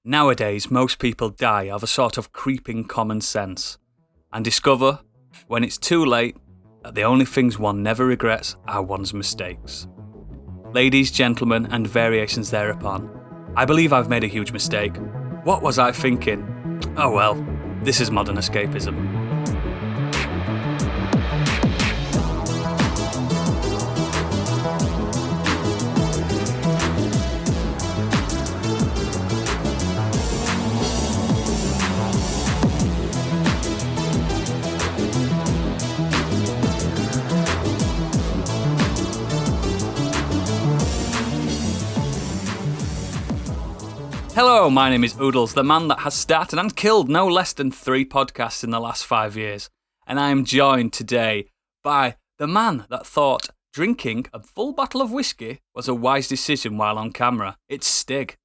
Nowadays, most people die of a sort of creeping common sense and discover, when it's too late, that the only things one never regrets are one's mistakes. Ladies, gentlemen, and variations thereupon, I believe I've made a huge mistake. What was I thinking? Oh well, this is Modern Escapism. Hello, my name is Oodles, the man that has started and killed no less than 3 podcasts in the last 5 years. And I am joined today by the man that thought drinking a full bottle of whiskey was a wise decision while on camera. It's Stig.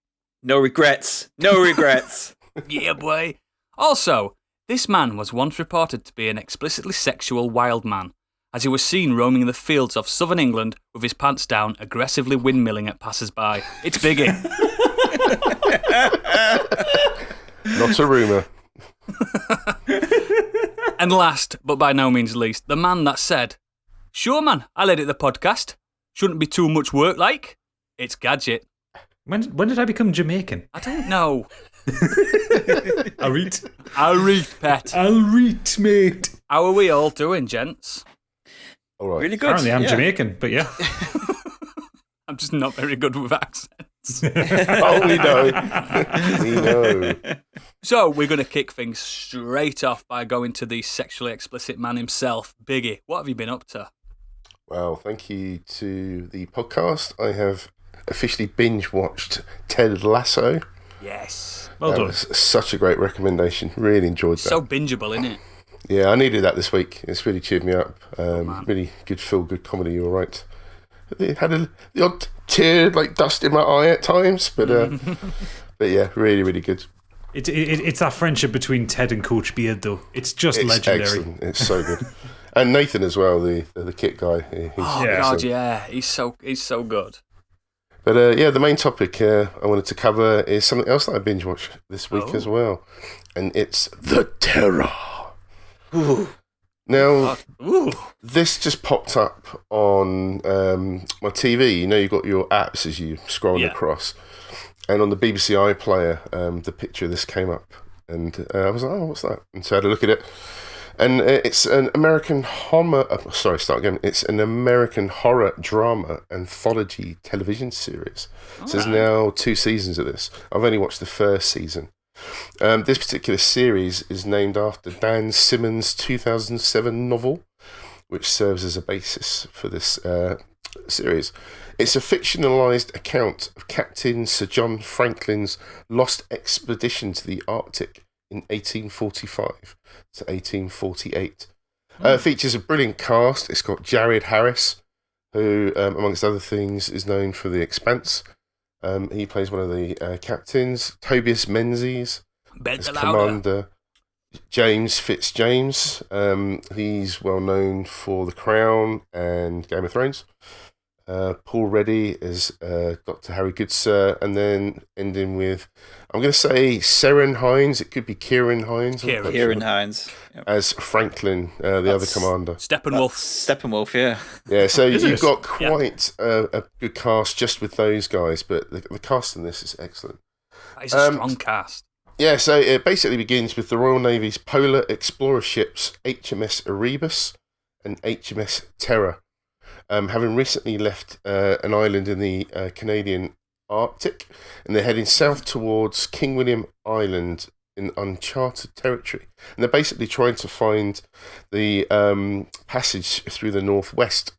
No regrets. No regrets. Yeah, boy. Also, this man was once reported to be an explicitly sexual wild man, as he was seen roaming the fields of southern England with his pants down, aggressively windmilling at passers-by. It's Biggie. Not a rumour. And last, but by no means least, the man that said, "Sure, man, I'll edit the podcast. Shouldn't be too much work, like." It's Gadget. When did I become Jamaican? I don't know. Alright, pet. Alright, mate. How are we all doing, gents? All right. Really good. Apparently I'm yeah. Jamaican, but yeah. I'm just not very good with accents. Oh, we know. We know. So, we're going to kick things straight off by going to the sexually explicit man himself, Biggie. What have you been up to? Well, thank you to the podcast. I have officially binge-watched Ted Lasso. Yes. Well That done. was such a great recommendation. Really enjoyed that. So bingeable, isn't it? Yeah, I needed that this week. It's really cheered me up. man. Really good feel-good comedy, you're right. It had the odd tear, like dust in my eye at times, but yeah, really, really good. It's that friendship between Ted and Coach Beard, though. It's just It's legendary. excellent. It's so good. And Nathan as well, the kit guy. He's Oh, Yeah. God, excellent. yeah. He's so good. But yeah, the main topic I wanted to cover is something else that I binge watched this week as well, and it's The Terror. Ooh. Now, Ooh. this just popped up on my TV. You know, you've got your apps as you scroll Yeah. across, and on the BBC iPlayer, the picture of this came up, and I was like, "Oh, what's that?" And so I had a look at it, and it's an American It's an American horror drama anthology television series. So there's now 2 seasons of this. I've only watched the first season. This particular series is named after Dan Simmons' 2007 novel, which serves as a basis for this series. It's a fictionalized account of Captain Sir John Franklin's lost expedition to the Arctic in 1845 to 1848. Features a brilliant cast. It's got Jared Harris, who, amongst other things, is known for The Expanse. He plays one of the captains. Tobias Menzies Bet as the louder. Commander James Fitzjames. He's well known for The Crown and Game of Thrones. Paul Reddy as Dr. Harry Goodsir, and then ending with, I'm going to say Seren Hines. It could be Kieran Hines. I'm not quite Kieran sure. Hines. Yep. As Franklin, the other commander. Steppenwolf. Steppenwolf, yeah. Yeah, so Is you've it? got quite a good cast just with those guys, but the cast in this is excellent. That is a strong cast. Yeah, so it basically begins with the Royal Navy's polar explorer ships HMS Erebus and HMS Terror, having recently left an island in the Canadian Arctic, and they're heading south towards King William Island in uncharted territory. And they're basically trying to find the passage through the northwest.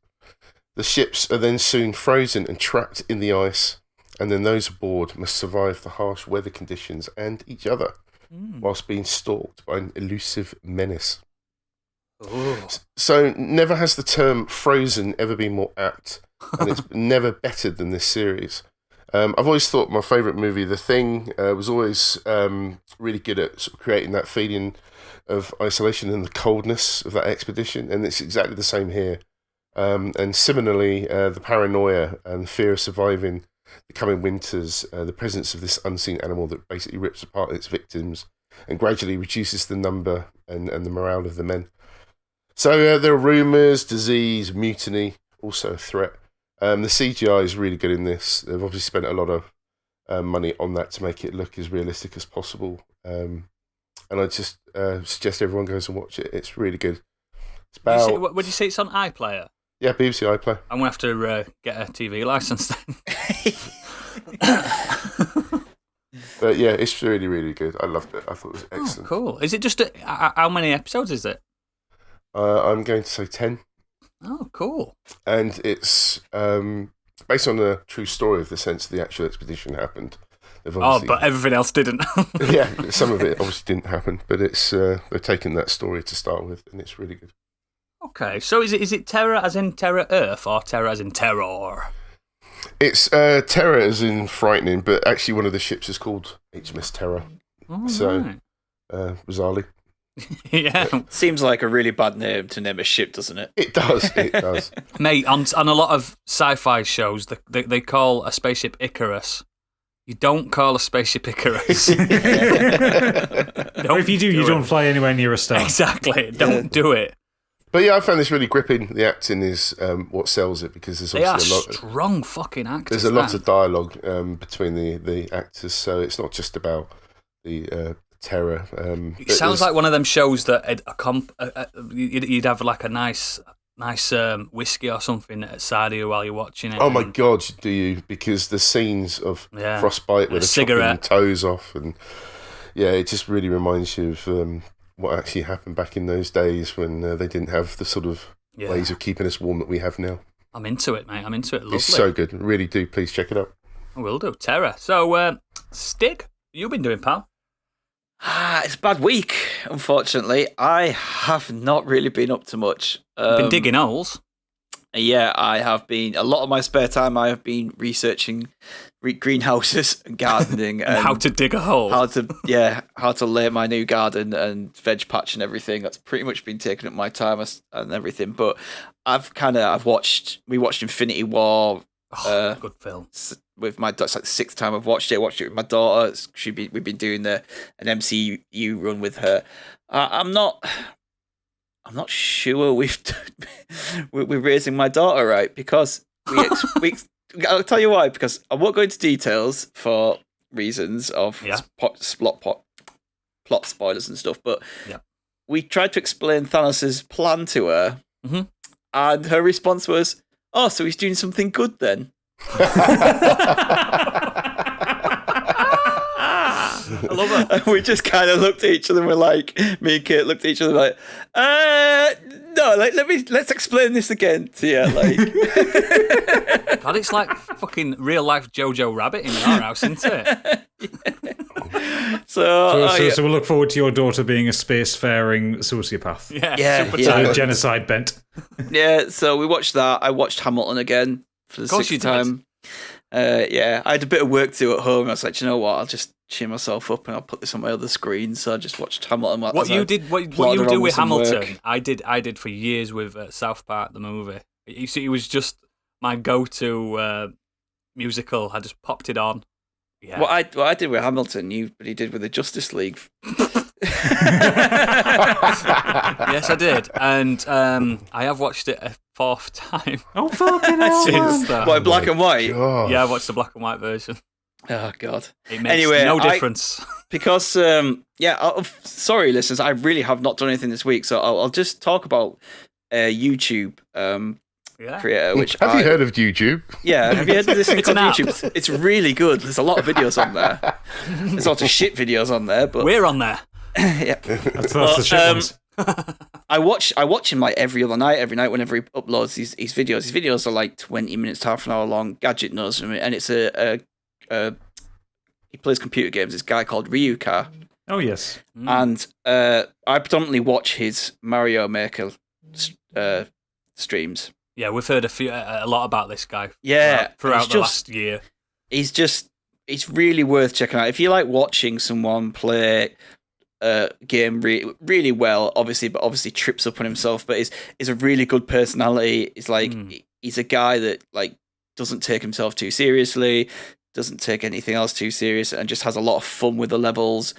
The ships are then soon frozen and trapped in the ice, and then those aboard must survive the harsh weather conditions and each other whilst being stalked by an elusive menace. Ooh. So never has the term frozen ever been more apt, and it's never better than this series. I've always thought my favourite movie, The Thing, was always really good at sort of creating that feeling of isolation and the coldness of that expedition, and it's exactly the same here. And similarly, the paranoia and fear of surviving the coming winters, the presence of this unseen animal that basically rips apart its victims and gradually reduces the number and the morale of the men. So there are rumours, disease, mutiny, also a threat. The CGI is really good in this. They've obviously spent a lot of money on that to make it look as realistic as possible. And I just suggest everyone goes and watch it. It's really good. It's about... Would you say it's on iPlayer? Yeah, BBC iPlayer. I'm going to have to get a TV licence then. But yeah, it's really, really good. I loved it. I thought it was excellent. Oh, cool. Is it just... how many episodes is it? I'm going to say 10. Oh, cool. And it's based on a true story of the sense the actual expedition happened. But everything else didn't. Yeah, some of it obviously didn't happen, but it's they've taken that story to start with, and it's really good. Okay, so is it terror as in Terror Earth or terror as in terror? It's terror as in frightening, but actually one of the ships is called HMS Terror. Oh, so, right. bizarrely. Yeah. Seems like a really bad name to name a ship, doesn't it? It does, it does. Mate, on a lot of sci-fi shows, they call a spaceship Icarus. You don't call a spaceship Icarus. Or if you do, you don't fly anywhere near a star. Exactly. Don't do it. But yeah, I found this really gripping. The acting is what sells it, because there's obviously a lot. Strong fucking actors. There's a lot of dialogue between the actors, so it's not just about the terror. It sounds like one of them shows that you'd have like a nice whiskey or something at the side of you while you're watching it. Oh my God, do you? Because the scenes of frostbite where they're chopping toes off, and yeah, it just really reminds you of what actually happened back in those days when they didn't have the sort of ways of keeping us warm that we have now. I'm into it, mate. I'm into it. Lovely. It's so good. Really do. Please check it out. I will do. Terror. So, Stig, you've been doing, pal? It's a bad week, unfortunately. I have not really been up to much. Been digging holes? Yeah, I have been. A lot of my spare time I have been researching greenhouses and gardening. And how to dig a hole. How to lay my new garden and veg patch and everything. That's pretty much been taking up my time and everything. But we watched Infinity War. Good film. With my, that's like the 6th time I've watched it. I watched it with my daughter. We've been doing an MCU run with her. I'm not sure we're raising my daughter right, because I'll tell you why, because I won't go into details for reasons of plot spoilers and stuff, but we tried to explain Thanos' plan to her, and her response was, "Oh, so he's doing something good then?" I love it. And we just kind of looked at each other and we're like, me and Kate looked at each other like, no, let's explain this again to you. Like, God, it's like fucking real life Jojo Rabbit in our house, isn't it? So we'll look forward to your daughter being a spacefaring sociopath. Yeah. Genocide bent. Yeah, so we watched that. I watched Hamilton again for the 6th time. I had a bit of work to do at home. I was like, you know what? I'll just cheer myself up and I'll put this on my other screen. So I just watched Hamilton. What you do with Hamilton, I did for years with South Park the movie. You see, it was just my go-to musical. I just popped it on. Yeah. What I did with Hamilton, he did with the Justice League. Yes, I did, and I have watched it a 4th time. Oh fucking hell! Since that. What, black and white? God. Yeah, I watched the black and white version. Oh God! It makes no difference. Because sorry, listeners, I really have not done anything this week, so I'll just talk about YouTube creator. Which have you heard of YouTube? Yeah, have you heard of this thing It's called an app. YouTube? It's really good. There's a lot of videos on there. There's lots of shit videos on there, but We're on there. yeah. That's the shit ones. I watch him like every night whenever he uploads his videos. His videos are like 20 minutes to half an hour long. Gadget knows him, and it's he plays computer games. This guy called Ryukahr. Oh yes. And I predominantly watch his Mario Maker streams. Yeah, we've heard a lot about this guy. Yeah, throughout the last year. It's really worth checking out if you like watching someone play a game really well. Obviously trips up on himself, but is a really good personality. It's like he's a guy that like doesn't take himself too seriously, doesn't take anything else too serious, and just has a lot of fun with the levels.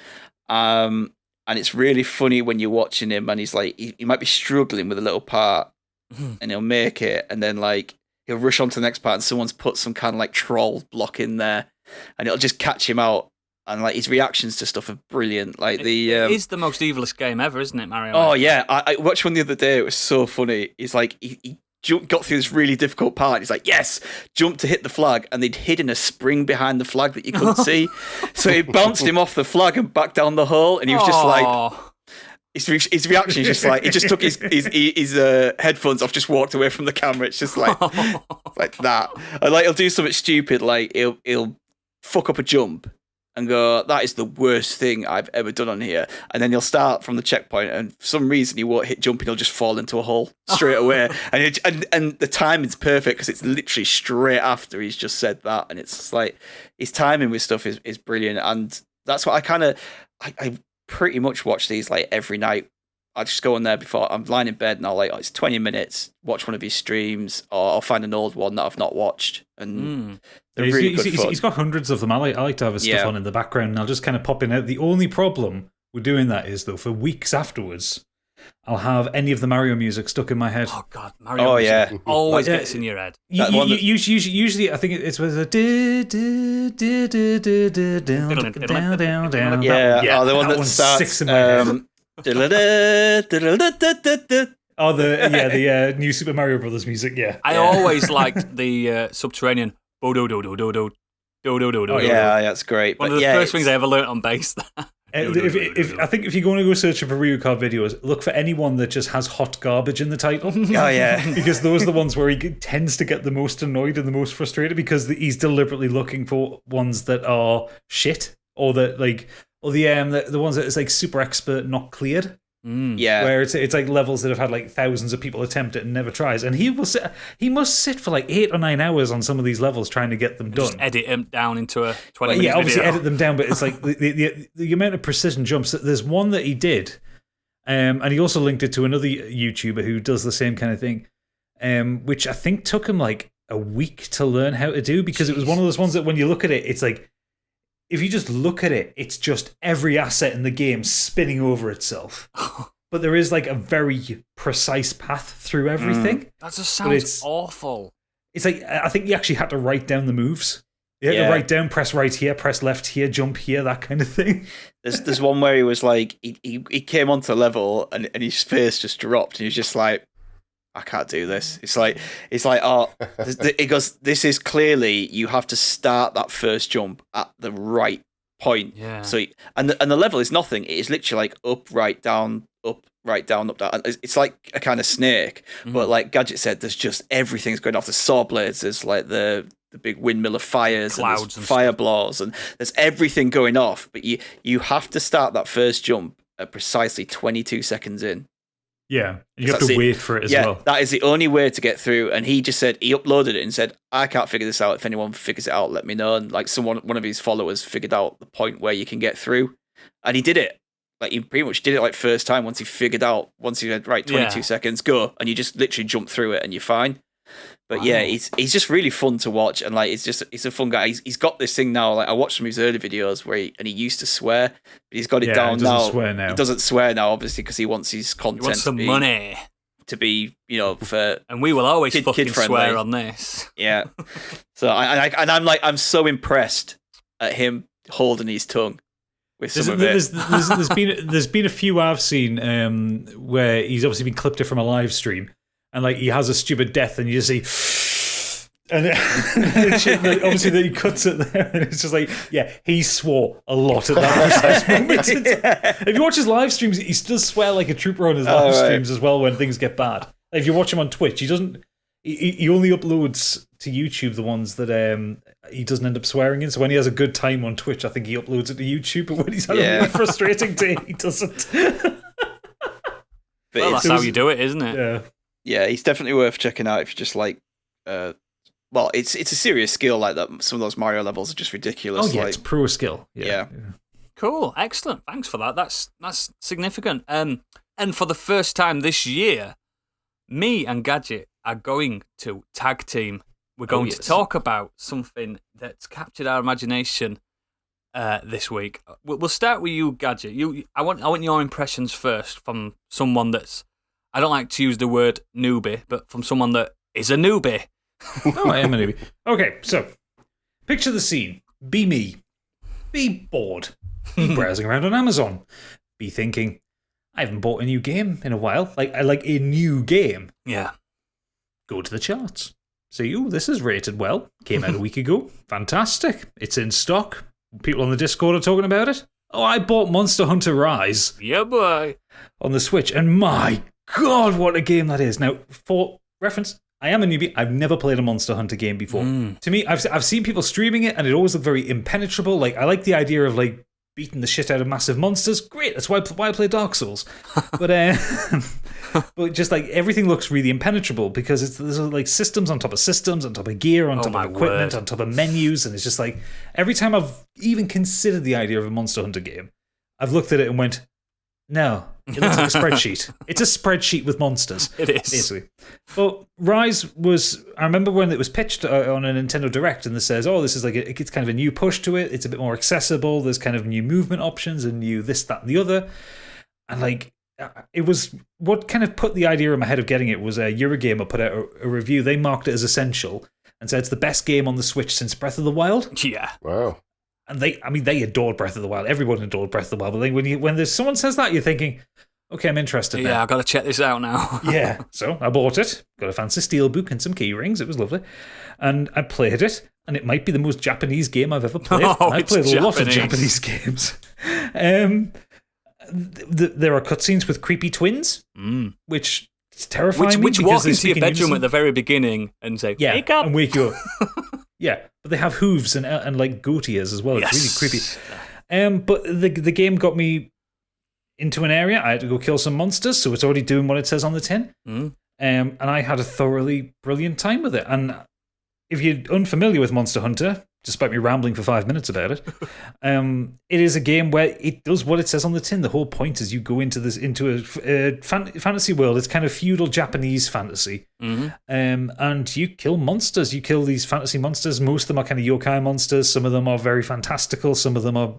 And it's really funny when you're watching him, and he's like, he might be struggling with a little part, and he'll make it, and then like he'll rush on to the next part, and someone's put some kind of like troll block in there, and it'll just catch him out. And like his reactions to stuff are brilliant. Like it is the most evilest game ever, isn't it, Mario? Oh yeah, I watched one the other day. It was so funny. He's like he got through this really difficult part. He's like, yes, jumped to hit the flag, and they'd hidden a spring behind the flag that you couldn't see. So it bounced him off the flag and back down the hole, and he was just like. His reaction is just like he just took his headphones off, just walked away from the camera. It's just like that. And like he'll do something stupid, like he'll fuck up a jump and go, that is the worst thing I've ever done on here. And then he'll start from the checkpoint, and for some reason he won't hit jump, and he'll just fall into a hole straight away. And the timing's perfect because it's literally straight after he's just said that, and it's just like his timing with stuff is brilliant. And that's what I pretty much watch these like every night. I just go on there before I'm lying in bed, and I'll like, it's 20 minutes, watch one of his streams, or I'll find an old one that I've not watched, and they're really good fun. He's got hundreds of them. I like to have his stuff on in the background, and I'll just kind of pop in out. The only problem with doing that is, though, for weeks afterwards, I'll have any of the Mario music stuck in my head. Oh God, Mario music always gets in your head. Usually, I think it's with a down. Yeah, the one that starts. Six in my head. Oh, the new Super Mario Brothers music. Yeah, I always liked the subterranean. Oh yeah, that's great. One of the first things I ever learnt on bass. I think if you're going to go searching for Ryukahr videos, look for anyone that just has hot garbage in the title. Oh yeah, because those are the ones where he tends to get the most annoyed and the most frustrated, because he's deliberately looking for ones that are shit, or that like, or the ones that is like super expert not cleared. Yeah, where it's like levels that have had like thousands of people attempt it and never tries, and he must sit for like 8 or 9 hours on some of these levels trying to get them done. Just edit them down into a 20-minute yeah, obviously video. edit them down, but it's like the amount of precision jumps. There's one that he did, and he also linked it to another YouTuber who does the same kind of thing, which I think took him like a week to learn how to do, because it was one of those ones that when you look at it, it's like, if you just look at it, it's just every asset in the game spinning over itself. But there is like a very precise path through everything. That just sounds awful. It's like, I think you actually had to write down the moves. You had to write down, press right here, press left here, jump here, that kind of thing. There's one where he was like, he came onto level, and his face just dropped, and he was just like, I can't do this. It's like, oh, it goes, this is clearly, you have to start that first jump at the right point. Yeah. So, and the level is nothing. It is literally like up, right, down, up, right, down, up, down. It's like a kind of snake. But like Gadget said, there's just everything's going off. The saw blades, there's like the big windmill of fires, clouds, and fire blows, and there's everything going off. But you have to start that first jump at precisely 22 seconds in. Yeah, you have to wait for it as well. Yeah, that is the only way to get through. And he just said, he uploaded it and said, I can't figure this out. If anyone figures it out, let me know. And like one of his followers figured out the point where you can get through. And he did it. Like he pretty much did it like first time once he said, right, 22 seconds, go. And you just literally jump through it and you're fine. But yeah, he's just really fun to watch, and like he's a fun guy. He's got this thing now. Like I watched some of his early videos where he used to swear, but he's got it down now. He doesn't swear now, obviously, because he wants his content. He wants some money to be, for and we will always fucking kid-friendly. swear on this. Yeah. So I'm so impressed at him holding his tongue with some of it. There's been a few I've seen where he's obviously been clipped it from a live stream. And like he has a stupid death, and you just see, and obviously then he cuts it there, and it's just like, yeah, he swore a lot at that precise moment. If you watch his live streams, he does swear like a trooper on his live streams as well when things get bad. Like if you watch him on Twitch, he doesn't. He only uploads to YouTube the ones that he doesn't end up swearing in. So when he has a good time on Twitch, I think he uploads it to YouTube. But when he's had a really frustrating day, he doesn't. Well, that's how you do it, isn't it? Yeah. Yeah, he's definitely worth checking out if you just like. Well, it's a serious skill like that. Some of those Mario levels are just ridiculous. Oh yeah, it's pro skill. Yeah. Cool, excellent. Thanks for that. That's significant. And for the first time this year, me and Gadget are going to tag team we're going to talk about something that's captured our imagination this week. We'll start with you, Gadget. I want your impressions first from someone that's, I don't like to use the word newbie, but from someone that is a newbie. Oh, I am a newbie. Okay, so picture the scene. Be me. Be bored. Be browsing around on Amazon. Be thinking, I haven't bought a new game in a while. I like a new game. Yeah. Go to the charts. See, this is rated well. Came out a week ago. Fantastic. It's in stock. People on the Discord are talking about it. Oh, I bought Monster Hunter Rise. Yeah, boy. On the Switch. And my God, what a game that is. Now, for reference, I am a newbie. I've never played a Monster Hunter game before. To me, I've seen people streaming it, and it always looked very impenetrable. I like the idea of beating the shit out of massive monsters. Great, that's why I play Dark Souls. But but just everything looks really impenetrable because there's systems on top of systems, on top of gear, on top of equipment, on top of menus, and it's just every time I've even considered the idea of a Monster Hunter game, I've looked at it and went, no, it looks like a spreadsheet. It's a spreadsheet with monsters. It is. Basically. Well, Rise was, I remember when it was pitched on a Nintendo Direct and it says, this is it's kind of a new push to it. It's a bit more accessible. There's kind of new movement options and new this, that, and the other. And it was, what kind of put the idea in my head of getting it was Eurogamer put out a review. They marked it as essential and said it's the best game on the Switch since Breath of the Wild. Yeah. Wow. And they adored Breath of the Wild. Everyone adored Breath of the Wild. But when there's someone says that, you're thinking, okay, I'm interested now. Yeah, I've got to check this out now. Yeah, so I bought it. Got a fancy steelbook and some key rings. It was lovely. And I played it. And it might be the most Japanese game I've ever played. I've played a lot of Japanese games. There are cutscenes with creepy twins, which is terrifying. Which walk into your bedroom at the very beginning and say, wake up. And wake you up. Yeah, but they have hooves and goat ears as well. It's really creepy. But the game got me into an area. I had to go kill some monsters, so it's already doing what it says on the tin. And I had a thoroughly brilliant time with it. And if you're unfamiliar with Monster Hunter, despite me rambling for 5 minutes about it, it is a game where it does what it says on the tin. The whole point is you go into a fantasy world. It's kind of feudal Japanese fantasy. And you kill monsters. You kill these fantasy monsters. Most of them are kind of yokai monsters. Some of them are very fantastical. Some of them are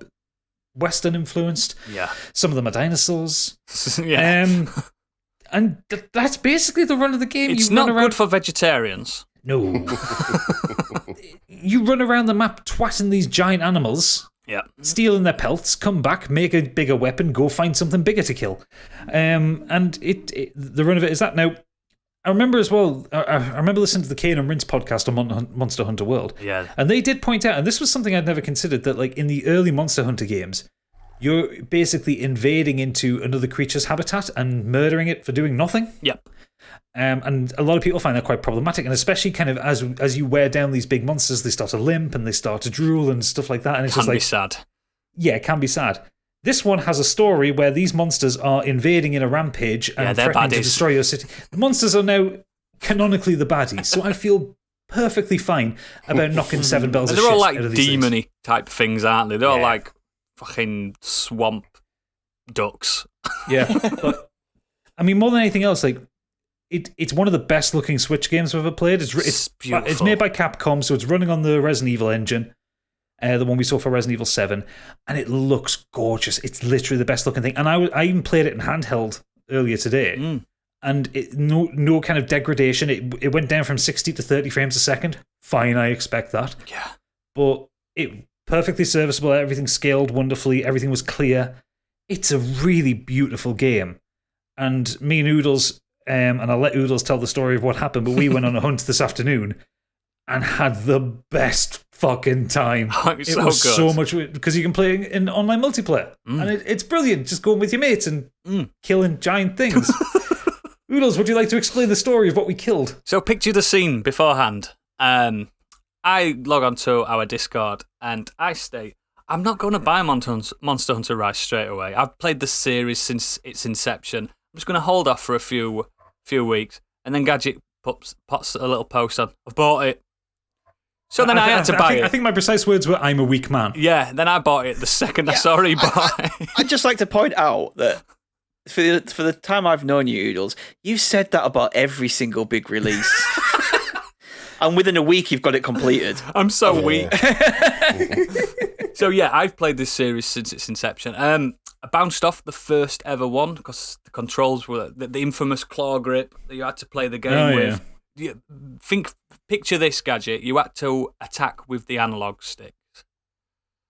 Western influenced. Yeah. Some of them are dinosaurs. Yeah. And that's basically the run of the game. It's not good for vegetarians. No. You run around the map twatting these giant animals, stealing their pelts, come back, make a bigger weapon, go find something bigger to kill. And the run of it is that. Now, I remember as well, I remember listening to the Kane and Rince podcast on Monster Hunter World. Yeah. And they did point out, and this was something I'd never considered, that in the early Monster Hunter games, you're basically invading into another creature's habitat and murdering it for doing nothing. Yep. And a lot of people find that quite problematic, and especially kind of as you wear down these big monsters, they start to limp and they start to drool and stuff like that. And it's can be sad. Yeah, it can be sad. This one has a story where these monsters are invading in a rampage and threatening to destroy your city. The monsters are now canonically the baddies, so I feel perfectly fine about knocking 7 bells of shit out of these things. They're all demon-y type things, aren't they? They're all like fucking swamp ducks. Yeah, but I mean, more than anything else, it's one of the best looking Switch games I've ever played. It's beautiful. It's made by Capcom, so it's running on the Resident Evil engine, the one we saw for Resident Evil 7, and it looks gorgeous. It's literally the best looking thing. And I even played it in handheld earlier today, and no kind of degradation. It went down from 60 to 30 frames a second. Fine, I expect that. Yeah, but it perfectly serviceable. Everything scaled wonderfully. Everything was clear. It's a really beautiful game, and me and Oodles. And I'll let Oodles tell the story of what happened, but we went on a hunt this afternoon and had the best fucking time. It was so good. So much, because you can play in online multiplayer. And it's brilliant, just going with your mates and killing giant things. Oodles, would you like to explain the story of what we killed? So picture the scene beforehand. I log on to our Discord and I state, I'm not going to buy Monster Hunter Rise straight away. I've played the series since its inception. I'm just going to hold off for a few weeks, and then Gadget pots a little post on, I've bought it. So then I had to buy it. I think my precise words were, I'm a weak man. Yeah, then I bought it the second I saw it buy it. I'd just like to point out that for the time I've known you, Oodles, you've said that about every single big release. And within a week, you've got it completed. I'm so weak. So yeah, I've played this series since its inception. I bounced off the first ever one because the controls were the infamous claw grip that you had to play the game with. Yeah. Picture this, Gadget. You had to attack with the analog sticks.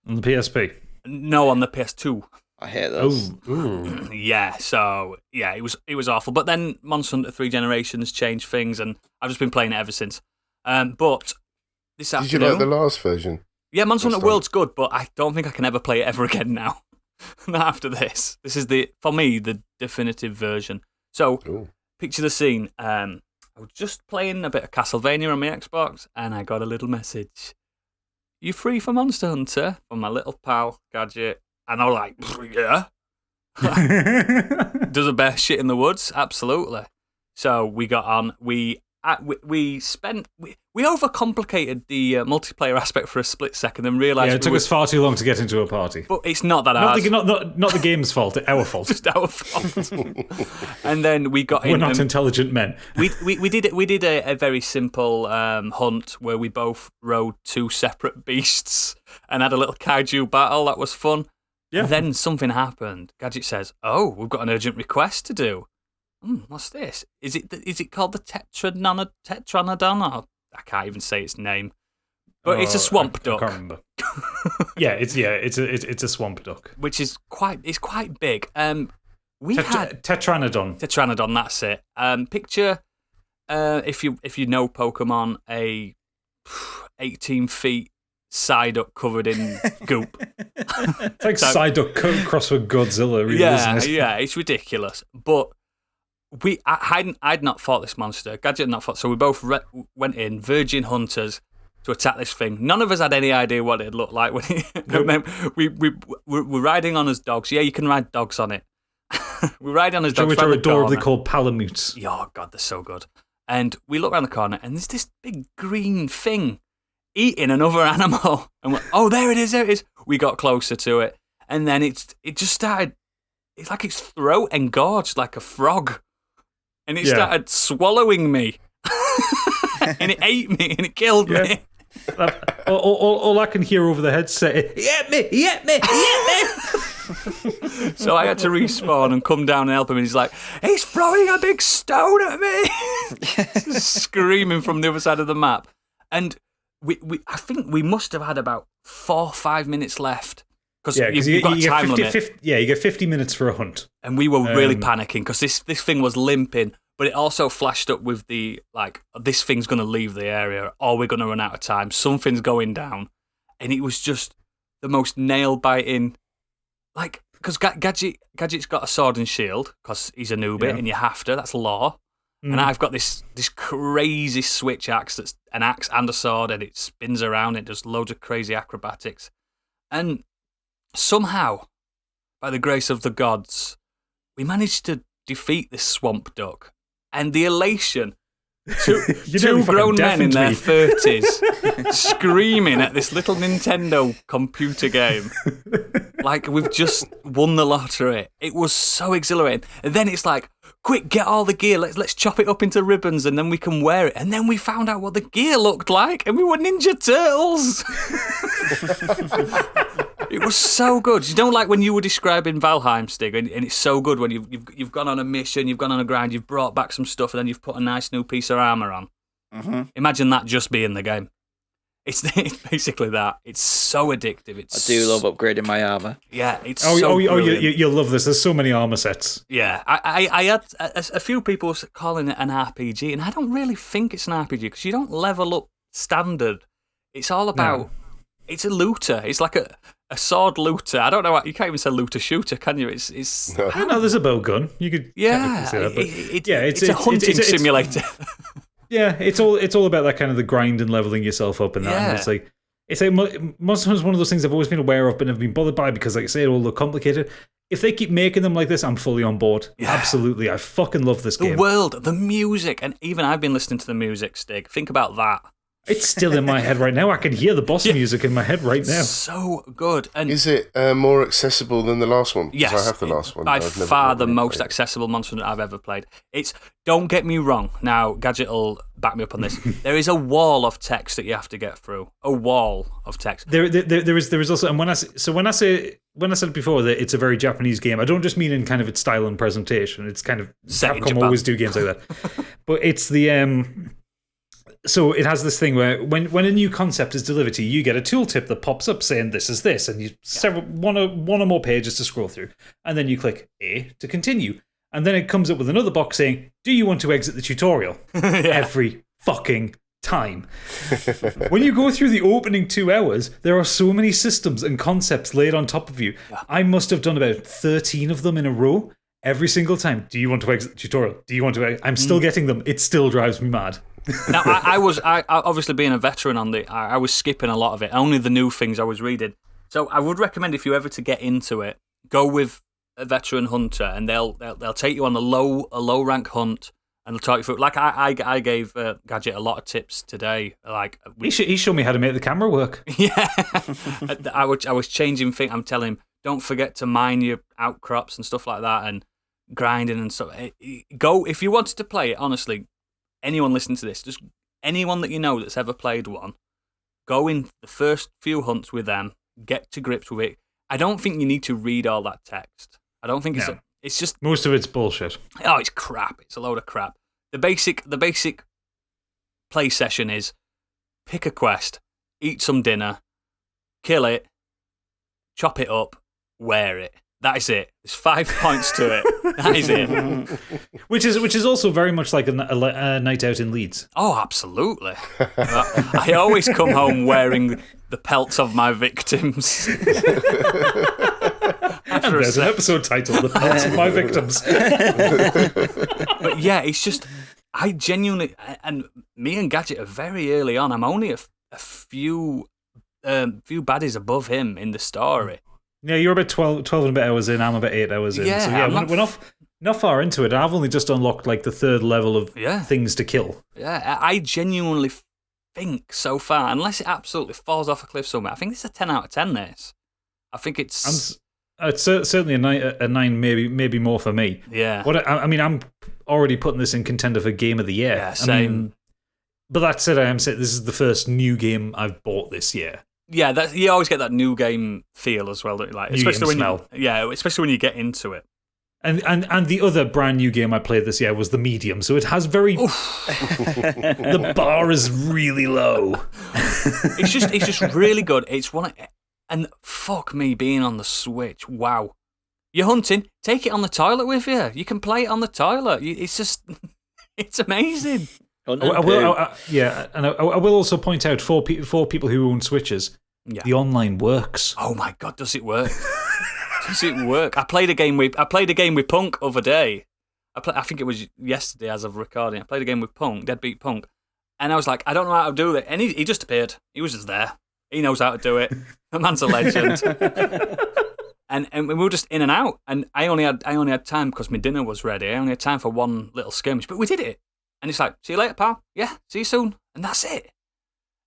On the PSP? No, on the PS2. I hate those. Yeah, so yeah, it was awful. But then Monster Hunter 3 Generations changed things, and I've just been playing it ever since. But this afternoon, did you like the last version? Yeah, Monster Hunter World's good, but I don't think I can ever play it ever again now. Not after this. This is for me the definitive version. So picture the scene. I was just playing a bit of Castlevania on my Xbox, and I got a little message. You free for Monster Hunter? From my little pal, Gadget. And I was like, yeah. Does a bear shit in the woods? Absolutely. So we got on. We overcomplicated the multiplayer aspect for a split second and realised it took us far too long to get into a party. But it's not that hard. Not the game's fault, our fault. Just our fault. And then we got in. We're not intelligent men. We did a very simple hunt where we both rode two separate beasts and had a little kaiju battle. That was fun. Yeah. And then something happened. Gadget says, "Oh, we've got an urgent request to do." What's this? Is it called the Tetranodon? I can't even say its name, but it's a swamp duck. I can't remember. It's a swamp duck, which is quite big. We had Tetranodon. Tetranodon, that's it. Picture if you know Pokemon, a 18 feet Psyduck covered in goop. It's like Psyduck crossed with Godzilla, really, isn't it? Yeah, it's ridiculous. But I'd not fought this monster. Gadget had not fought, so we both went in, virgin hunters, to attack this thing. None of us had any idea what it looked like. We're riding on as dogs. Yeah, you can ride dogs on it. We're riding on as dogs. Which are adorably called Palamutes. Oh, God, they're so good. And we look around the corner, and there's this big green thing eating another animal. And we're, oh, there it is. We got closer to it. And then it just started, it's like its throat engorged like a frog. And it started swallowing me. And it ate me and it killed me. All I can hear over the headset is, he ate me. So I had to respawn and come down and help him. And he's like, he's throwing a big stone at me. Screaming from the other side of the map. And I think we must have had about 4 or 5 minutes left. Because you've got a time limit. You get 50 minutes for a hunt. And we were really panicking because this thing was limping, but it also flashed up with the, like, this thing's going to leave the area or we're going to run out of time. Something's going down. And it was just the most nail-biting, like, because Gadget's got a sword and shield because he's a newbie and you have to, that's law. And I've got this crazy switch axe that's an axe and a sword and it spins around, it does loads of crazy acrobatics. And somehow, by the grace of the gods, we managed to defeat this swamp duck. And the elation, two grown men in their 30s screaming at this little Nintendo computer game like we've just won the lottery. It was so exhilarating. And then it's like, quick, get all the gear, let's chop it up into ribbons and then we can wear it. And then we found out what the gear looked like and we were Ninja Turtles. It was so good. You know, like when you were describing Valheim, Stig, and it's so good when you've gone on a mission, you've gone on a grind, you've brought back some stuff, and then you've put a nice new piece of armour on. Mm-hmm. Imagine that just being the game. It's basically that. It's so addictive. I do love upgrading my armour. Yeah, it's so you'll love this. There's so many armour sets. Yeah, I had a few people calling it an RPG, and I don't really think it's an RPG because you don't level up standard. It's all about... No. It's a looter. It's like a sword looter. I don't know. You can't even say looter shooter, can you? It's. I don't know. There's a bow gun. You could. Yeah. Say that, but it's a hunting simulator. Yeah, it's all about that kind of the grind and leveling yourself up and that. Yeah. And it's like Monster Hunter is one of those things I've always been aware of but never been bothered by because, like I say, it all look complicated. If they keep making them like this, I'm fully on board. Yeah. Absolutely, I fucking love this game. The world, the music, and even I've been listening to the music, Stig. Think about that. It's still in my head right now. I can hear the boss music in my head right now. So good. And is it more accessible than the last one? Yes. I have the last one. By far the most accessible Monster Hunter I've ever played. Don't get me wrong. Now, Gadget will back me up on this. There is a wall of text that you have to get through. A wall of text. There is also, and when I said before that it's a very Japanese game, I don't just mean in kind of its style and presentation. It's kind of Capcom always do games like that. But it's the so it has this thing where when a new concept is delivered to you, you get a tooltip that pops up saying this is this, and you one or more pages to scroll through, and then you click A to continue, and then it comes up with another box saying, "Do you want to exit the tutorial?" Every fucking time. When you go through the opening 2 hours, there are so many systems and concepts laid on top of you. Yeah. I must have done about 13 of them in a row. Every single time. Do you want to exit the tutorial? Do you want to? I'm still getting them. It still drives me mad. Now, I obviously being a veteran on I was skipping a lot of it. Only the new things I was reading. So I would recommend if you ever to get into it, go with a veteran hunter, and they'll take you on a low rank hunt, and they'll talk you through. Like I gave Gadget a lot of tips today. Like he showed me how to make the camera work. Yeah, I was changing things. I'm telling him, don't forget to mine your outcrops and stuff like that, and grinding and stuff. Go if you wanted to play it. Honestly, anyone listening to this, just anyone that you know that's ever played one, go in the first few hunts with them, get to grips with it. I don't think you need to read all that text. I don't think it's just most of it's bullshit. Oh, it's crap. It's a load of crap. The basic play session is pick a quest, eat some dinner, kill it, chop it up, wear it. That is it. There's 5 points to it. That is it. Which is also very much like a night out in Leeds. Oh, absolutely. I always come home wearing the pelts of my victims. And there's an episode title, The Pelts of My Victims. But yeah, it's just, I genuinely, and me and Gadget are very early on. I'm only a few baddies above him in the story. Yeah, you're about 12 and a bit hours in, I'm about 8 hours in. Yeah, so yeah, we're not far into it. I've only just unlocked like the 3rd level of things to kill. Yeah, I genuinely think so far, unless it absolutely falls off a cliff somewhere, I think it's a 10 out of 10, this. I think it's certainly a 9, maybe more for me. Yeah. I mean, I'm already putting this in contender for Game of the Year. Yeah, same. I mean, but that said, I am saying this is the first new game I've bought this year. Yeah, you always get that new game feel as well, don't you? Like, especially when smell. Especially when you get into it. And the other brand new game I played this year was The Medium, so it has very the bar is really low. It's just really good. It's and fuck me being on the Switch. Wow. You're hunting, take it on the toilet with you. You can play it on the toilet. It's just it's amazing. I will also point out for people who own Switches, the online works. Oh my god, does it work? Does it work? I played a game with Punk other day. I think it was yesterday as of recording. I played a game with Punk, Deadbeat Punk, and I was like, I don't know how to do it, and he just appeared. He was just there. He knows how to do it. The man's a legend. And we were just in and out, and I only had time because my dinner was ready. I only had time for one little skirmish, but we did it. And it's like, see you later, pal. Yeah, see you soon. And that's it.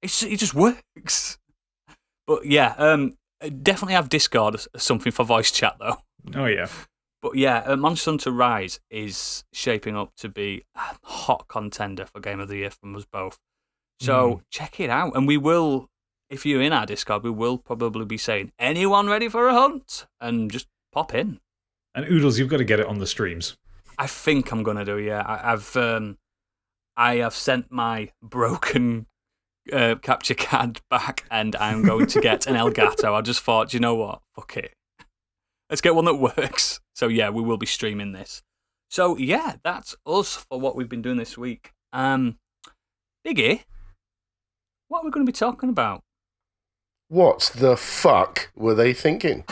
It just works. But yeah, definitely have Discord as something for voice chat, though. Oh, yeah. But yeah, Monster Hunter Rise is shaping up to be a hot contender for Game of the Year from us both. So check it out. And we will, if you're in our Discord, we will probably be saying, anyone ready for a hunt? And just pop in. And Oodles, you've got to get it on the streams. I think I'm going to do, yeah. I have sent my broken capture card back, and I'm going to get an Elgato. I just thought, do you know what? Fuck it. Let's get one that works. So yeah, we will be streaming this. So yeah, that's us for what we've been doing this week. Biggie, what are we going to be talking about? What the fuck were they thinking?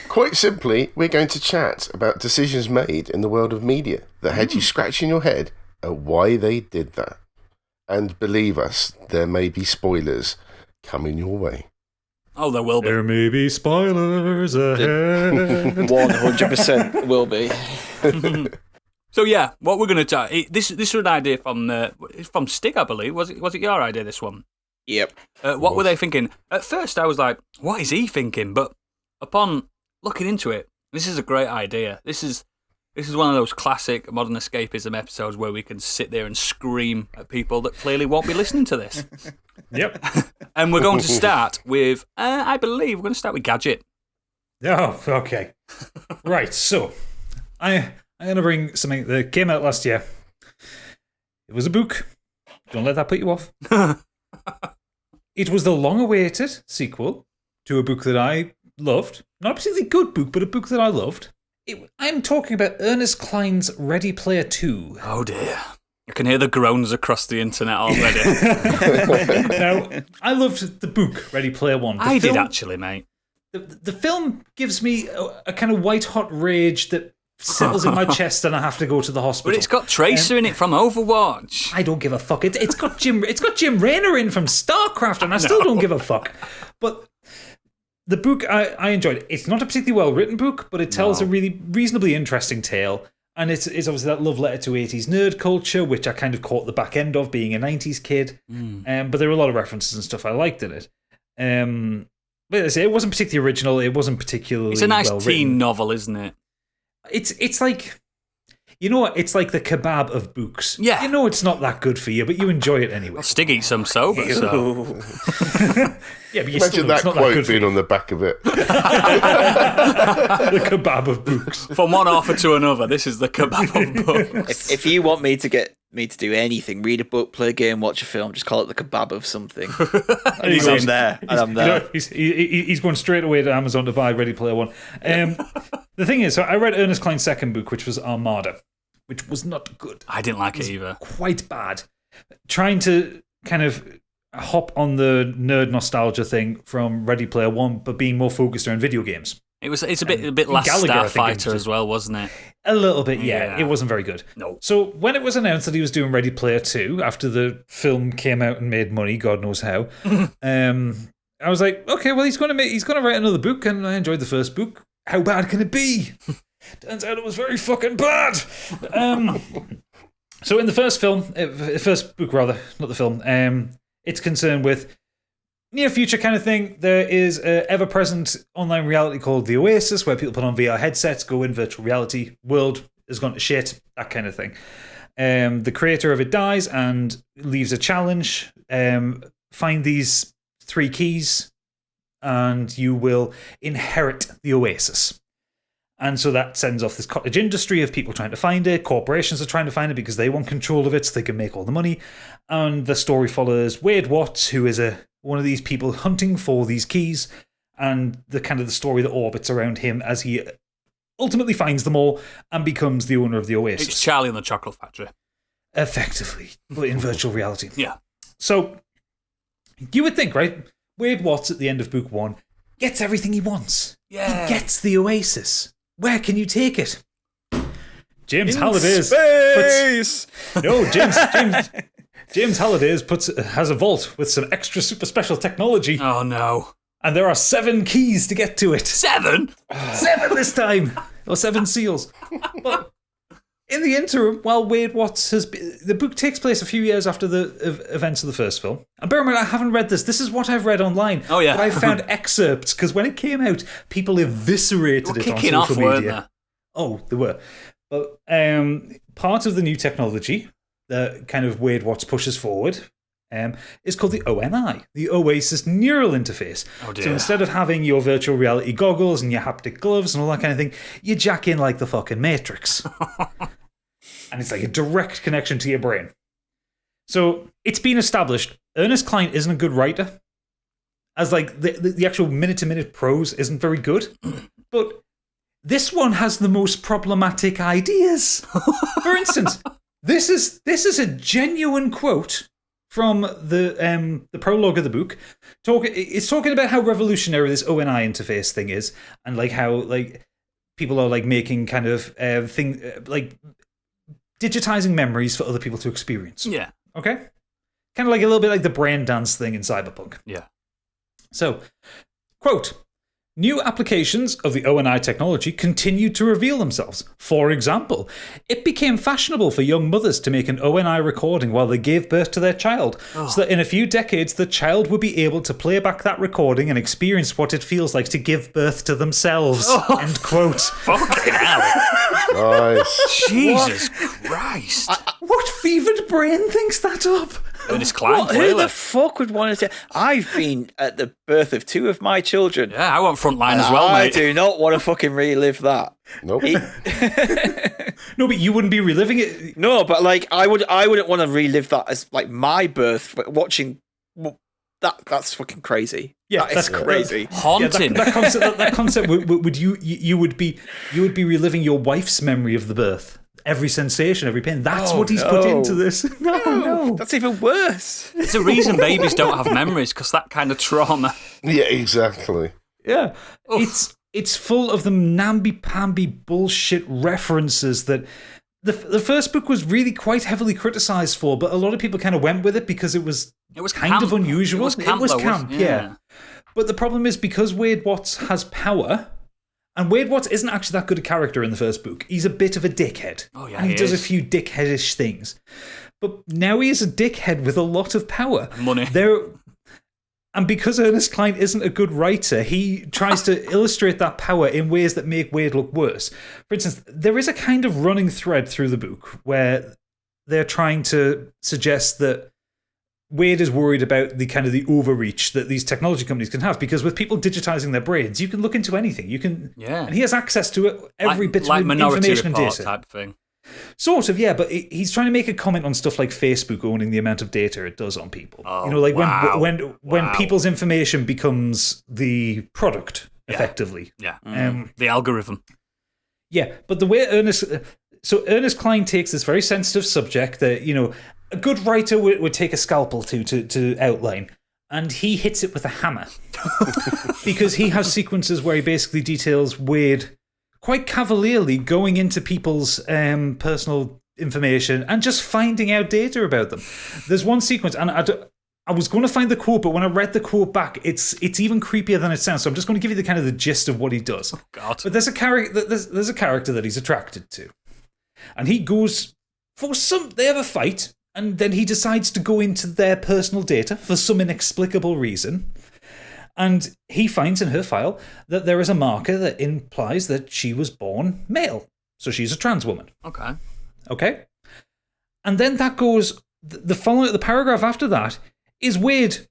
Quite simply, we're going to chat about decisions made in the world of media that had you scratching your head at why they did that. And believe us, there may be spoilers coming your way. Oh, there will be. There may be spoilers ahead. 100% will be. So yeah, what we're going to talk. This was an idea from Stig, I believe. Was it your idea? This one. Yep. What were they thinking? At first, I was like, "What is he thinking?" But upon looking into it, this is a great idea. This is This is one of those classic modern escapism episodes where we can sit there and scream at people that clearly won't be listening to this. Yep. And we're going to start with, I believe, we're going to start with Gadget. Oh, okay. Right, so I'm going to bring something that came out last year. It was a book. Don't let that put you off. It was the long-awaited sequel to a book that I loved. Not a particularly good book, but a book that I loved. I'm talking about Ernest Cline's Ready Player 2. Oh, dear. I can hear the groans across the internet already. Now, I loved the book, Ready Player 1. I did actually, mate. The film gives me a kind of white-hot rage that settles in my chest and I have to go to the hospital. But it's got Tracer in it from Overwatch. I don't give a fuck. It's got Jim Raynor in from StarCraft and I still don't give a fuck. But the book I enjoyed. It's not a particularly well-written book, but it tells a really reasonably interesting tale. And it's obviously that love letter to 80s nerd culture, which I kind of caught the back end of being a 90s kid. But there were a lot of references and stuff I liked in it. But as I say, it wasn't particularly original. It wasn't particularly It's a nice well-written. teen novel, isn't it? It's like, you know what? It's like the kebab of books. Yeah. You know it's not that good for you, but you enjoy it anyway. Well, Stig eats some sober, so... Yeah, but you Imagine still know that it's not quote that good being on the back of it. the kebab of books. From one author to another, this is the kebab of books. If you want me to get me to do anything, read a book, play a game, watch a film, just call it the kebab of something. And I'm there. And I'm there. You know, he's going straight away to Amazon to buy Ready Player One. The thing is, so I read Ernest Cline's second book, which was Armada, which was not good. I didn't like it either. Quite bad. Trying to kind of hop on the nerd nostalgia thing from Ready Player One, but being more focused around video games. It's a bit Last Starfighter as well, wasn't it? A little bit, yeah. It wasn't very good. No. So when it was announced that he was doing Ready Player 2, after the film came out and made money, God knows how, I was like, okay, well he's going to write another book, and I enjoyed the first book. How bad can it be? Turns out it was very fucking bad. So in the first book rather, not the film, it's concerned with near future kind of thing. There is an ever-present online reality called The Oasis, where people put on VR headsets, go in virtual reality, world has gone to shit, that kind of thing. The creator of it dies and leaves a challenge. Find these 3 keys and you will inherit the Oasis. And so that sends off this cottage industry of people trying to find it. Corporations are trying to find it because they want control of it so they can make all the money. And the story follows Wade Watts, who is one of these people hunting for these keys, and the story that orbits around him as he ultimately finds them all and becomes the owner of the Oasis. It's Charlie and the Chocolate Factory. Effectively, but in virtual reality. Yeah. So you would think, right? Wade Watts at the end of book 1 gets everything he wants. Yeah. He gets the Oasis. Where can you take it? James Halliday's space. James Halliday's has a vault with some extra super special technology. Oh no. And there are 7 keys to get to it. 7? 7 this time. Or 7 seals. But in the interim, while Wade Watts the book takes place a few years after the events of the first film. And bear in mind, I haven't read this. This is what I've read online. Oh, yeah. But I found excerpts, because when it came out, people eviscerated it on social off, media. weren't they? Oh, they were. But part of the new technology that kind of Wade Watts pushes forward is called the ONI, the Oasis Neural Interface. Oh dear. So instead of having your virtual reality goggles and your haptic gloves and all that kind of thing, you jack in like the fucking Matrix. And it's like a direct connection to your brain. So it's been established, Ernest Cline isn't a good writer. As like the actual minute-to-minute prose isn't very good. But this one has the most problematic ideas. For instance, this is a genuine quote from the prologue of the book. It's talking about how revolutionary this ONI interface thing is, and like how like people are like making kind of like digitizing memories for other people to experience. Yeah. Okay? Kind of like a little bit like the brain dance thing in Cyberpunk. Yeah. So, quote, New applications of the ONI technology continued to reveal themselves. For example, it became fashionable for young mothers to make an ONI recording while they gave birth to their child, so that in a few decades the child would be able to play back that recording and experience what it feels like to give birth to themselves. End quote. Fucking hell. Nice. Jesus Christ. What fevered brain thinks that up? Ernest Cline, Who clearly. the fuck would want to? I've been at the birth of 2 of my children. Yeah, I want frontline And as well, I mate. do not want to fucking relive that. Nope. No, but you wouldn't be reliving it. No, but like I wouldn't want to relive that as like my birth. Watching that's fucking crazy. Yeah, that is that's crazy. Haunting. That concept would you would be reliving your wife's memory of the birth. Every sensation, every pain. That's what he's put into this. No. That's even worse. There's a reason babies don't have memories, because that kind of trauma. Yeah, exactly. Yeah. Oof. It's full of the namby-pamby bullshit references that the first book was really quite heavily criticised for, but a lot of people kind of went with it because it was kind camp. of unusual. It was camp, though, yeah. But the problem is, because Wade Watts has power, and Wade Watts isn't actually that good a character in the first book. He's a bit of a dickhead. Oh, yeah, and he he does a is. few dickheadish things. But now he is a dickhead with a lot of power. Money. And because Ernest Cline isn't a good writer, he tries to illustrate that power in ways that make Wade look worse. For instance, there is a kind of running thread through the book where they're trying to suggest that Wade is worried about the kind of the overreach that these technology companies can have, because with people digitizing their brains, you can look into anything. You can, Yeah. and he has access to it, every bit like of Minority information and Report data. type thing. Sort of, yeah, but he's trying to make a comment on stuff like Facebook owning the amount of data it does on people. Oh, you know, like wow. when people's information becomes the product, effectively. Yeah. Um, The algorithm. Yeah, but the way Ernest Cline takes this very sensitive subject that, you know, a good writer would take a scalpel to outline, and he hits it with a hammer. Because he has sequences where he basically details Wade quite cavalierly going into people's personal information and just finding out data about them. There's one sequence, and I was going to find the quote, but when I read the quote back, it's even creepier than it sounds. So I'm just going to give you the kind of the gist of what he does. Oh, God. But there's a character that he's attracted to, and he goes for they have a fight, and then he decides to go into their personal data for some inexplicable reason. And he finds in her file that there is a marker that implies that she was born male. So she's a trans woman. Okay? And then that goes, the paragraph after that is Wade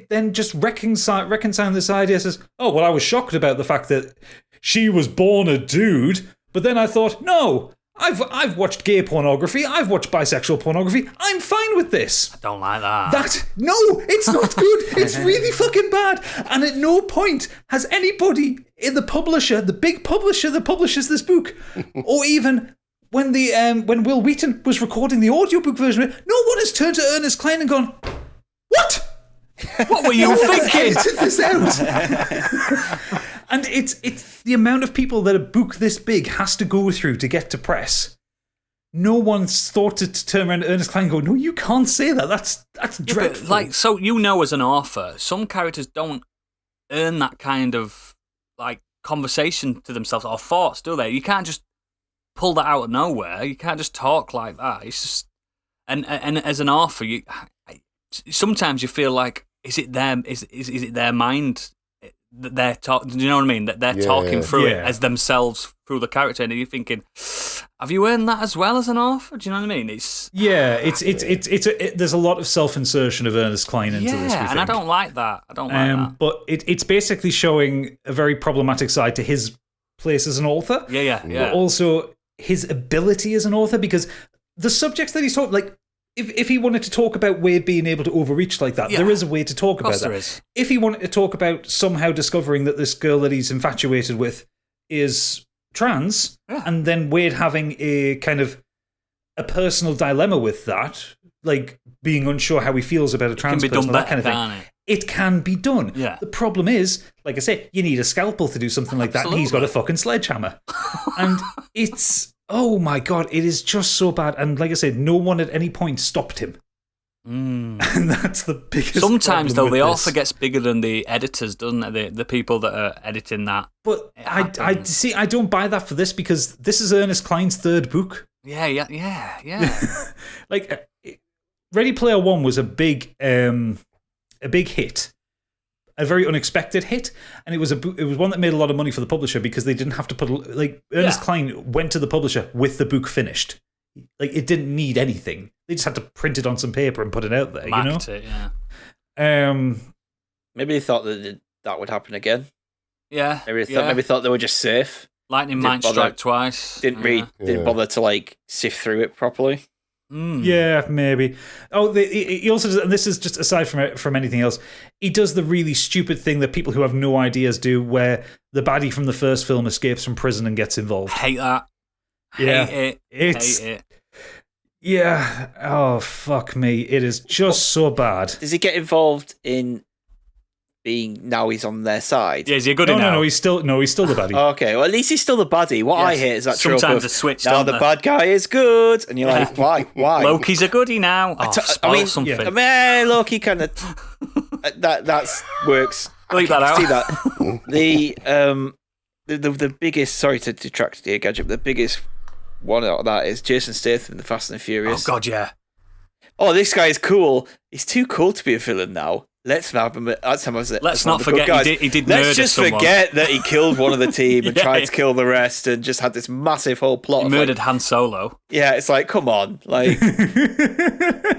then just reconciling this idea, says, oh, well, I was shocked about the fact that she was born a dude, but then I thought, no, I've watched gay pornography, I've watched bisexual pornography, I'm fine with this. I don't like that. No, it's not good. It's really fucking bad. And at no point has anybody in the publisher, the big publisher that publishes this book, or even when Will Wheaton was recording the audiobook version of it, no one has turned to Ernest Cline and gone, what? What were you thinking? Edited this out. And it's the amount of people that a book this big has to go through to get to press. No one's thought to turn around to Ernest Cline and go, no, you can't say that. That's dreadful. But, like, so you know, as an author, some characters don't earn that kind of like conversation to themselves or thoughts, do they? You can't just pull that out of nowhere. You can't just talk like that. It's just and as an author, sometimes you feel like, is it their mind that they're talking? Do you know what I mean? That they're talking through it as themselves through the character, and you're thinking, have you earned that as well as an author? Do you know what I mean? It's there's a lot of self-insertion of Ernest Cline into this. And I don't like that. But it's basically showing a very problematic side to his place as an author. Yeah. But also his ability as an author, because the subjects that he's talking, like, if he wanted to talk about Wade being able to overreach like that, there is a way to talk about that. There is. If he wanted to talk about somehow discovering that this girl that he's infatuated with is trans, and then Wade having a kind of a personal dilemma with that, like being unsure how he feels about a trans person, that kind of thing. It can be done. Yeah. The problem is, like I say, you need a scalpel to do something like that, and he's got a fucking sledgehammer. And it's... oh my God, it is just so bad. And like I said, no one at any point stopped him. And that's the biggest Sometimes, problem though, with the this. author gets bigger than the editors, doesn't it? The people that are editing that. But I see. I don't buy that for this because this is Ernest Cline's third book. Yeah. Like, Ready Player One was a big hit, a very unexpected hit, and it was one that made a lot of money for the publisher because they didn't have to put Ernest Cline went to the publisher with the book finished. Like, it didn't need anything. They just had to print it on some paper and put it out there. Market you know? it, yeah. Maybe they thought that would happen again. Yeah. Maybe they thought they were just safe. Lightning might strike twice. Didn't bother to like sift through it properly. Yeah, maybe. Oh, he also does, and this is just aside from anything else, he does the really stupid thing that people who have no ideas do, where the baddie from the first film escapes from prison and gets involved. Hate that. Yeah, Hate it. Yeah. Oh, fuck me. It is just so bad. Does he get involved in being now he's on their side? Yeah, is he a goodie now? No, he's still the baddie. Okay, well, at least he's still the baddie. What I hate is that trope Sometimes of, a switch, now don't the they? bad guy is good. And you're like, why? Loki's a goodie now. Oh, spoil something. I mean, Loki kind of... that works. Bleep that out. See that. The biggest... Sorry to detract here, Gadget, but the biggest one out of that is Jason Statham, the Fast and the Furious. Oh, God, yeah. Oh, this guy is cool. He's too cool to be a villain now. Let's not forget he did murder Let's just someone. forget that he killed one of the team and tried to kill the rest and just had this massive whole plot. He murdered Han Solo. Yeah, it's like, come on. Like,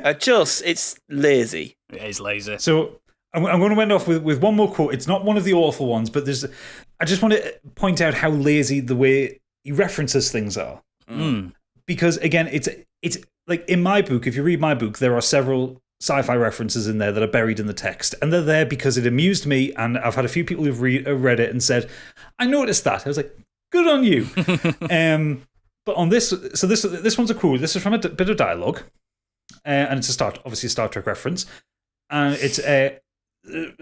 it's lazy. It is lazy. So I'm going to end off with one more quote. It's not one of the awful ones, but I just want to point out how lazy the way he references things are. Because, again, it's like in my book, if you read my book, there are several sci-fi references in there that are buried in the text, and they're there because it amused me, and I've had a few people who've read it and said, I noticed that. I was like, good on you. But on this one's a quote. This is from a bit of dialogue, and it's obviously a Star Trek reference, and it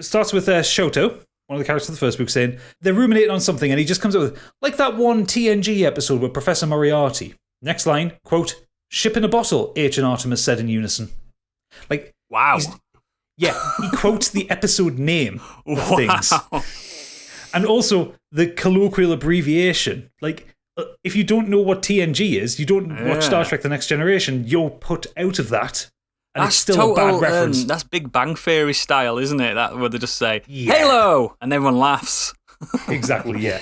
starts with Shoto, one of the characters of the first book, saying they're ruminating on something, and he just comes up with, like that one TNG episode with Professor Moriarty. Next line, quote, ship in a bottle, H and Artemis said in unison. Like, wow. He quotes the episode name of things. And also the colloquial abbreviation. Like, if you don't know what TNG is, you don't watch Star Trek The Next Generation, you're put out of that. And That's it's still total, a bad reference. That's Big Bang Theory style, isn't it? That where they just say, Halo! And everyone laughs. Exactly, yeah.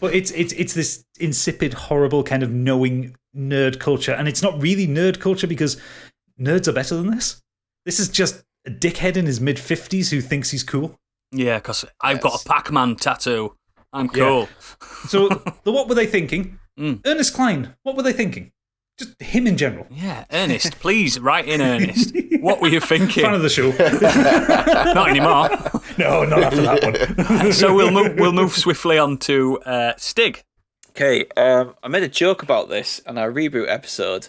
But it's this insipid, horrible kind of knowing nerd culture. And it's not really nerd culture because nerds are better than this. This is just a dickhead in his mid-50s who thinks he's cool. Yeah, because I've got a Pac-Man tattoo. I'm cool. Yeah. So, what were they thinking? Ernest Cline, what were they thinking? Just him in general. Yeah, Ernest, please write in, Ernest. What were you thinking? Fan of the show. Not anymore. No, not after that one. So we'll move swiftly on to Stig. Okay, I made a joke about this in our reboot episode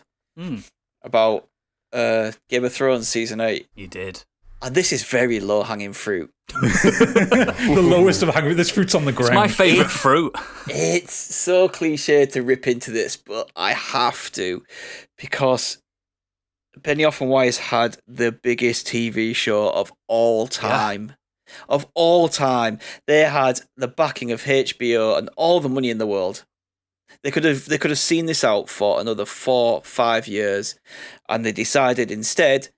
about Game of Thrones season 8. You did. And this is very low hanging fruit. The lowest of hanging. This fruit's on the ground. It's my favourite fruit. It's so cliche to rip into this, but I have to, because Benioff and Weiss had the biggest TV show of all time. Yeah. Of all time. They had the backing of HBO and all the money in the world. They could have seen this out for another 4-5 years, and they decided instead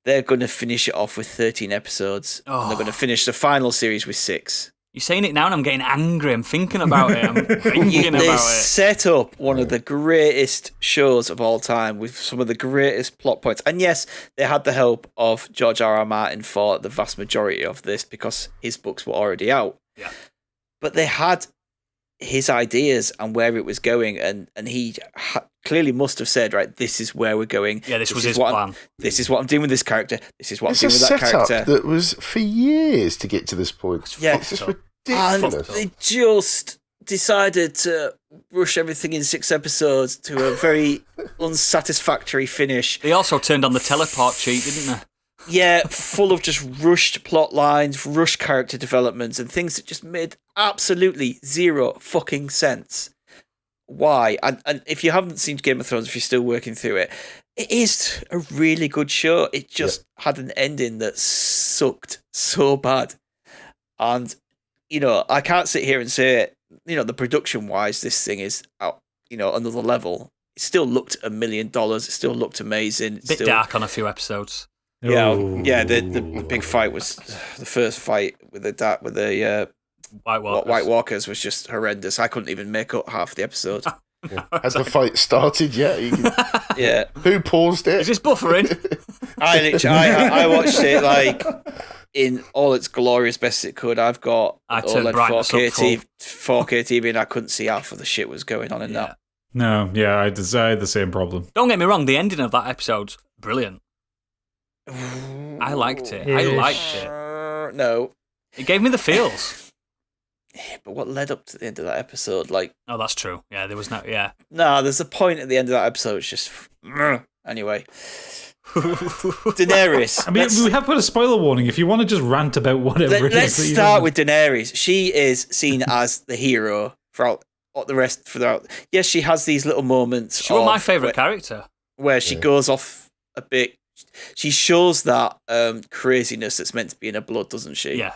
they're going to finish it off with 13 episodes. And they're going to finish the final series with 6. You're saying it now and I'm getting angry. I'm thinking about it. They set up one of the greatest shows of all time with some of the greatest plot points. And yes, they had the help of George R.R. Martin for the vast majority of this because his books were already out. Yeah. But they had his ideas and where it was going, and he clearly must have said, right, this is where we're going. Yeah, this was his plan. This is what I'm doing with this character. This is what I'm doing with that character. It's a setup that was for years to get to this point. Yeah. It's just ridiculous. And they just decided to rush everything in 6 episodes to a very unsatisfactory finish. They also turned on the teleport cheat, didn't they? Yeah, full of just rushed plot lines, rushed character developments, and things that just made absolutely zero fucking sense. Why? And if you haven't seen Game of Thrones, if you're still working through it, It is a really good show. It just had an ending that sucked so bad. And, I can't sit here and say, the production-wise, this thing is out, another level. It still looked $1 million. It still looked amazing. Bit dark on a few episodes. Yeah, the big fight was the first fight with the White Walkers was just horrendous. I couldn't even make up half the episode. Has the fight started yet? Yeah. Who paused it? Is this buffering? I watched it like in all its glorious best it could. I've got OLED 4K TV and I couldn't see half of the shit was going on in that. No, yeah, I had the same problem. Don't get me wrong, the ending of that episode's brilliant. I liked it. No. It gave me the feels. Yeah, but what led up to the end of that episode? Like, oh, that's true. Yeah, there was no. Yeah. No, there's a point at the end of that episode. It's just anyway. Daenerys. I mean, we have put a spoiler warning. If you want to just rant about whatever it is. Let's start with Daenerys. She is seen as the hero throughout the rest. Yes, she has these little moments. She's my favourite character. Where she goes off a bit. She shows that craziness that's meant to be in her blood, doesn't she? Yeah.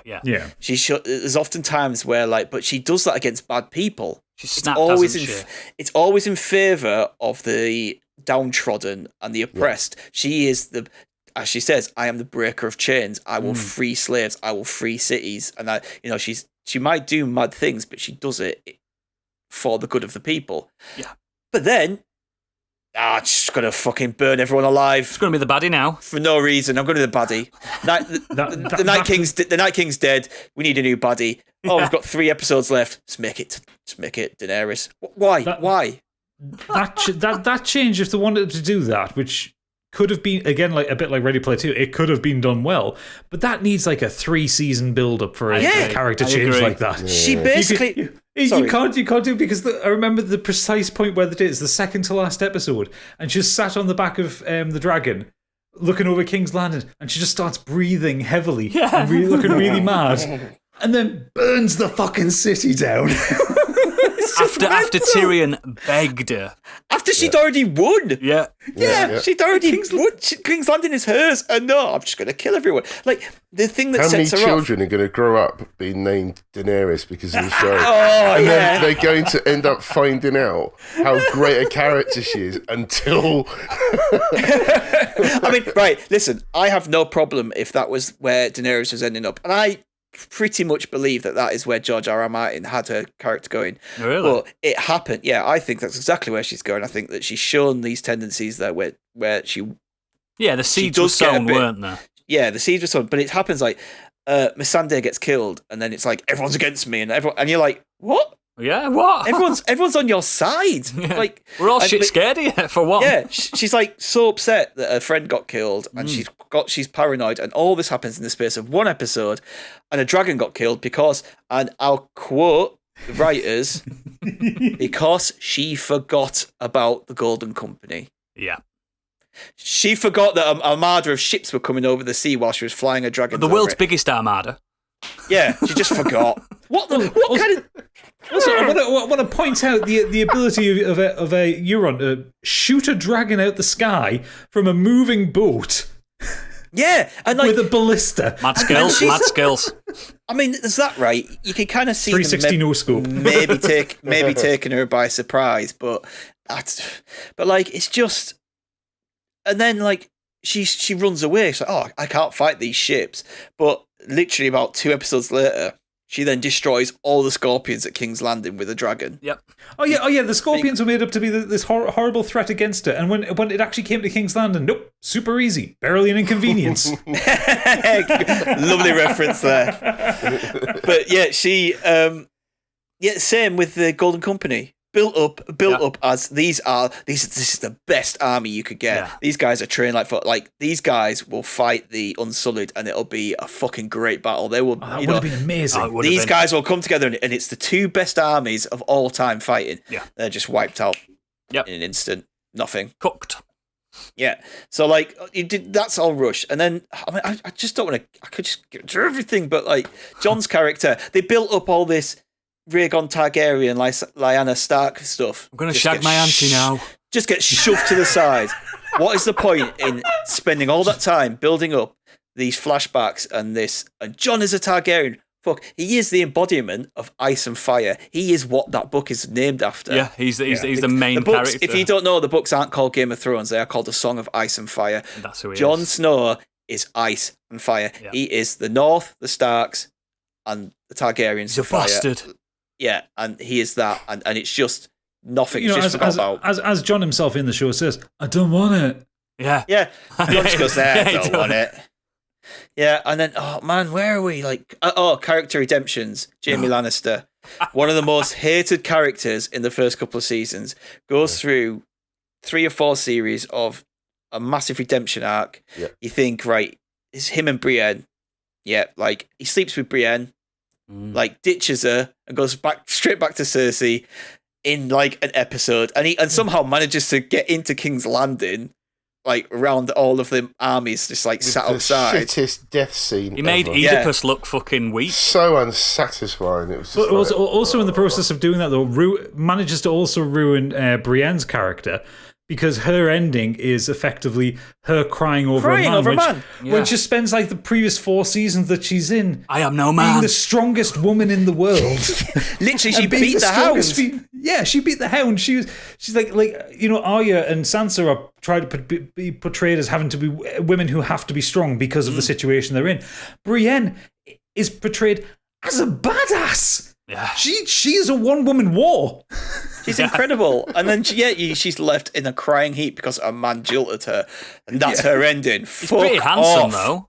There's often times where, but she does that against bad people. She's snapped, hasn't she? It's always in favour of the downtrodden and the oppressed. She is as she says, I am the breaker of chains. I will free slaves. I will free cities. And she might do mad things, but she does it for the good of the people. Yeah. But then. Just gonna fucking burn everyone alive. It's gonna be the baddie now for no reason. I'm gonna be the baddie. The Night King's dead. We need a new baddie. Oh, we've got 3 episodes left. Just make it, Daenerys. Why? Why? That change, if they wanted to do that, which could have been again like a bit like Ready Player 2, it could have been done well. But that needs like a 3-season build up for a character change like that. Yeah. She basically. You can't do it because I remember the precise point where they did. It's the second to last episode, and she just sat on the back of the dragon, looking over King's Landing, and she just starts breathing heavily and looking really mad, and then burns the fucking city down. After Tyrion begged her. After she'd already won. Yeah. She'd already won. King's Landing is hers. And no, I'm just going to kill everyone. Like, the thing that sets her off. How many children are going to grow up being named Daenerys because of the show? Then they're going to end up finding out how great a character she is until... I mean, right, listen, I have no problem if that was where Daenerys was ending up. And I pretty much believe that is where George R.R. Martin had her character going. Really? But it happened. Yeah, I think that's exactly where she's going. I think that she's shown these tendencies there where she... Yeah, the seeds were sown, weren't there? Yeah, the seeds were sown. But it happens like Missandei gets killed and then it's like, everyone's against me. And you're like, what? Yeah, what? Everyone's on your side. Yeah. Like we're all scared here for what? Yeah, she's like so upset that her friend got killed, and she's paranoid, and all this happens in the space of 1 episode, and a dragon got killed because, and I'll quote the writers, because she forgot about the Golden Company. Yeah. She forgot that an armada of ships were coming over the sea while she was flying a dragon. The world's biggest armada. Yeah, she just forgot. What kind of... Also, I want to point out the ability of a Euron to shoot a dragon out the sky from a moving boat. Yeah, and like, with a ballista. Mad skills. I mean, is that right? You can kind of see 360 no scope. maybe taking her by surprise, but like it's just, and then like she runs away. She's like, I can't fight these ships, but literally about 2 episodes later. She then destroys all the scorpions at King's Landing with a dragon. Yep. Oh yeah. The scorpions were made up to be this horrible threat against it, and when it actually came to King's Landing, nope, super easy, barely an inconvenience. Lovely reference there. But yeah, she, same with the Golden Company. Built up as this is the best army you could get. Yeah. These guys are trained these guys will fight the Unsullied, and it'll be a fucking great battle. They will. That would have been amazing. These guys will come together, and it's the 2 best armies of all time fighting. Yeah, they're just wiped out. Yep. In an instant. Nothing. Cooked. Yeah. So like that's all rushed, and then I just don't want to. I could just get through everything, but like Jon's character, they built up all this Rhaegon Targaryen, Lyanna Stark stuff. I'm going to shag my auntie now. Just get shoved to the side. what is the point in spending all that time building up these flashbacks and this? And Jon is a Targaryen. Fuck, he is the embodiment of ice and fire. He is what that book is named after. Yeah, he's the main books, character. If you don't know, the books aren't called Game of Thrones. They are called The Song of Ice and Fire. And that's who he Jon is. Snow is ice and fire. Yeah. He is the North, the Starks, and the Targaryens. He's a of fire. bastard. Yeah, and he is that, and it's just nothing. You know, it's just as Jon himself in the show says, I don't want it. Yeah. Yeah, Jon just goes there. Yeah, I don't want it. Yeah, and then oh man, where are we? Like character redemptions. Jaime Lannister, one of the most hated characters in the first couple of seasons, goes through 3 or 4 series of a massive redemption arc. Yeah. You think, right, it's him and Brienne. Yeah, like he sleeps with Brienne, like ditches her and goes straight back to Cersei in like an episode, and somehow manages to get into King's Landing. Like around all of the armies, just like sat outside. The shittest death scene. He made ever. Oedipus look fucking weak. So unsatisfying. It was. Just But also in the process of doing that, though, manages to also ruin Brienne's character because her ending is effectively her crying over a man. When she spends like the previous 4 seasons that she's in, I am no being man. the strongest woman in the world. Literally, she And being beat the strongest Hound. Yeah, she beat the Hound. She's like you know, Arya and Sansa are trying to be portrayed as having to be women who have to be strong because of the situation they're in. Brienne is portrayed as a badass. Yeah. She is a one-woman war. She's incredible. And then she's left in a crying heap because a man jilted her. And that's her ending. He's pretty handsome, though.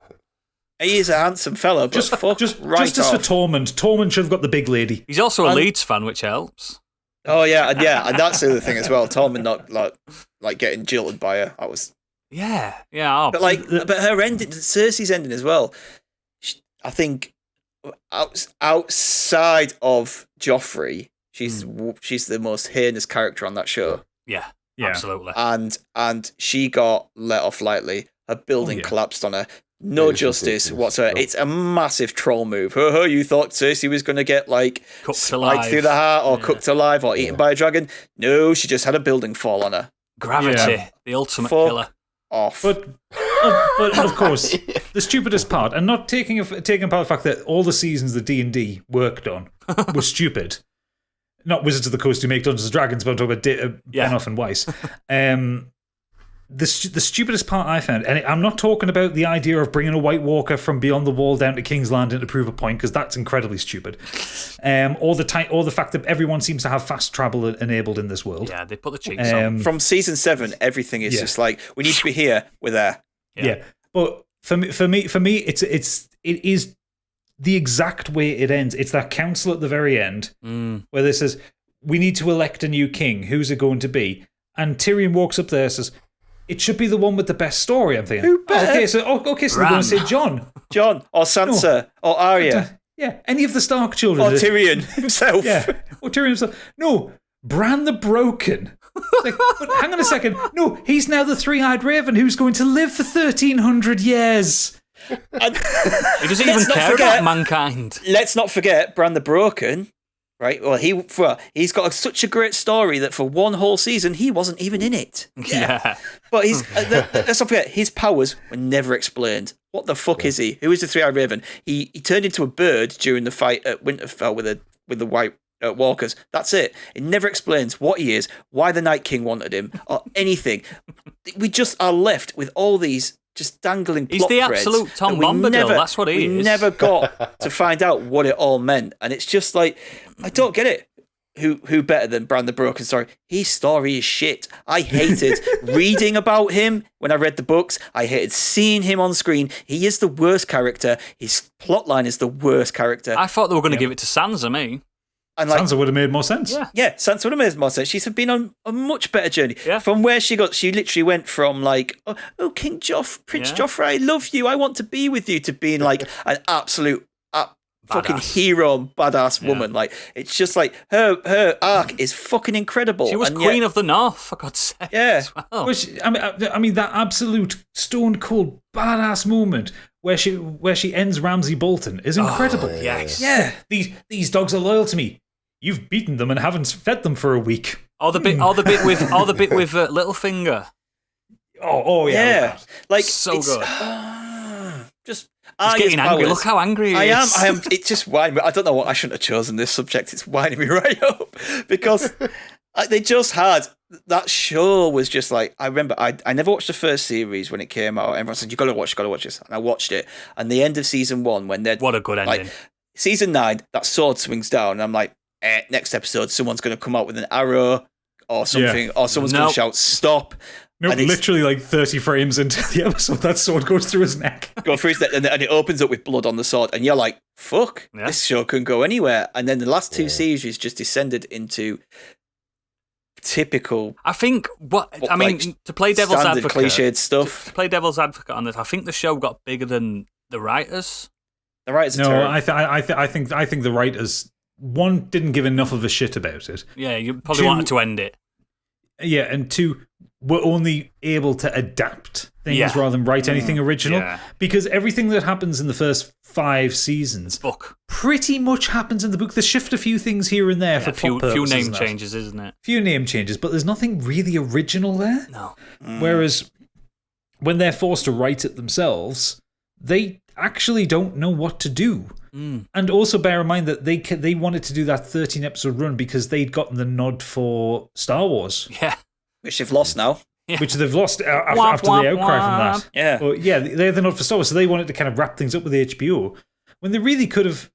He is a handsome fella, but Just right justice for Tormund. Tormund should have got the big lady. He's also a Leeds fan, which helps. Oh, yeah, and that's the other thing as well. Tormund not like getting jilted by her. That was... Yeah. Oh. But but her ending, Cersei's ending as well, I think outside of Joffrey, she's the most heinous character on that show. Yeah. Absolutely. And she got let off lightly. Her building collapsed on her. No justice whatsoever. It's a massive troll move. You thought Cersei was going to get like spiked through the heart or cooked alive or eaten by a dragon? No, she just had a building fall on her. Gravity, the ultimate killer. Off. But of course, the stupidest part, and not taking apart the fact that all the seasons that D&D worked on were stupid. Not Wizards of the Coast who make Dungeons and Dragons, but I'm talking about Benioff and Weiss. The stupidest part I found, and I'm not talking about the idea of bringing a White Walker from beyond the wall down to King's Landing to prove a point, because that's incredibly stupid. Or the fact that everyone seems to have fast travel enabled in this world. Yeah, they put the cheeks on. From season 7, everything is just like, we need to be here, we're there. Yeah. But for me, it is the exact way it ends. It's that council at the very end where they says, we need to elect a new king. Who's it going to be? And Tyrion walks up there and says, it should be the one with the best story. I'm thinking, okay, so they're going to say Jon or Sansa or Arya. Any of the Stark children. Or Tyrion himself. Or Tyrion himself. No, Bran the Broken. Like, but hang on a second. No, he's now the three-eyed raven who's going to live for 1,300 years. And he doesn't even care about mankind. Let's not forget Bran the Broken. Right, well, he's got such a great story that for one whole season he wasn't even in it. Yeah. But let's not forget, his powers were never explained. What the fuck is he? Who is the three-eyed raven? He turned into a bird during the fight at Winterfell with the White Walkers. That's it. It never explains what he is, why the Night King wanted him, or anything. We just are left with all these just dangling plot He's the threads absolute Tom Bombadil, that's what he is. We never got to find out what it all meant. And it's just like, I don't get it. Who better than Bran the Broken? Sorry, his story is shit. I hated reading about him when I read the books. I hated seeing him on screen. He is the worst character. His plotline is the worst character. I thought they were going to give it to Sansa, me. And Sansa would have made more sense. Yeah, Sansa would have made more sense. She's been on a much better journey. Yeah. From where she literally went from like, oh King Prince Joffrey, I love you, I want to be with you, to being like an absolute fucking hero, badass woman. Like, it's just like her arc is fucking incredible. She was Queen of the North, for God's sake. Yeah. Well. Which, I mean, that absolute stone cold badass moment where she ends Ramsay Bolton is incredible. Yes. Yeah. These dogs are loyal to me. You've beaten them and haven't fed them for a week. Or the bit with Littlefinger. Oh yeah. Like So it's, good. Just He's getting angry. powers. Look how angry he I is. am. It's just winding me. I don't know what I shouldn't have chosen this subject. It's winding me right up because they just had that show was just like I remember. I never watched the first series when it came out. Everyone said you got to watch this, and I watched it. And the end of season 1 when they're What a good ending. like season 9, that sword swings down, and I'm like, next episode someone's going to come out with an arrow or something, or someone's going to shout stop. No, And literally like 30 frames into the episode, that sword goes through his neck. Go through his neck, and it opens up with blood on the sword, and you're like, fuck, this show couldn't go anywhere. And then the last 2 series just descended into typical. I think to play devil's standard advocate, cliched stuff. To play devil's advocate on this, I think the show got bigger than the writers. The writers are terrible. I think the writers, one, didn't give enough of a shit about it. Yeah, you probably 2, wanted to end it. Yeah, and 2, were only able to adapt things rather than write anything original. Yeah. Because everything that happens in the first 5 seasons pretty much happens in the book. They shift a few things here and there for plot purposes. Few name changes, isn't it? Few name changes, but there's nothing really original there. No. Whereas when they're forced to write it themselves, they actually don't know what to do. And also bear in mind that they wanted to do that 13-episode run because they'd gotten the nod for Star Wars. Yeah. Which they've lost now. Yeah. Which they've lost after the outcry from that. Yeah. But yeah, they're the nod for Star Wars, so they wanted to kind of wrap things up with HBO when they really could have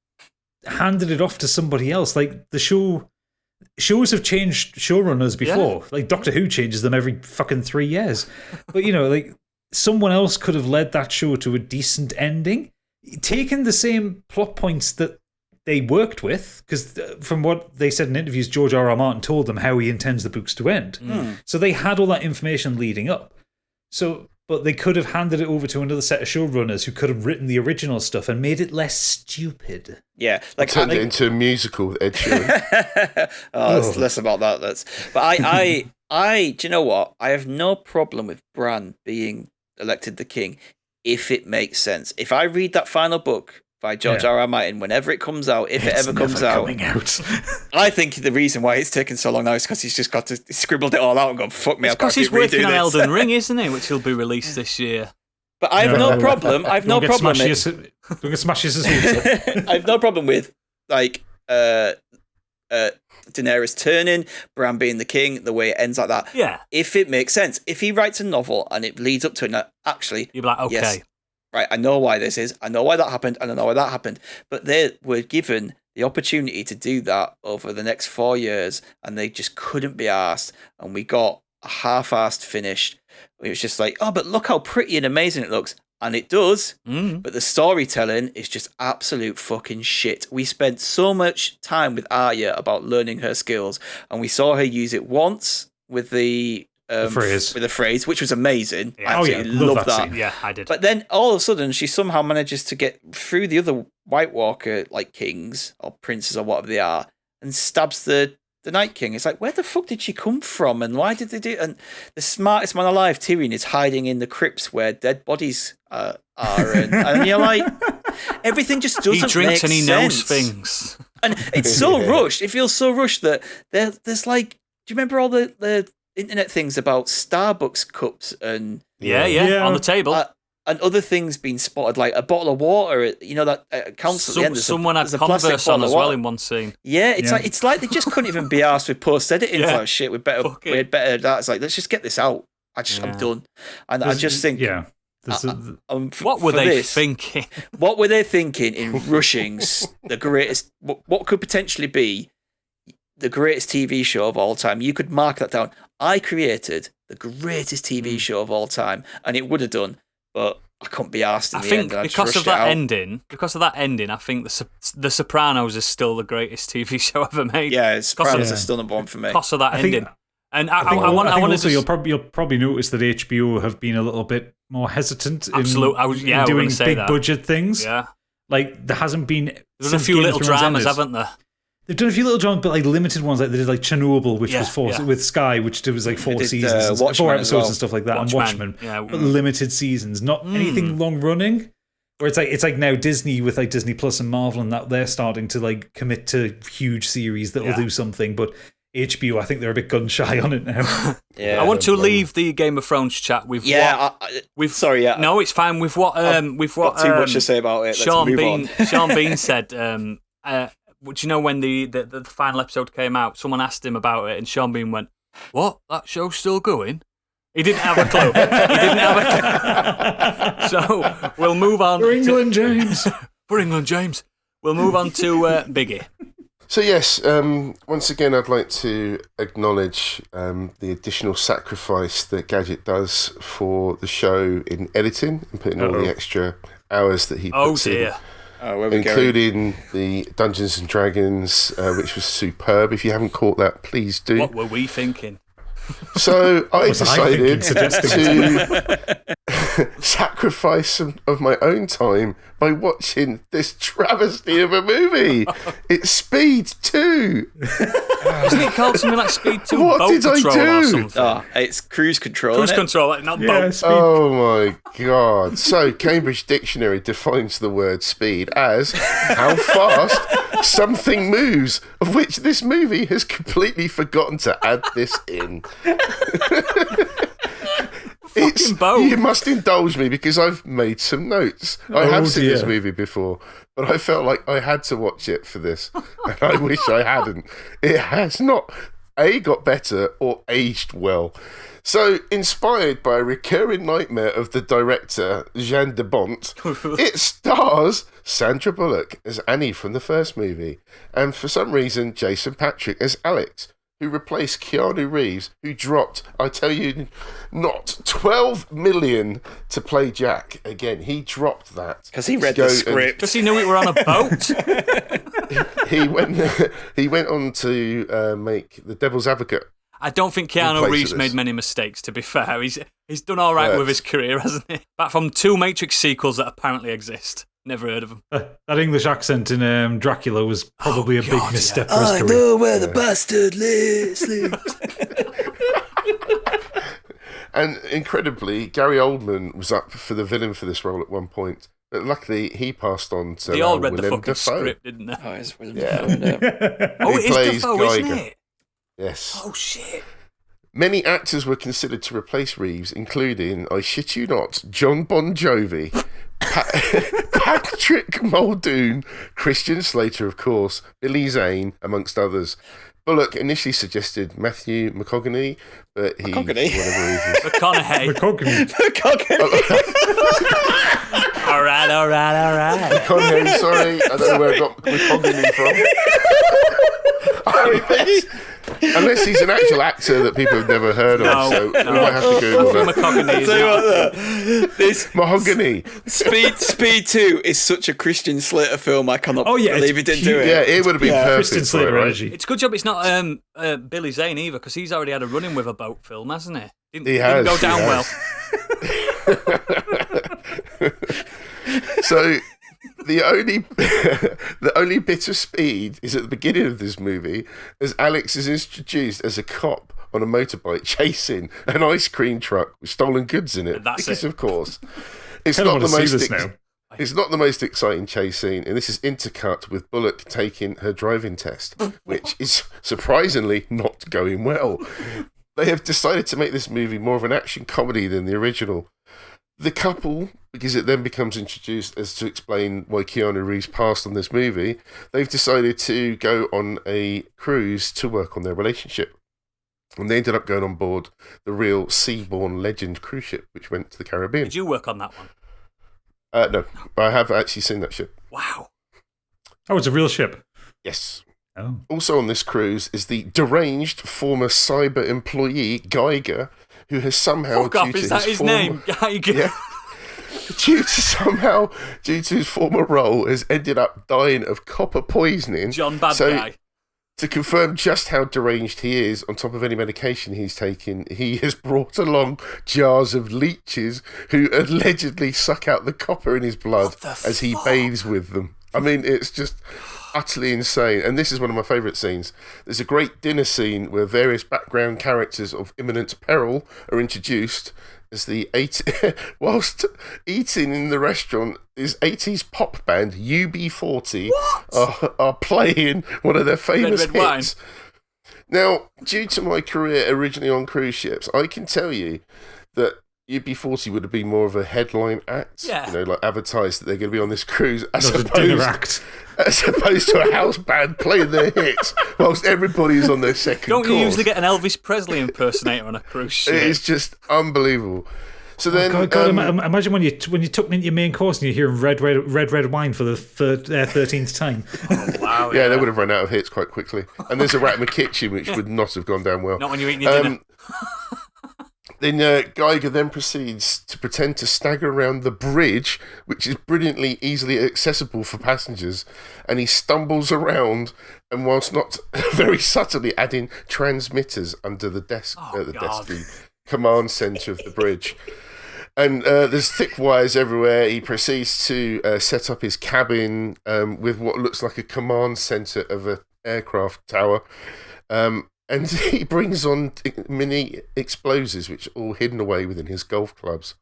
handed it off to somebody else. Like the shows have changed showrunners before. Yeah. Like Doctor Who changes them every fucking 3 years. But like someone else could have led that show to a decent ending, taking the same plot points that they worked with, because from what they said in interviews, George R.R. Martin told them how he intends the books to end. So they had all that information leading up. But they could have handed it over to another set of showrunners who could have written the original stuff and made it less stupid. Yeah, turned it into a musical with Ed Sheeran. It's less about that. But I, do you know what? I have no problem with Bran being elected the king if it makes sense. If I read that final book by George R.R. Martin, whenever it comes out, if it ever comes out. I think the reason why it's taken so long now is because he's just scribbled it all out and gone, fuck me, I've got to keep redoing this. Because he's working on Elden Ring, isn't he? Which will be released this year. But I have no problem. I have no problem. Don't get smashes his I have no problem with Daenerys turning, Bran being the king, the way it ends like that. Yeah. If it makes sense. If he writes a novel and it leads up to it, actually, you'd be like, okay. Yes, right, I know why this is. I know why that happened, and I know why that happened. But they were given the opportunity to do that over the next 4 years, and they just couldn't be arsed. And we got a half-assed finish. It was just like, oh, but look how pretty and amazing it looks. And it does, but the storytelling is just absolute fucking shit. We spent so much time with Arya about learning her skills, and we saw her use it once with the phrase, which was amazing. Yeah. I absolutely love that. Scene. Yeah, I did. But then all of a sudden, she somehow manages to get through the other White Walker like kings or princes or whatever they are, and stabs the Night King. It's like, where the fuck did she come from, and why did they do it? And the smartest man alive, Tyrion, is hiding in the crypts where dead bodies are, and you're like, everything just doesn't make sense. He drinks and he knows things. And it's so rushed. It feels so rushed that there's like, do you remember all the internet things about Starbucks cups and yeah on the table and other things being spotted, like a bottle of water, that counts at the end. Someone had Converse on as well in one scene. Yeah, it's like they just couldn't even be asked with post editing. Like, shit, we had better that. It's like, let's just get this out. I'm done. And I just think, what were they thinking? What were they thinking in rushing the greatest? What could potentially be the greatest TV show of all time? You could mark that down. I created the greatest TV show of all time, and it would have done, but I couldn't be asked in the end. Because of that ending, I think The Sopranos is still the greatest TV show ever made. Yeah, Sopranos is still number one for me. Because of that ending. You'll probably notice that HBO have been a little bit more hesitant in doing big budget things. Yeah, like there hasn't been. There's a few little dramas, haven't there? They've done a few little dramas, but like limited ones. Like they did like Chernobyl, which was with Sky, which was like 4 seasons, 4 episodes and stuff like that, and Watchmen. Yeah, but limited seasons, not anything long running. Or it's like now Disney with like Disney Plus and Marvel and that they're starting to like commit to huge series that will do something, but HBO, I think they're a bit gun shy on it now. Yeah. I want to leave the Game of Thrones chat with sorry, yeah. No, it's fine. With what got too much to say about it. Sean Bean said. Do you know when the final episode came out? Someone asked him about it, and Sean Bean went, "What? That show's still going?" He didn't have a clue. So we'll move on. For England, James. For England, James. We'll move on to Biggie. So yes, once again, I'd like to acknowledge the additional sacrifice that Gadget does for the show in editing and putting all the extra hours that he puts in. Including the Dungeons and Dragons, which was superb. If you haven't caught that, please do. What were we thinking? So I decided to sacrifice some of my own time by watching this travesty of a movie. It's Speed 2. Isn't it called something like Speed 2? What did I do? Or something? Oh, it's Cruise Control. Cruise Control, not boat. Speed. Oh my God. So Cambridge Dictionary defines the word speed as how fast something moves, of which this movie has completely forgotten to add this in. You must indulge me because I've made some notes. I have seen this movie before, but I felt like I had to watch it for this, and I wish I hadn't. It has not got better or aged well. So, inspired by a recurring nightmare of the director Jean de Bont, it stars Sandra Bullock as Annie from the first movie, and for some reason Jason Patric as Alex, who replaced Keanu Reeves, who dropped, I tell you, not 12 million to play Jack. Again, he dropped that. Because he read the script. Because he knew we were on a boat. he went on to make The Devil's Advocate. I don't think Keanu Reeves made many mistakes, to be fair. He's done all right with his career, hasn't he? Apart from 2 Matrix sequels that apparently exist. Never heard of them. That English accent in Dracula was probably a big misstep for his career. I know where the bastard sleeps. And incredibly, Gary Oldman was up for the villain for this role at one point. But luckily, he passed on to They all read the Willem fucking Dafoe. script, didn't they? Oh, it's Willem Dafoe. Oh, it is plays Dafoe, Geiger. isn't it? Yes. Oh, shit. Many actors were considered to replace Reeves, including, I shit you not, John Bon Jovi, Patrick Muldoon, Christian Slater, of course, Billy Zane, amongst others. Bullock initially suggested Matthew McCoganey, but he, for whatever reason... McConaughey. All right. McConaughey, sorry, I don't know where I got McCoganey from. Unless he's an actual actor that people have never heard of, so we might have to Google that. Mahogany. Speed 2 is such a Christian Slater film, I cannot believe he didn't do it. Yeah, it would have been perfect. Christian Slater energy. It's a good job it's not Billy Zane either, because he's already had a run-in with a boat film, hasn't he? Didn't go down well. So... The only bit of speed is at the beginning of this movie as Alex is introduced as a cop on a motorbike chasing an ice cream truck with stolen goods in it. Because, of course, it's not the most exciting chase scene, and this is intercut with Bullock taking her driving test, which is surprisingly not going well. They have decided to make this movie more of an action comedy than the original. The couple, because it then becomes introduced as to explain why Keanu Reeves passed on this movie, they've decided to go on a cruise to work on their relationship. And they ended up going on board the real Seabourn Legend cruise ship, which went to the Caribbean. Did you work on that one? No, I have actually seen that ship. Wow. Oh, it's a real ship? Yes. Oh. Also on this cruise is the deranged former cyber employee, Geiger, who has somehow... Fuck off, is that his name? Geiger? Yeah. Due to his former role, has ended up dying of copper poisoning. John Bad Guy. To confirm just how deranged he is, on top of any medication he's taking, he has brought along jars of leeches who allegedly suck out the copper in his blood as he bathes with them. I mean, it's just utterly insane. And this is one of my favourite scenes. There's a great dinner scene where various background characters of imminent peril are introduced as whilst eating in the restaurant, his 80s pop band UB40 are playing one of their famous hits. Now, due to my career originally on cruise ships, I can tell you that UB40 would have been more of a headline act. Yeah. You know, like advertised that they're going to be on this cruise as Not a dinner act. opposed to a house band playing their hits whilst everybody's on their second Don't course. you usually get an Elvis Presley impersonator on a cruise ship? It is just unbelievable. So then, God, imagine when you took into your main course and you're hearing red wine for the 13th time. Oh, wow. yeah, they would have run out of hits quite quickly. And there's a rat in the kitchen, which would not have gone down well. Not when you're eating your dinner. Then Geiger then proceeds to pretend to stagger around the bridge, which is brilliantly easily accessible for passengers, and he stumbles around, and whilst not very subtly adding transmitters under the desk, the command centre of the bridge. And there's thick wires everywhere. He proceeds to set up his cabin with what looks like a command centre of an aircraft tower. And he brings on mini explosives, which are all hidden away within his golf clubs.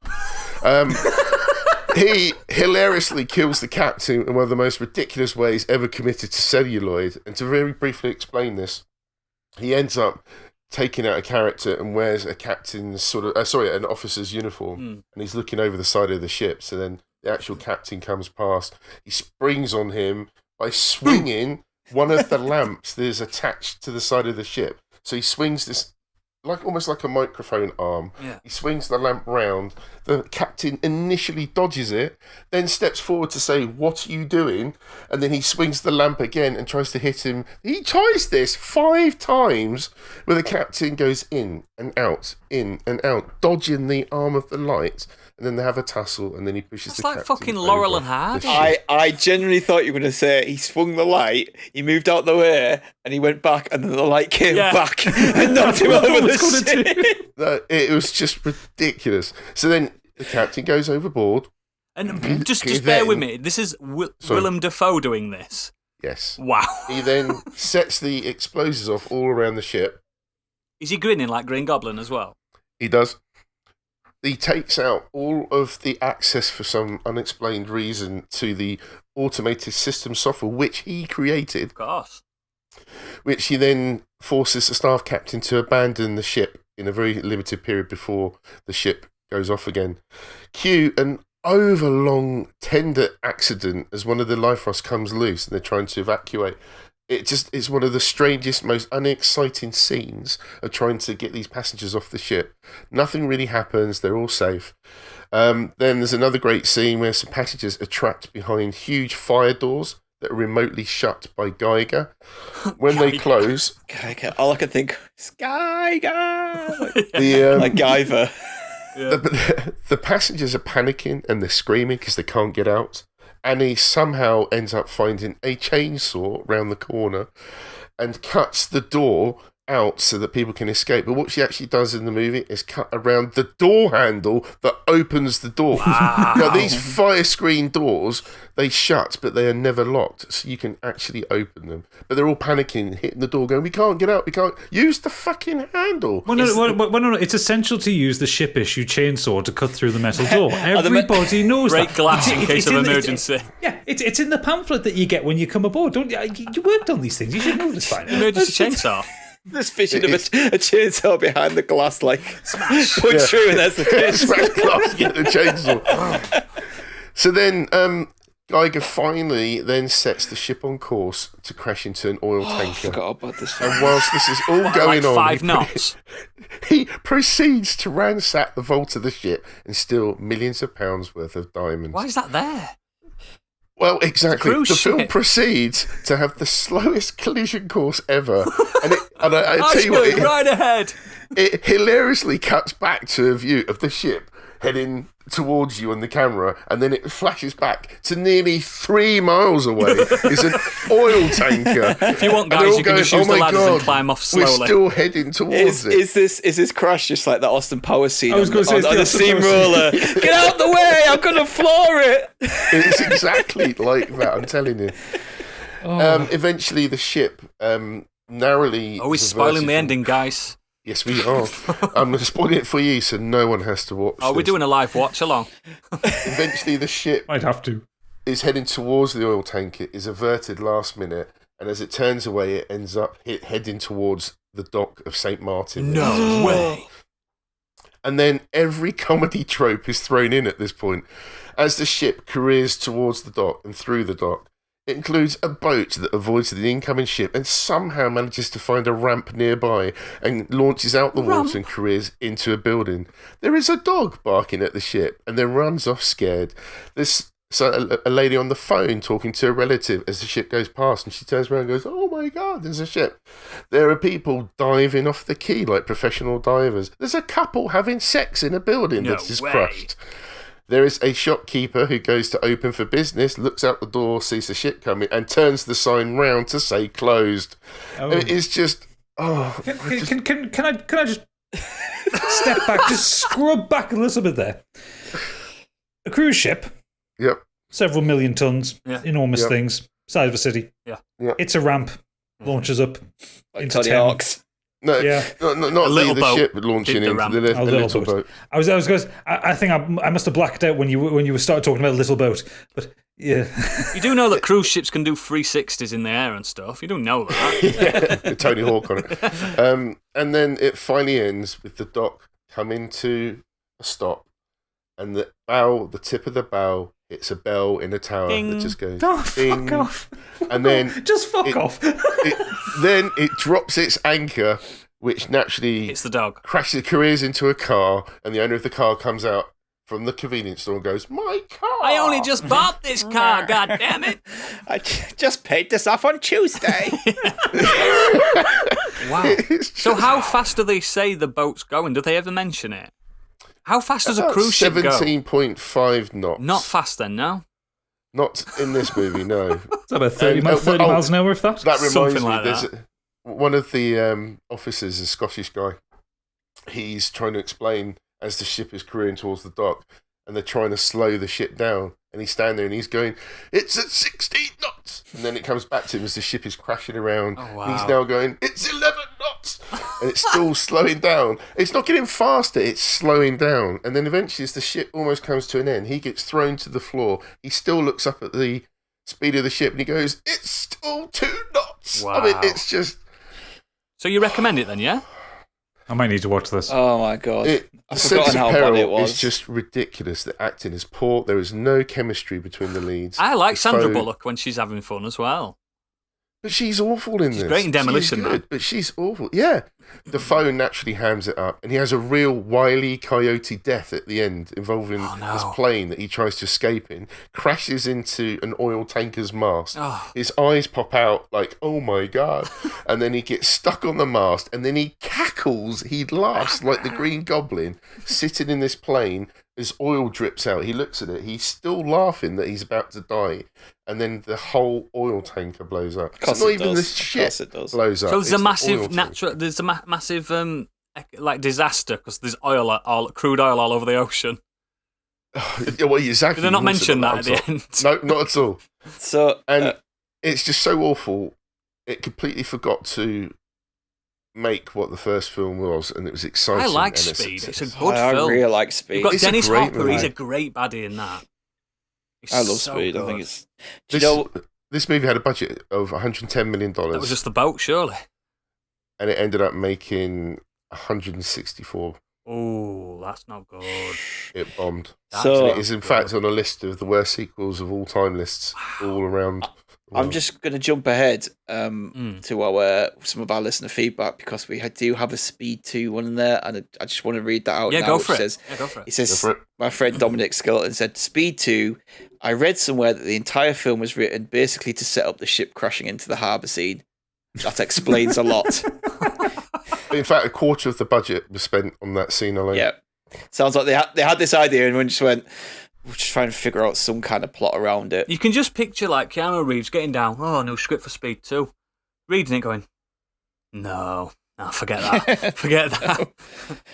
He hilariously kills the captain in one of the most ridiculous ways ever committed to celluloid. And to very briefly explain this, he ends up taking out a character and wears a captain's an officer's uniform, and he's looking over the side of the ship. So then the actual captain comes past. He springs on him by swinging one of the lamps that is attached to the side of the ship. So he swings this, almost like a microphone arm. Yeah. He swings the lamp round. The captain initially dodges it, then steps forward to say, "What are you doing?" And then he swings the lamp again and tries to hit him. He tries this 5 times, where the captain goes in and out, dodging the arm of the light. And then they have a tussle, and then he pushes the captain. It's like fucking Laurel and Hardy. I genuinely thought you were going to say he swung the light, he moved out the way, and he went back, and then the light came back and knocked him over the ship. It was just ridiculous. So then the captain goes overboard. And just bear with me. This is Willem Dafoe doing this. Yes. Wow. He then sets the explosives off all around the ship. Is he grinning like Green Goblin as well? He does. He takes out all of the access for some unexplained reason to the automated system software, which he created. Of course. Which he then forces the staff captain to abandon the ship in a very limited period before the ship goes off again. Cue an overlong tender accident as one of the life rafts comes loose and they're trying to evacuate. It's one of the strangest, most unexciting scenes of trying to get these passengers off the ship. Nothing really happens. They're all safe. Then there's another great scene where some passengers are trapped behind huge fire doors that are remotely shut by Geiger. When they close... Geiger. All I can think is Geiger. Like Guyver. Yeah. The passengers are panicking and they're screaming because they can't get out. And he somehow ends up finding a chainsaw round the corner and cuts the door out so that people can escape. But what she actually does in the movie is cut around the door handle that opens the door. Wow. Now, these fire screen doors, they shut, but they are never locked, so you can actually open them. But they're all panicking, hitting the door, going, "We can't get out, we can't." Use the fucking handle. Well, no, it's essential to use the ship-issue chainsaw to cut through the metal door. Everybody knows break that. glass in case of emergency. It's in the pamphlet that you get when you come aboard. Don't you worked on these things. You should know this by now. Emergency chainsaw. There's vision of a chainsaw behind the glass, like smash, punch through, and there's the chainsaw. Smash glass, get the chainsaw. So then, Geiger finally then sets the ship on course to crash into an oil tanker. I forgot about this. And whilst this is all going on, 5 knots. He proceeds to ransack the vault of the ship and steal millions of pounds worth of diamonds. Why is that there? Well, exactly. The film proceeds to have the slowest collision course ever. And I tell you what, right ahead. It hilariously cuts back to a view of the ship heading towards you on the camera, and then it flashes back to nearly 3 miles away. It's an oil tanker. If you want, guys, you can just use the ladders and climb off slowly. We're still heading towards it. Is this crash just like that Austin Powers scene I was going to say on the steamroller? Get out the way! I'm going to floor it! It's exactly like that, I'm telling you. Eventually, the ship narrowly... Oh, we're spoiling the ending, guys. Yes, we are. I'm spoiling it for you so no one has to watch we're doing a live watch along. Eventually, the ship I'd have to. is heading towards the oil tanker, is averted last minute, And as it turns away, it ends up heading towards the dock of St. Martin. No way. And then every comedy trope is thrown in at this point. As the ship careers towards the dock and through the dock, it includes a boat that avoids the incoming ship and somehow manages to find a ramp nearby and launches out the water and careers into a building. There is a dog barking at the ship and then runs off scared. There's a lady on the phone talking to a relative as the ship goes past, and she turns around and goes, "Oh my God, there's a ship." There are people diving off the quay like professional divers. There's a couple having sex in a building that's just crushed. There is a shopkeeper who goes to open for business, looks out the door, sees the ship coming, and turns the sign round to say closed. Oh. It's just... Can I just step back, just scrub back a little bit there? A cruise ship... Yep. Several million tons, enormous things, size of a city. Yeah. It's a ramp, launches up Like into Tony town. Hawk's. No, not the ship launching into the little boat. I think I must have blacked out when you started talking about little boat, but yeah. You do know that cruise ships can do 360s in the air and stuff. You do know that. Yeah, Tony Hawk on it. And then it finally ends with the dock coming to a stop, and the tip of the bow hits a bell in a tower Ding. that just goes Fuck off. And then just fuck off. Then it drops its anchor, which naturally It's the dog. careers into a car, and the owner of the car comes out from the convenience store and goes, "My car! I only just bought this car, God damn it!" I just paid this off on Tuesday. Wow. So how fast do they say the boat's going? Do they ever mention it? How fast does a cruise ship go? 17.5 knots. Not fast then, no? Not in this movie, no. It's about 30 miles an hour, if that. That reminds Something me, like there's that. one of the officers, a Scottish guy, he's trying to explain as the ship is careering towards the dock, and they're trying to slow the ship down, and he's standing there and he's going, "It's at 16 knots!" And then it comes back to him as the ship is crashing around, and he's now going, "It's 11 knots!" And it's still slowing down. It's not getting faster, it's slowing down. And then eventually, as the ship almost comes to an end, he gets thrown to the floor. He still looks up at the speed of the ship and he goes, "It's still 2 knots!" Wow. I mean, it's just... So you recommend it then, yeah? I might need to watch this. Oh my God. The I've sense forgotten of how bad it peril was. is just ridiculous. The acting is poor. There is no chemistry between the leads. I like The Sandra phone- Bullock when she's having fun as well. But she's awful in this. She's great in Demolition She's Man. good, but she's awful. Yeah. The phone naturally hams it up, and he has a real Wile E. Coyote death at the end involving this plane that he tries to escape in, crashes into an oil tanker's mast. Oh. His eyes pop out like, "Oh my God." And then he gets stuck on the mast, and then he cackles, he laughs like the Green Goblin, sitting in this plane as oil drips out. He looks at it, he's still laughing that he's about to die. And then the whole oil tanker blows up. Course So not it even does. the ship Course it does. blows up. So there's It's a the massive oil tanker. there's a massive like disaster because there's crude oil all over the ocean. Yeah, well, exactly. Did they not You've also mention got that at the on end? top. No, not at all. So, And it's just so awful. It completely forgot to make what the first film was, and it was exciting. I like and Speed. It's a success. good I film. really like Speed. You've got It's a Dennis great Hopper. movie. He's a great baddie in that. He's I love so Speed. I good. think it's. This movie had a budget of $110 million, That was just the boat, surely. and it ended up making 164. Oh, that's not good. It bombed. So- And it is, in fact, on a list of the worst sequels of all time lists all around. the I'm world. just going to jump ahead to some of our listener feedback because we do have a Speed 2 one in there, and I just want to read that out Yeah, now. go which for it. says, Yeah, go for it. He says, Go for it. my friend Dominic Skeleton said, Speed 2, I read somewhere that the entire film was written basically to set up the ship crashing into the harbour scene. That explains a lot. In fact, a quarter of the budget was spent on that scene alone. Yeah. Sounds like they had this idea and just went, we'll just try and figure out some kind of plot around it. You can just picture like Keanu Reeves getting down. Oh, no script for Speed 2. Reading it, going, no, forget that. Forget that.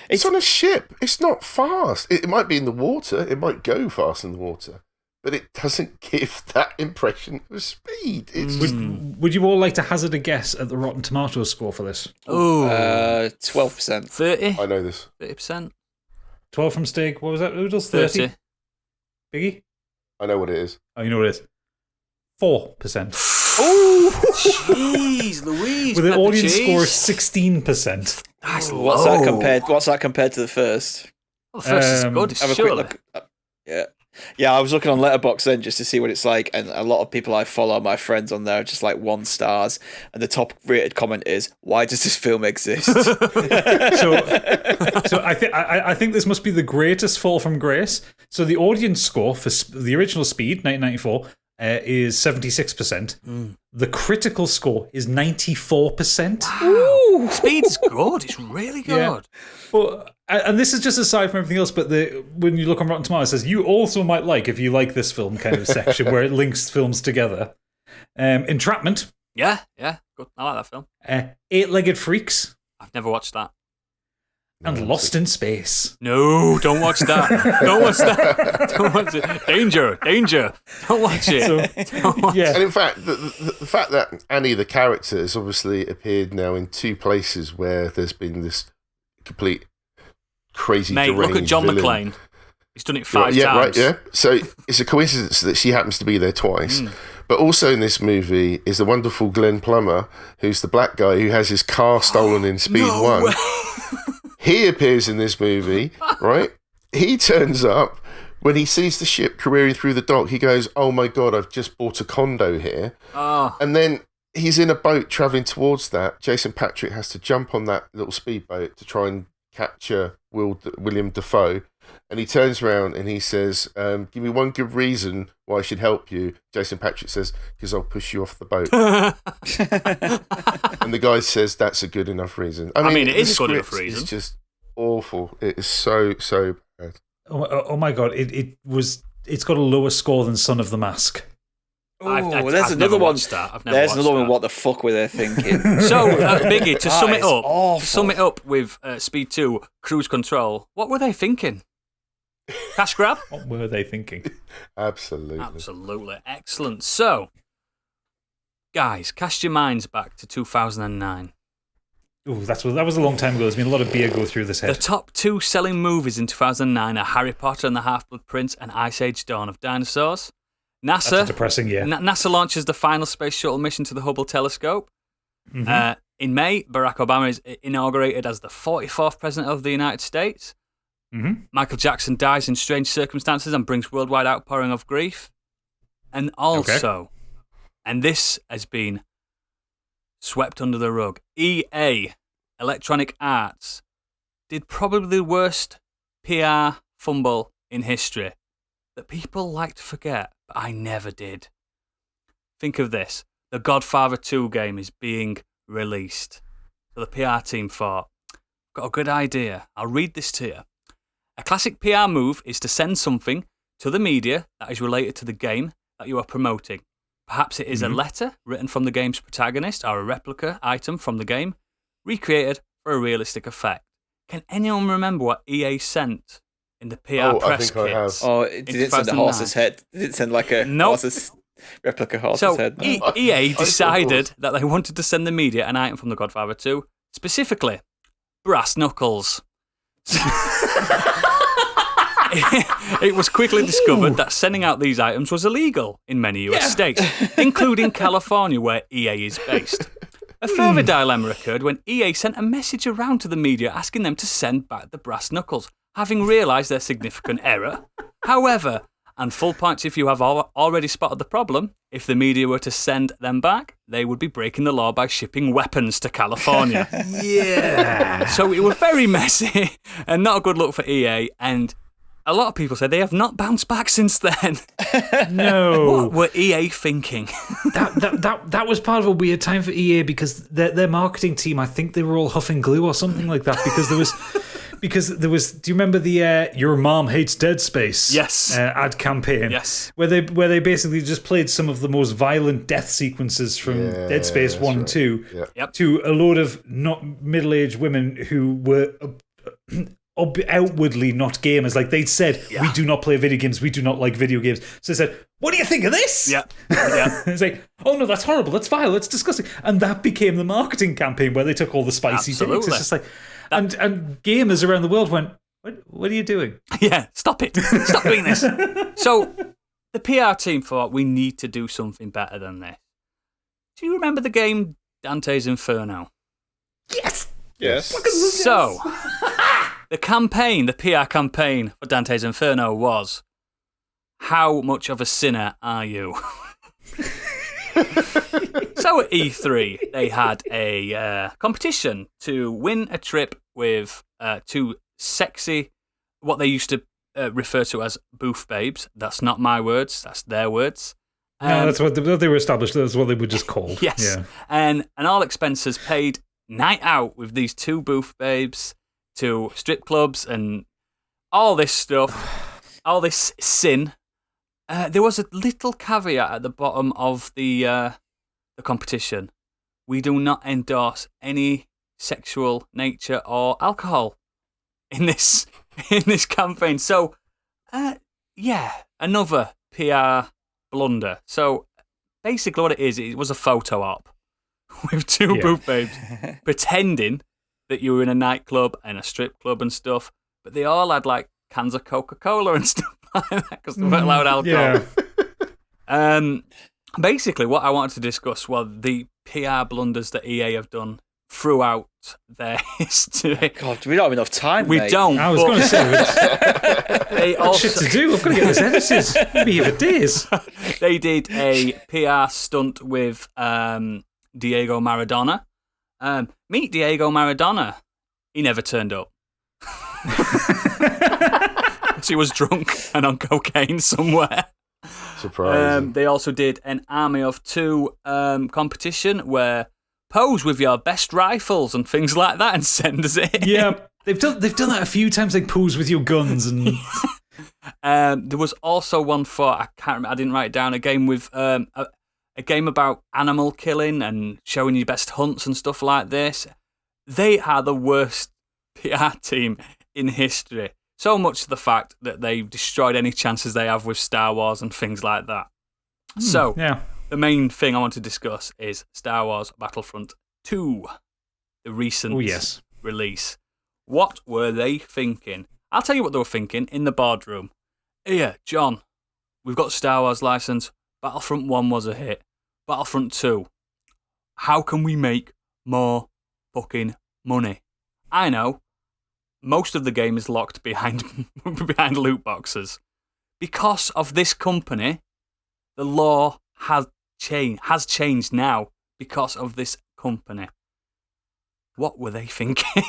It's on a ship. It's not fast. It might be in the water. It might go fast in the water. But it doesn't give that impression of speed. It's just... Would you all like to hazard a guess at the Rotten Tomatoes score for this? Oh, 12%. 30? I know this. 30%? 12 from Stig. What was that, Oodles? 30? 30. Biggie? I know what it is. Oh, you know what it is? 4%. Oh, jeez, Louise. With an pepper audience cheese. score of 16%. That's What's low. that compared to the first? Well, the first is good, Have a surely. quick look. Yeah, I was looking on Letterboxd then just to see what it's like, and a lot of people I follow, my friends on there, are just like 1 stars, and the top rated comment is, "Why does this film exist?" So I think this must be the greatest fall from grace. So the audience score for the original Speed, 1994, is 76%. The critical score is 94%. Ooh, Speed's good. It's really good. Yeah. But and this is just aside from everything else, but when you look on Rotten Tomatoes, it says you also might like, if you like this film, kind of section where it links films together. Entrapment. Yeah, good. I like that film. Eight-Legged Freaks. I've never watched that. And Lost in Space. No, don't watch that. Don't watch that. Don't watch it. Danger. Don't watch it. Don't watch Yeah. And in fact, the fact that Annie, the character, has obviously appeared now in 2 places where there's been this complete crazy Mate, look at deranged John villain. McClane. He's done it 5 Right, yeah, times. right, yeah. So it's a coincidence that she happens to be there twice. But also in this movie is the wonderful Glenn Plummer, who's the black guy who has his car stolen in Speed 1. He appears in this movie, right? He turns up. When he sees the ship careering through the dock, he goes, "Oh my God, I've just bought a condo here." Oh. And then he's in a boat travelling towards that. Jason Patric has to jump on that little speedboat to try and capture William Dafoe. And he turns around and he says, "Give me one good reason why I should help you." Jason Patric says, "Because I'll push you off the boat." And the guy says, "That's a good enough reason." I mean, it is the a good enough script reason. It's just awful. It is so bad. Oh my God! It's got a lower score than Son of the Mask. There's I've another never one. watched that. I've never There's watched another one. that. What the fuck were they thinking? So, Biggie, to sum That it is up, awful. with Speed 2, Cruise Control, what were they thinking? Cash grab? What were they thinking? Absolutely. Absolutely. Excellent. So, guys, cast your minds back to 2009. Ooh, that was a long time ago. There's been a lot of beer go through this The head. top 2 selling movies in 2009 are Harry Potter and the Half-Blood Prince and Ice Age: Dawn of Dinosaurs. That's a depressing year. NASA launches the final space shuttle mission to the Hubble telescope. Mhm. In May, Barack Obama is inaugurated as the 44th President of the United States. Mhm. Michael Jackson dies in strange circumstances and brings worldwide outpouring of grief. And also, and this has been swept under the rug, EA, Electronic Arts, did probably the worst PR fumble in history that people like to forget, but I never did. Think of this. The Godfather 2 game is being released. So the PR team thought, got a good idea. I'll read this to you. A classic PR move is to send something to the media that is related to the game that you are promoting. Perhaps it is a letter written from the game's protagonist or a replica item from the game, recreated for a realistic effect. Can anyone remember what EA sent in the PR press think I have. kits? Oh, it didn't send a 2009? horse's head. Did it send like a Nope. replica horse's So head? EA thought it decided was. that they wanted to send the media an item from The Godfather 2, specifically brass knuckles. It was quickly discovered that sending out these items was illegal in many US states, including California, where EA is based. A further dilemma occurred when EA sent a message around to the media asking them to send back the brass knuckles, having realised their significant error. However, and full points if you have already spotted the problem, if the media were to send them back, they would be breaking the law by shipping weapons to California. Yeah. So it was very messy and not a good look for EA, and a lot of people say they have not bounced back since then. No. What were EA thinking? That was part of a weird time for EA because their marketing team, I think they were all huffing glue or something like that because there was do you remember the Your Mom Hates Dead Space Yes. ad campaign? Yes. Where they basically just played some of the most violent death sequences from Dead Space that's 1 and right. 2 Yep. to a load of not middle-aged women who were outwardly not gamers. Like they'd said, we do not play video games, we do not like video games. So they said, what do you think of this? Yeah. Yeah. It's like, oh no, that's horrible, that's vile, that's disgusting. And that became the marketing campaign where they took all the spicy things. Absolutely. It's just like, and gamers around the world went, what are you doing? Yeah, stop it. Stop doing this. So the PR team thought we need to do something better than this. Do you remember the game Dante's Inferno? Yes. So, the PR campaign for Dante's Inferno was, how much of a sinner are you? So at E3, they had a competition to win a trip with two sexy, what they used to refer to as booth babes. That's not my words, that's their words. No, that's what they were established. That's what they were just called. Yes. Yeah. And all expenses paid, night out with these two booth babes to strip clubs and all this stuff, all this sin. There was a little caveat at the bottom of the competition. We do not endorse any sexual nature or alcohol in this campaign. So, another PR blunder. So, basically what it was a photo op with two booth babes pretending that you were in a nightclub and a strip club and stuff, but they all had like cans of Coca-Cola and stuff like that because they weren't allowed alcohol. Yeah. Basically, what I wanted to discuss were the PR blunders that EA have done throughout their history. God, we don't have enough time. We don't. I was going to say, they also shit to do. I've got to get this edited. We'll be here for days. They did a PR stunt with Diego Maradona. Meet Diego Maradona. He never turned up. He was drunk and on cocaine somewhere. Surprising. They also did an Army of Two competition where pose with your best rifles and things like that and send us in. Yeah, they've done that a few times. Like pose with your guns and. There was also one for I can't remember. I didn't write it down. A game with a game about animal killing and showing your best hunts and stuff like this. They are the worst PR team in history. So much to the fact that they've destroyed any chances they have with Star Wars and things like that. The main thing I want to discuss is Star Wars Battlefront 2, the recent release. What were they thinking? I'll tell you what they were thinking in the boardroom. Here, John, we've got Star Wars license. Battlefront 1 was a hit. Battlefront 2, how can we make more fucking money? I know. Most of the game is locked behind loot boxes. Because of this company, the law has changed now because of this company. What were they thinking?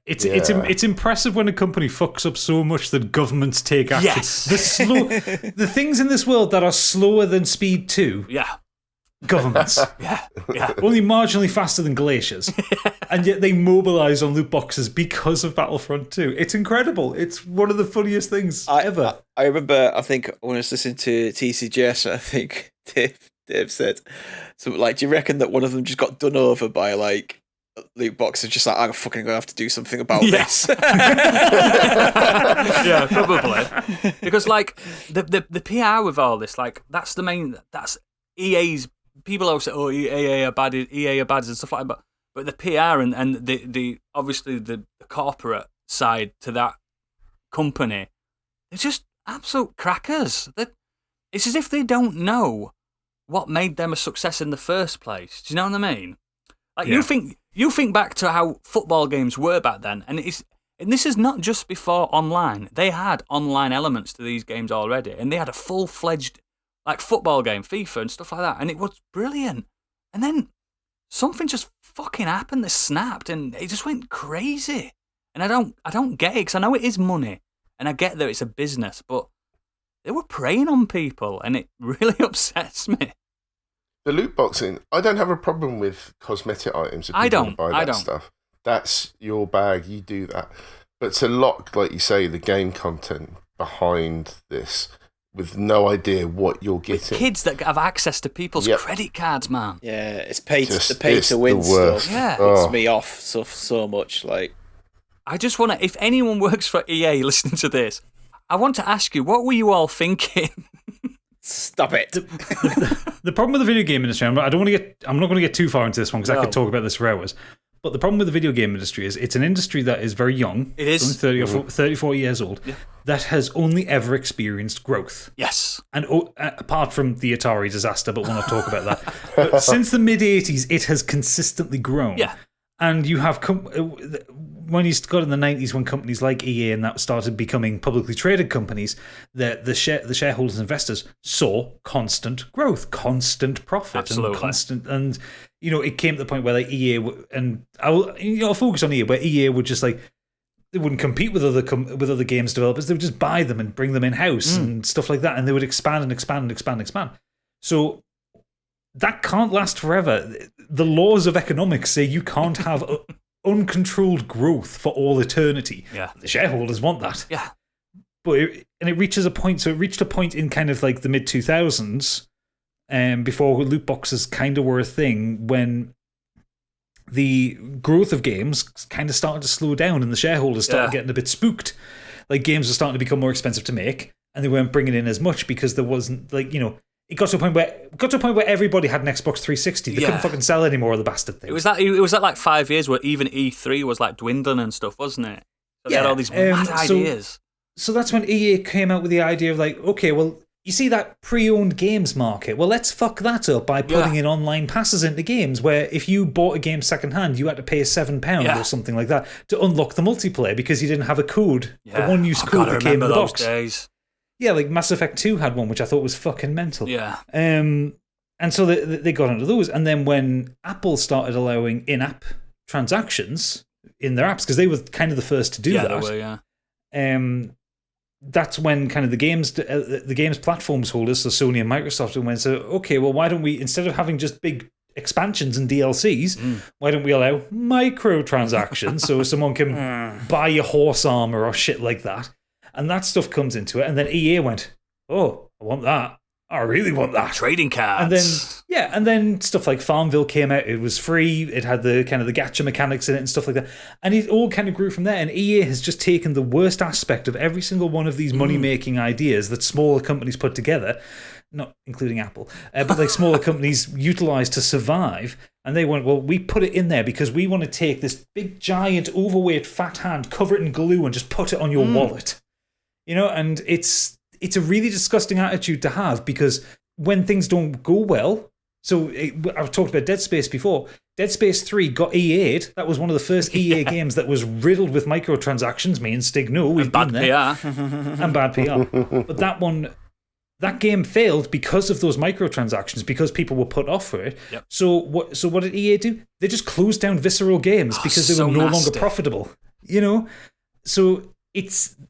It's impressive when a company fucks up so much that governments take action. Yes. The things in this world that are slower than Speed 2. Yeah. Governments. Yeah. Only marginally faster than glaciers. And yet they mobilise on loot boxes because of Battlefront 2. It's incredible. It's one of the funniest things ever. I remember, I think, when I was listening to TCGS, I think Dave said something like, do you reckon that one of them just got done over by, like, loot boxes, just like, I'm fucking going to have to do something about this? Yeah, probably. Because, like, the PR with all this, like, that's EA's. People always say, "Oh, EA are bad and stuff like that." But the PR and the obviously the corporate side to that company, they're just absolute crackers. It's as if they don't know what made them a success in the first place. Do you know what I mean? Like you think back to how football games were back then, and this is not just before online. They had online elements to these games already, and they had a full-fledged like football game, FIFA and stuff like that, and it was brilliant. And then something just fucking happened that snapped, and it just went crazy. And I don't get it, because I know it is money, and I get that it's a business, but they were preying on people, and it really upsets me. The loot boxing, I don't have a problem with cosmetic items. If you want to buy that stuff. That's your bag, you do that. But to lock, like you say, the game content behind this with no idea what you're getting. With kids that have access to people's credit cards, man. Yeah, it's pay to win stuff. Yeah. It's me off so much. Like, I just want to, if anyone works for EA listening to this, I want to ask you, what were you all thinking? Stop it. The problem with the video game industry, I'm not going to get too far into this one because I could talk about this for hours. But the problem with the video game industry is it's an industry that is very young. It is. It's only 34 years old. Yeah. That has only ever experienced growth. Yes. And apart from the Atari disaster, but we'll not talk about that. But since the mid-'80s, it has consistently grown. Yeah. And you have... when you got in the 90s, when companies like EA and that started becoming publicly traded companies, the shareholders and investors saw constant growth, constant profit. Absolutely. And it came to the point where like EA, and I'll focus on EA, where EA would just like, they wouldn't compete with other games developers. They would just buy them and bring them in-house and stuff like that. And they would expand and expand and expand and expand. So that can't last forever. The laws of economics say you can't have uncontrolled growth for all eternity. Yeah. The shareholders want that. Yeah. But it reaches a point. So it reached a point in kind of like the mid 2000s, before loot boxes kind of were a thing, when the growth of games kind of started to slow down and the shareholders started getting a bit spooked. Like games were starting to become more expensive to make and they weren't bringing in as much because there wasn't it got to a point where everybody had an Xbox 360. They couldn't fucking sell any more of the bastard things. It was that like 5 years where even E3 was like dwindling and stuff, wasn't it? So they had all these mad ideas. So that's when EA came out with the idea of like, okay, well, you see that pre-owned games market? Well, let's fuck that up by putting in online passes into games where if you bought a game secondhand, you had to pay £7 or something like that to unlock the multiplayer because you didn't have a code, a one-use code that came in the box. Days. Yeah, like Mass Effect 2 had one, which I thought was fucking mental. Yeah. And so they got into those. And then when Apple started allowing in-app transactions in their apps, because they were kind of the first to do that. They were, yeah. That's when kind of the games platforms holders, so Sony and Microsoft, went, so, okay, well, why don't we, instead of having just big expansions and DLCs, why don't we allow microtransactions so someone can buy your horse armor or shit like that? And that stuff comes into it. And then EA went, oh, I want that. I really want that. Trading cards. And then stuff like Farmville came out. It was free. It had the kind of the gacha mechanics in it and stuff like that. And it all kind of grew from there. And EA has just taken the worst aspect of every single one of these money-making ideas that smaller companies put together, not including Apple, but like smaller companies utilize to survive. And they went, well, we put it in there because we want to take this big, giant, overweight, fat hand, cover it in glue and just put it on your wallet. And it's a really disgusting attitude to have because when things don't go well, so I've talked about Dead Space before. Dead Space 3 got EA'd. That was one of the first EA games that was riddled with microtransactions. Me and Stig know we've been there. PR. And bad PR. But that game failed because of those microtransactions, because people were put off for it. Yep. So what did EA do? They just closed down Visceral Games because they were no longer profitable. So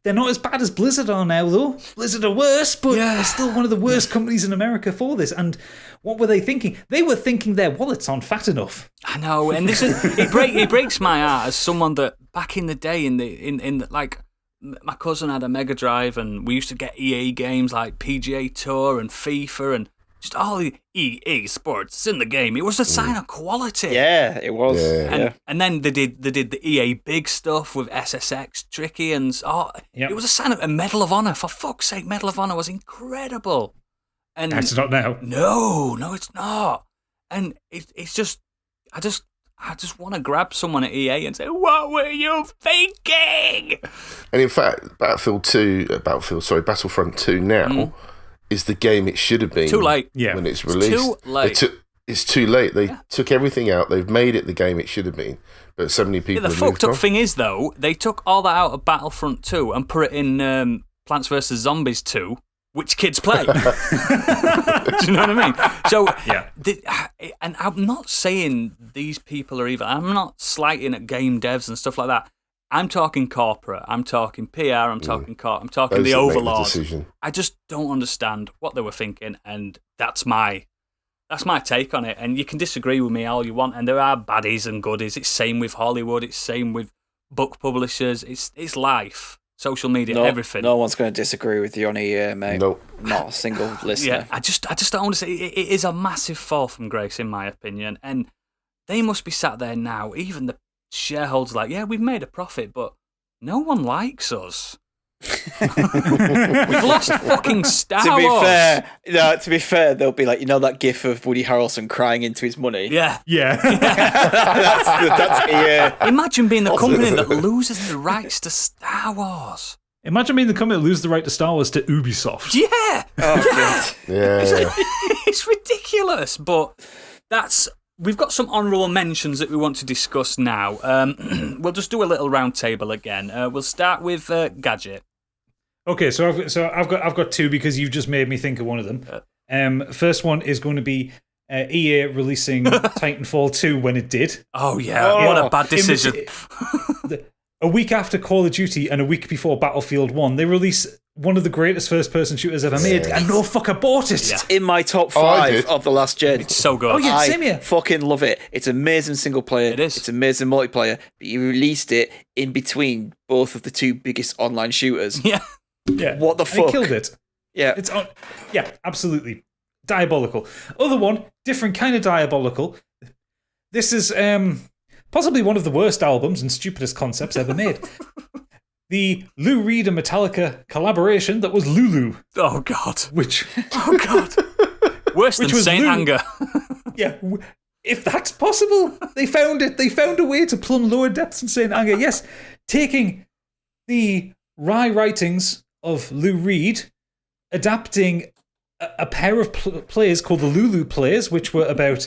they're not as bad as Blizzard are now, though. Blizzard are worse, but they're still one of the worst companies in America for this. And what were they thinking? They were thinking their wallets aren't fat enough. I know, and it breaks my heart as someone that back in the day in like my cousin had a Mega Drive, and we used to get EA games like PGA Tour and FIFA and just all the EA Sports in the game. It was a sign of quality. Yeah, it was. And then they did the EA big stuff with SSX, Tricky, and it was a sign of a Medal of Honor. For fuck's sake, Medal of Honor was incredible. And it's not now. No, it's not. And it's just, I just want to grab someone at EA and say, "What were you thinking?" And in fact, Battlefront 2 now. Is the game it should have been. Too late. When it's released. It's too late. It's too late. They took everything out. They've made it the game it should have been. But so many people the have moved fucked up on. thing is, though, they took all that out of Battlefront 2 and put it in Plants vs. Zombies 2, which kids play. Do you know what I mean? So, and I'm not saying these people are evil. I'm not slighting at game devs and stuff like that. I'm talking corporate, I'm talking PR, I'm talking I'm talking the overlords. I just don't understand what they were thinking, and that's my take on it. And you can disagree with me all you want, and there are baddies and goodies. It's same with Hollywood, it's same with book publishers, it's life, social media, everything. No one's going to disagree with you on EA, mate. Nope. Not a single listener. Yeah, I just don't want to say it is a massive fall from grace, in my opinion, and they must be sat there now, even the shareholders like, yeah, we've made a profit, but no one likes us. We've lost fucking Star To Wars. be fair, there'll be like, that gif of Woody Harrelson crying into his money. Yeah. that's Imagine being the company that loses the rights to Star Wars. Imagine being the company that loses the right to Star Wars to Ubisoft. Yeah. Yeah. It's ridiculous, but we've got some honourable mentions that we want to discuss now. We'll just do a little round table again. We'll start with Gadget. Okay, so I've got two because you've just made me think of one of them. First one is going to be EA releasing Titanfall 2 when it did. Oh yeah, what a bad decision. A week after Call of Duty and a week before Battlefield 1, they release one of the greatest first-person shooters ever made, and no fucker bought it. It's in my top 5 of the last gen. It's so good. Oh yeah, same here. I fucking love it. It's amazing single player. It is. It's amazing multiplayer. But you released it in between both of the two biggest online shooters. Yeah. What the fuck? They killed it. Yeah. Yeah, absolutely. Diabolical. Other one, different kind of diabolical. This is possibly one of the worst albums and stupidest concepts ever made. The Lou Reed and Metallica collaboration that was Lulu. Oh God. Oh God. Worse than Saint Anger. Yeah. If that's possible, they found it. They found a way to plumb lower depths in Saint Anger. Yes, taking the wry writings of Lou Reed, adapting a pair of plays called the Lulu plays, which were about,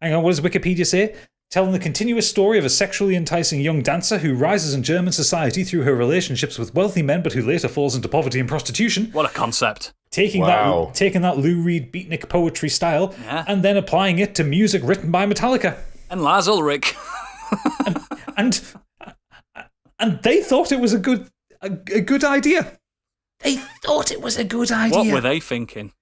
hang on, what does Wikipedia say? Telling the continuous story of a sexually enticing young dancer who rises in German society through her relationships with wealthy men, but who later falls into poverty and prostitution. What a concept. Taking that Lou Reed beatnik poetry style and then applying it to music written by Metallica. And Lars Ulrich. and they thought it was a good idea. They thought it was a good idea. What were they thinking?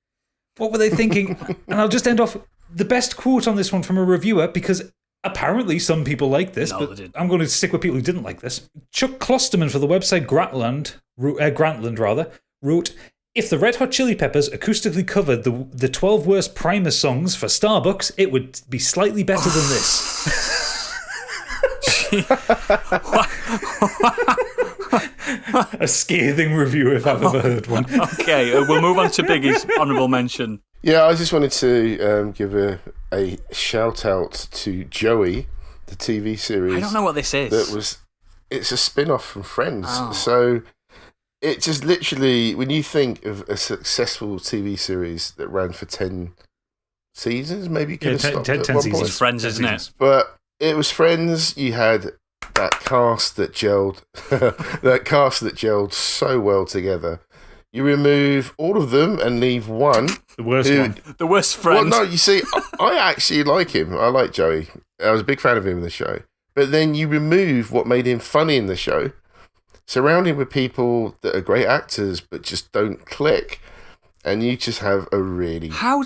And I'll just end off the best quote on this one from a reviewer, because apparently some people like this, but I'm going to stick with people who didn't like this. Chuck Klosterman for the website Grantland wrote, "If the Red Hot Chili Peppers acoustically covered the 12 worst Primus songs for Starbucks, it would be slightly better than this." A scathing review if I've ever heard one. Okay, we'll move on to Biggie's honourable mention. Yeah, I just wanted to give a shout out to Joey, the TV series. I don't know what this is. It's a spin-off from Friends. Oh. So it just literally, when you think of a successful TV series that ran for 10 seasons, maybe you could have stopped 10 at one seasons. point. It's Friends, isn't it? But it was Friends. You had that cast that gelled, so well together. You remove all of them and leave one. The worst one. The worst friend. Well, no, you see, I actually like him. I like Joey. I was a big fan of him in the show. But then you remove what made him funny in the show, surround him with people that are great actors but just don't click, and you just have a really poor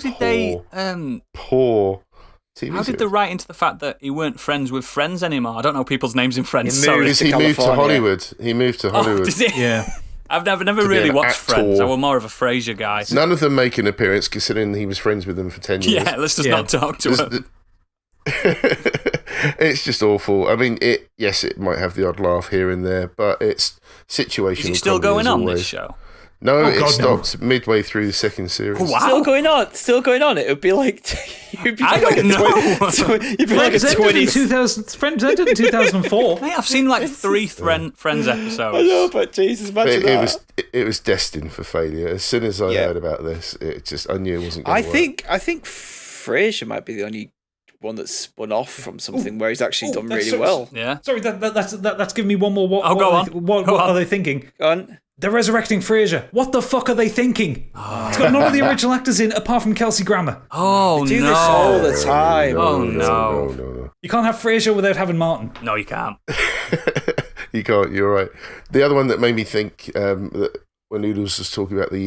TV How did they write into the fact that he weren't friends with friends anymore? I don't know people's names in Friends. He moved to Hollywood. He moved to Hollywood. Oh, did he? Yeah. I've never really watched Friends. I was more of a Frasier guy. None of them make an appearance, considering he was friends with them for 10 years. Yeah, let's just not talk to him. It's just awful. I mean, it might have the odd laugh here and there, but it's situational. Is it still going on, this show? No, it stopped midway through the second series. Oh, wow. Still going on. It would be like... I don't know. You'd be like a 20s... Friends ended in 2004. Hey, I've seen like 3 Friends episodes. I know, but Jesus, imagine that. It was destined for failure. As soon as I heard about this, I knew it wasn't going to work. I think Frasier might be the only one that's spun off from something where he's actually done really well. Yeah. Sorry, that's giving me one more. What are they thinking? Go on. They're resurrecting Frasier. What the fuck are they thinking? It's got none of the original actors in, apart from Kelsey Grammer. Oh, they do this all the time. No. You can't have Frasier without having Martin. No, you can't. You can't, you're right. The other one that made me think that when Oodles was talking about the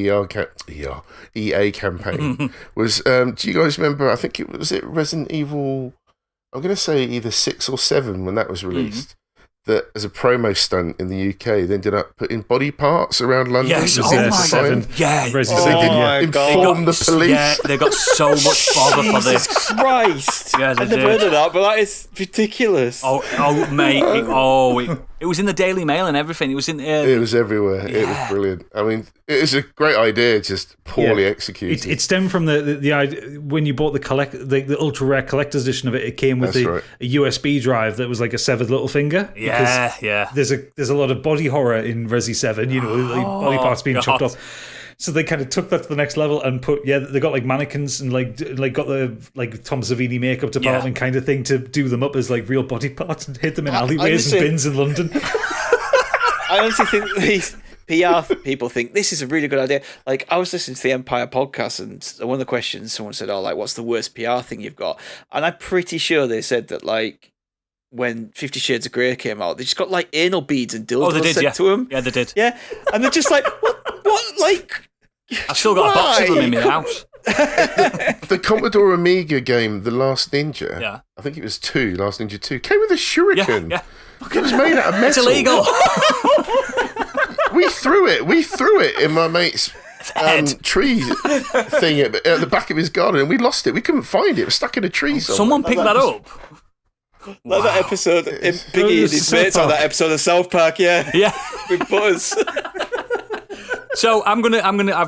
EA campaign was, do you guys remember, I think it was Resident Evil, I'm going to say either 6 or 7 when that was released. that as a promo stunt in the UK, they ended up putting body parts around London. Yes, to oh see my the sign. God. Yeah. So they didn't inform the police. Yeah, they got so much bother for this. Jesus Christ! Yeah, they I've never did. heard of that, but that is ridiculous. Oh, mate! It was in the Daily Mail and everything. It was in. It was everywhere. Yeah. It was brilliant. I mean, it was a great idea, just poorly executed. It stemmed from the idea when you bought the ultra rare collector's edition of it. It came with a USB drive that was like a severed little finger. Yeah. There's a lot of body horror in Resi 7. You know, like body parts being chopped off. So they kind of took that to the next level and they got like mannequins and like got the like Tom Savini makeup department kind of thing to do them up as like real body parts and hit them in alleyways and bins in London. I honestly think these PR people think this is a really good idea. Like, I was listening to the Empire podcast, and one of the questions someone said, what's the worst PR thing you've got? And I'm pretty sure they said that, like, when 50 Shades of Grey came out, they just got like anal beads and dildos sent to them. Yeah, they did. Yeah, and they're just like, what? Like, I've still got a box of them in my house. The Commodore Amiga game, The Last Ninja. Yeah. I think it was Last Ninja 2, came with a shuriken. Yeah. It was made out of metal. It's illegal. We threw it in my mate's tree thing at the back of his garden, and we lost it. We couldn't find it. It was stuck in a tree somewhere. Someone picked that up. Like that episode, Biggie and his mates on that episode of South Park, yeah, with Buzz. So I've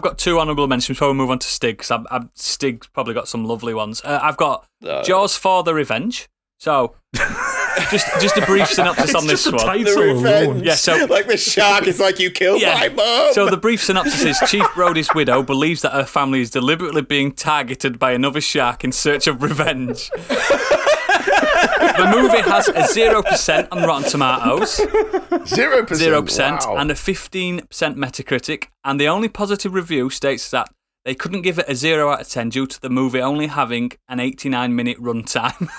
got two honourable mentions before we move on to Stig, because Stig's probably got some lovely ones. I've got Jaws for the Revenge. So just a brief synopsis on this one. The Revenge. Yeah, so like the shark is like, you killed my mum. So the brief synopsis is Chief Brody's widow believes that her family is deliberately being targeted by another shark in search of revenge. The movie has a 0% on Rotten Tomatoes. 0%? Wow. And a 15% Metacritic. And the only positive review states that they couldn't give it a 0 out of 10 due to the movie only having an 89-minute runtime.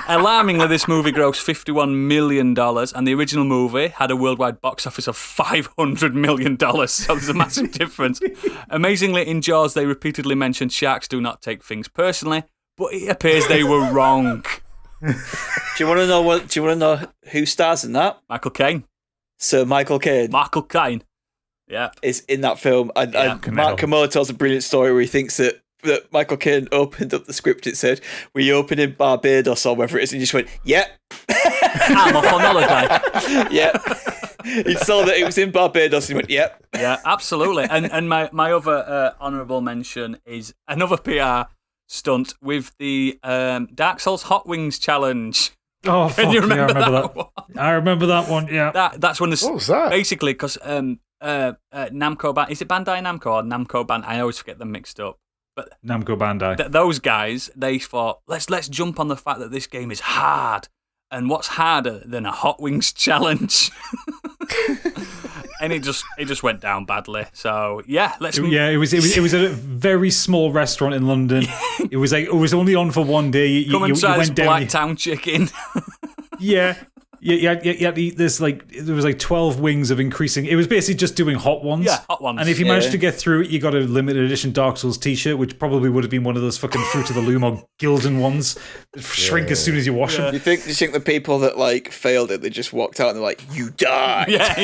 Alarmingly, this movie grossed $51 million, and the original movie had a worldwide box office of $500 million, so there's a massive difference. Amazingly, in Jaws, they repeatedly mentioned sharks do not take things personally, but it appears they were wrong. Do you want to know who stars in that? Michael Caine. Sir Michael Caine. Michael Caine. Yeah. Is in that film. And Mark Kermode tells a brilliant story where he thinks that Michael Caine opened up the script. It said, "We open in Barbados," or whatever it is, and he just went, "Yep." I'm off on holiday. Yep. He saw that it was in Barbados and he went, "Yep." Yeah, absolutely. And my other honourable mention is another PR stunt with the Dark Souls Hot Wings challenge. Oh, Can you remember that one? I remember that one, yeah. That's when what was that? Basically, because Namco is it Bandai Namco or Namco Bandai? I always get them mixed up. But Namco Bandai. Those guys, they thought, let's jump on the fact that this game is hard. And what's harder than a Hot Wings challenge? And it just went down badly. So yeah, it was at a very small restaurant in London. It was only on for one day. You try went this down. Blacktown chicken. Yeah. Yeah. There was like 12 wings of increasing. It was basically just doing hot ones. Yeah, hot ones. And if you managed to get through it, you got a limited edition Dark Souls t-shirt, which probably would have been one of those fucking Fruit of the Loom or Gildan ones that shrink as soon as you wash them. You think the people that like failed it, they just walked out and they're like, "You die." Yeah,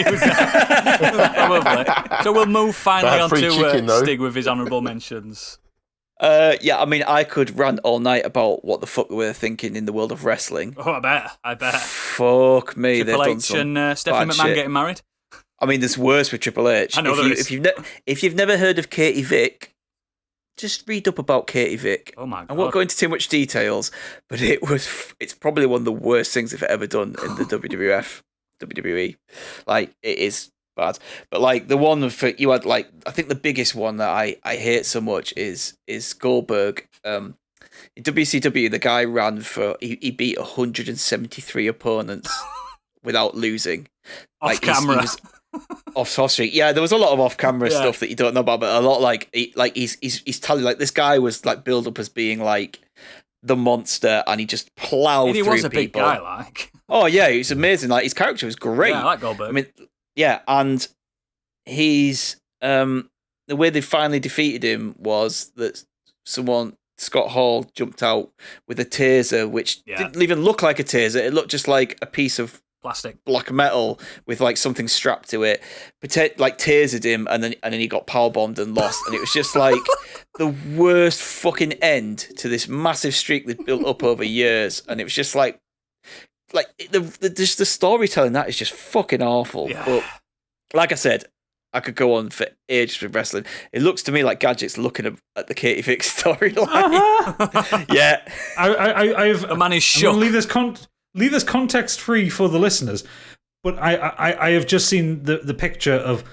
probably. So we'll move finally on to Stig with his honourable mentions. I mean, I could rant all night about what the fuck we're thinking in the world of wrestling. Oh, I bet. Fuck me, Triple they've done H some and Stephanie McMahon getting married. I mean, there's worse with Triple H. I know there is. If you've never heard of Katie Vick, just read up about Katie Vick. Oh my God. I won't go into too much details, but it's probably one of the worst things they've ever done in the WWE. Like, it is bad. But like the one for you had, like, I think the biggest one that I hate so much is Goldberg. In WCW, the guy ran for he beat 173 opponents without losing. Off camera. He was off street. Yeah, there was a lot of off camera stuff that you don't know about, but a lot he's telling, like, this guy was like built up as being like the monster, and he just plowed through people. He was a big guy, like. Oh yeah, he was amazing. Like, his character was great. Yeah, I like Goldberg. I mean, yeah, and he's the way they finally defeated him was that someone Scott Hall jumped out with a taser, which didn't even look like a taser. It looked just like a piece of plastic, black metal with like something strapped to it. Like tasered him, and then he got powerbombed and lost. And it was just like the worst fucking end to this massive streak that built up over years. And it was just like the storytelling that is just fucking awful. Yeah. But like I said, I could go on for ages with wrestling. It looks to me like Gadget's looking at the Katie Vick storyline. Yeah, I've the man is I'm shook. gonna leave this context free for the listeners, but I have just seen the picture of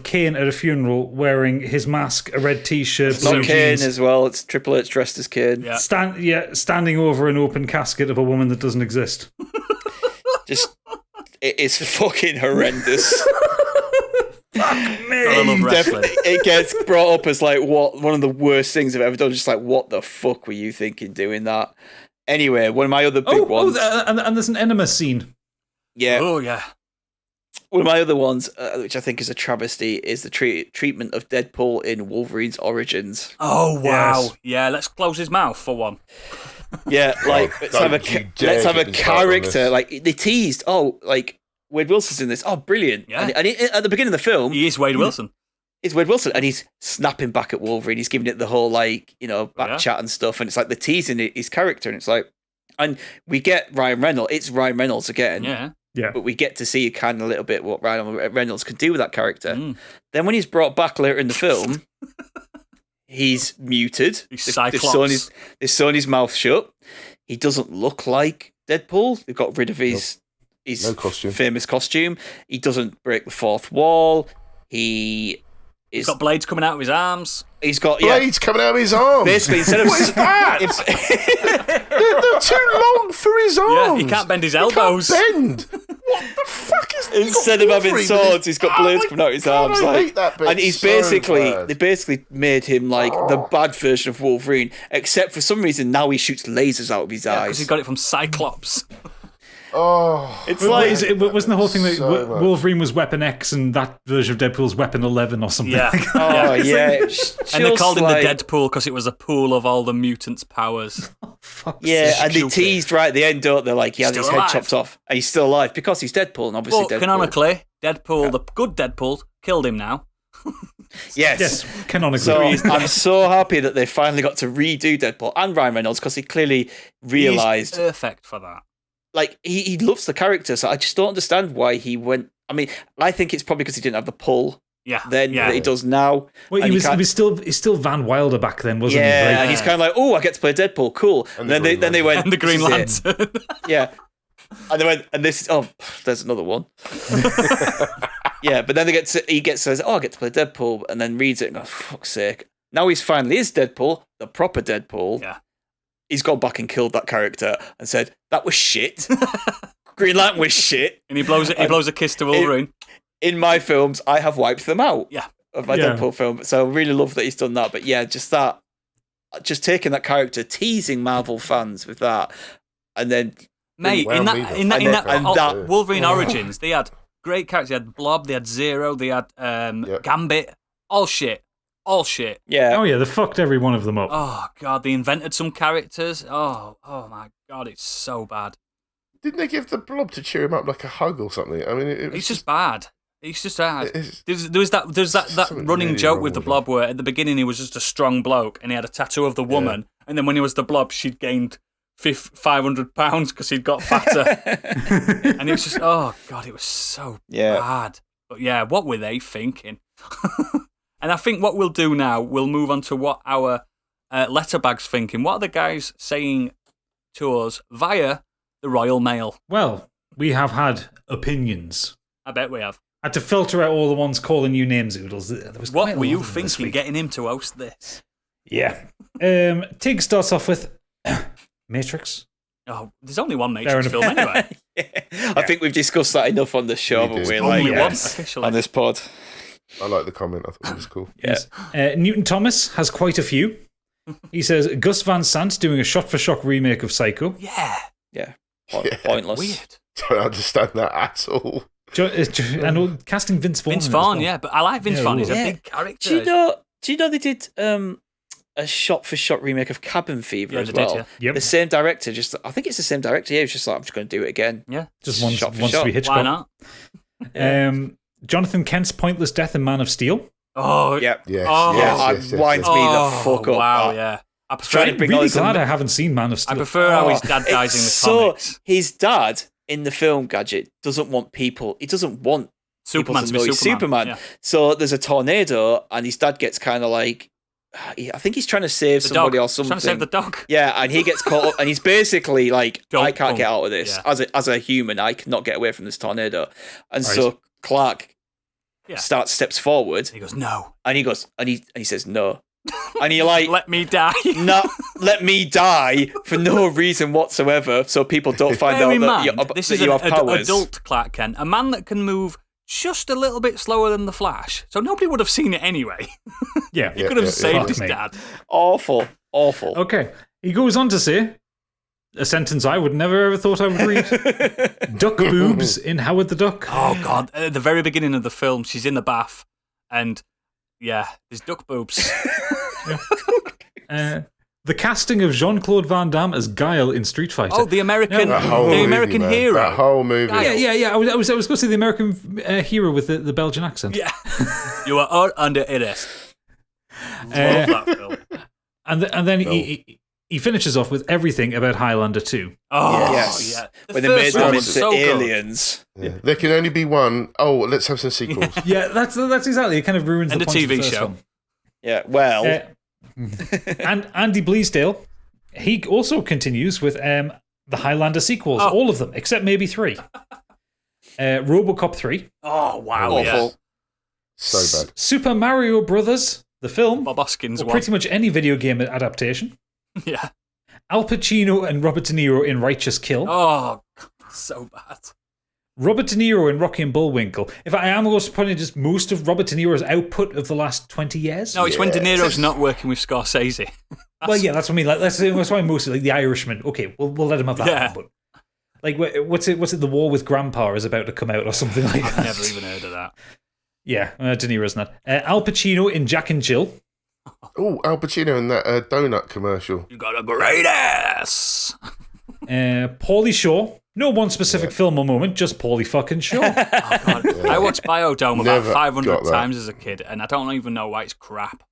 Kane at a funeral wearing his mask, a red T-shirt, it's blue not Kane jeans, as well. It's Triple H dressed as Kane. Yeah. Standing over an open casket of a woman that doesn't exist. Just it is fucking horrendous. It gets brought up as like one of the worst things I've ever done. Just like, what the fuck were you thinking doing that? Anyway, one of my other big ones. And there's an enema scene. Yeah. Oh yeah. One of my other ones, which I think is a travesty, is the treatment of Deadpool in Wolverine's Origins. Oh wow. Yes. Yeah. Let's close his mouth for one. Yeah, like let's have a character. Like they teased. Oh, like Wade Wilson's in this. Oh, brilliant! Yeah. And at the beginning of the film, He is Wade Wilson. it's Wade Wilson, and he's snapping back at Wolverine. He's giving it the whole back chat and stuff, and it's like the teasing his character, and it's like, and we get Ryan Reynolds. It's Ryan Reynolds again. Yeah. Yeah. But we get to see kind of a little bit what Ryan Reynolds could do with that character. Then when he's brought back later in the film, he's muted. He's They've Cyclops. sewn his mouth shut. He doesn't look like Deadpool. They've got rid of his No costume. famous costume. He doesn't break the fourth wall. He's got blades coming out of his arms. He's got Blades coming out of his arms. Basically, instead of what is that? They're too long for his arms. Yeah, he can't bend his elbows. He can't bend. What the fuck is this? Instead of having swords, he's got blades coming out of his arms. I hate that bit and he's so they bad. basically made him like the bad version of Wolverine, except for some reason now he shoots lasers out of his Because eyes. he got it from Cyclops. Oh, It's Well, like wasn't the whole thing that So much. Wolverine was Weapon X and that version of Deadpool's Weapon 11 or something? Yeah. oh yeah, And they called him the Deadpool because it was a pool of all the mutants' powers. Fuck's Yeah, sake. and they Stupid. teased right at the end, don't they? Like he had Still his head alive. chopped off, and he's still alive because he's Deadpool, and obviously But Deadpool. canonically, Deadpool, the good Deadpool, killed him now. Yes. Canonically. So I'm so happy that they finally got to redo Deadpool and Ryan Reynolds because he clearly realised, He's perfect for that. like, he loves the character. So I just don't understand why he went. I mean, I think it's probably because he didn't have the pull Yeah. then yeah. that he does now. Well, And he's can't- still Van Wilder back then, wasn't he? yeah, Like, and he's kind of like, oh, I get to play Deadpool, cool. And And the then they Green went, And the Green "This is it." Lantern. Yeah. And they went, and this is, oh, there's another one. Yeah, but then says, oh, I get to play Deadpool, and then reads it and goes, fuck's sake. Now he's finally is Deadpool, the proper Deadpool. Yeah. He's gone back and killed that character and said, that was shit. Green Lantern was shit. And he blows a kiss to Wolverine. In my films, I have wiped them out Yeah. of my Deadpool film. So I really love that he's done that. But yeah, just taking that character, teasing Marvel fans with that, and then Mate, Well, in me that, the in that, in that, fuck up. oh, And Wolverine Origins, they had great characters. They had Blob, they had Zero, they had Gambit. All shit. yeah. Oh, yeah, they fucked every one of them up. Oh, God, they invented some characters. Oh my God, it's so bad. didn't they give the Blob to cheer him up like a hug or something? I mean, it was He's just bad. He's just bad. it's- There's that something running really joke wrong with the with Blob where at the beginning he was just a strong bloke and he had a tattoo of the woman, and then when he was the Blob, she'd gained 500 pounds because he'd got fatter, and it was just oh God, it was so bad. But yeah, what were they thinking? And I think what we'll do now, we'll move on to what our letterbag's thinking. What are the guys saying to us via the Royal Mail? Well, we have had opinions. I bet we have. I had to filter out all the ones calling you names, Oodles. There was quite What a were lot you of them this thinking week. getting him to host this? Yeah. Tig starts off with Matrix. Oh, there's only one Fair Matrix enough. film anyway. I think we've discussed that enough on the show, We but did. we're Only like one yes. officially. on this pod. I like the comment. I thought it was cool. Yeah. Newton Thomas has quite a few. He says Gus Van Sant doing a shot-for-shot remake of Psycho. Yeah. Yeah. Yeah. Pointless. Weird. Don't understand that at all. And casting Vince Vaughn. Vince in it as Vaughn, well. yeah, but I like Vince Yeah, Vaughn. He's yeah. a big character. Do you know they did a shot-for-shot remake of Cabin Fever as they well. did, Yep. The same director, I think it's the same director. Yeah, he was just like, I'm just going to do it again. Yeah. Just Shot for wants to shot. be Hitchcock. Why not? Jonathan Kent's pointless death in Man of Steel. Oh, Yep. Yes, Oh. yes, It winds me the fuck up. Wow, that. yeah. I Trying to prefer, bring all Really this glad I haven't seen Man of I Steel. prefer how his dad dies in the comics. His dad in the film Gadget doesn't want people. He doesn't want Superman people to to know be he's Superman. Superman. So there's a tornado, and his dad gets kind of like, I think he's trying to save The somebody dog. or something. Trying to save the dog. Yeah, and he gets caught up, and he's basically like, Don't I can't get come. out of this. Yeah. As a human, I cannot get away from this tornado. And Right. so Clark Yeah. steps forward, He goes, no. and he goes, and he says no. And he like, Let me die. not let me die for no reason whatsoever, so people don't find Bear out in that, mind, this is you an have powers. adult Clark Kent, a man that can move just a little bit slower than the Flash. So nobody would have seen it anyway. Yeah. He could have saved Fuck his me. dad. Awful. Okay. He goes on to say a sentence I would never ever thought I would read. Duck boobs in Howard the Duck. Oh, God. At the very beginning of the film, she's in the bath, and yeah, there's duck boobs. The casting of Jean-Claude Van Damme as Guile in Street Fighter. Oh, the American, That whole the movie, American man. hero. That whole movie. yeah. I was going to say the American hero with the Belgian accent. Yeah. You are all under arrest. Love that film. And then he finishes off with everything about Highlander 2. Oh, Yes. yeah. The When they made first them one into was so good. aliens. Yeah. There can only be one. Oh, let's have some sequels. Yeah, that's exactly. It kind of ruins And the a point of the TV first show. one. Yeah, well, And Andy Bleasdale, he also continues with the Highlander sequels, Oh. all of them except maybe 3. RoboCop 3, Oh, wow. awful. Yeah. So bad. Super Mario Brothers, the film, Bob Hoskins or one. pretty much any video game adaptation. Yeah. Al Pacino and Robert De Niro in Righteous Kill. Oh, so bad. Robert De Niro in Rocky and Bullwinkle. If I am going to point just most of Robert De Niro's output of the last 20 years. No, it's when De Niro's not working with Scorsese. Well, yeah, that's what I mean. Like, that's why mostly like The Irishman. Okay, we'll let him have that. Yeah. One, but like, what's it? The War with Grandpa is about to come out or something like I've that. never even heard of that. Yeah, De Niro's not. Al Pacino in Jack and Jill. Oh, Al Pacino in that donut commercial. You got a great ass. Paulie Shaw. No one specific film or moment, just Paulie fucking Shaw. Oh, God. I watched Biodome about Never 500 got that. times as a kid, and I don't even know why it's crap.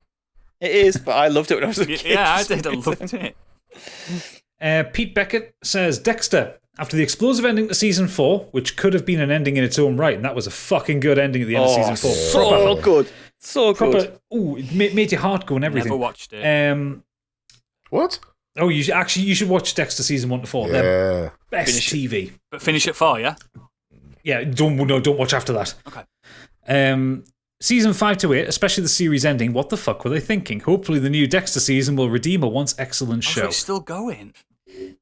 it is, but I loved it when I was a kid. Yeah, I did. I loved it. Pete Beckett says Dexter. After the explosive ending to season 4, which could have been an ending in its own right, and that was a fucking good ending at the end of season 4. So good. So good. Proper, ooh, it made your heart go and everything. Never watched it. What? Oh, you should watch Dexter season 1 to 4. They're Yeah. best Finish TV. But finish at 4, yeah? Yeah, don't watch after that. Okay. Season 5 to 8, especially the series ending. What the fuck were they thinking? Hopefully, the new Dexter season will redeem a once excellent Oh, so show. it's still going.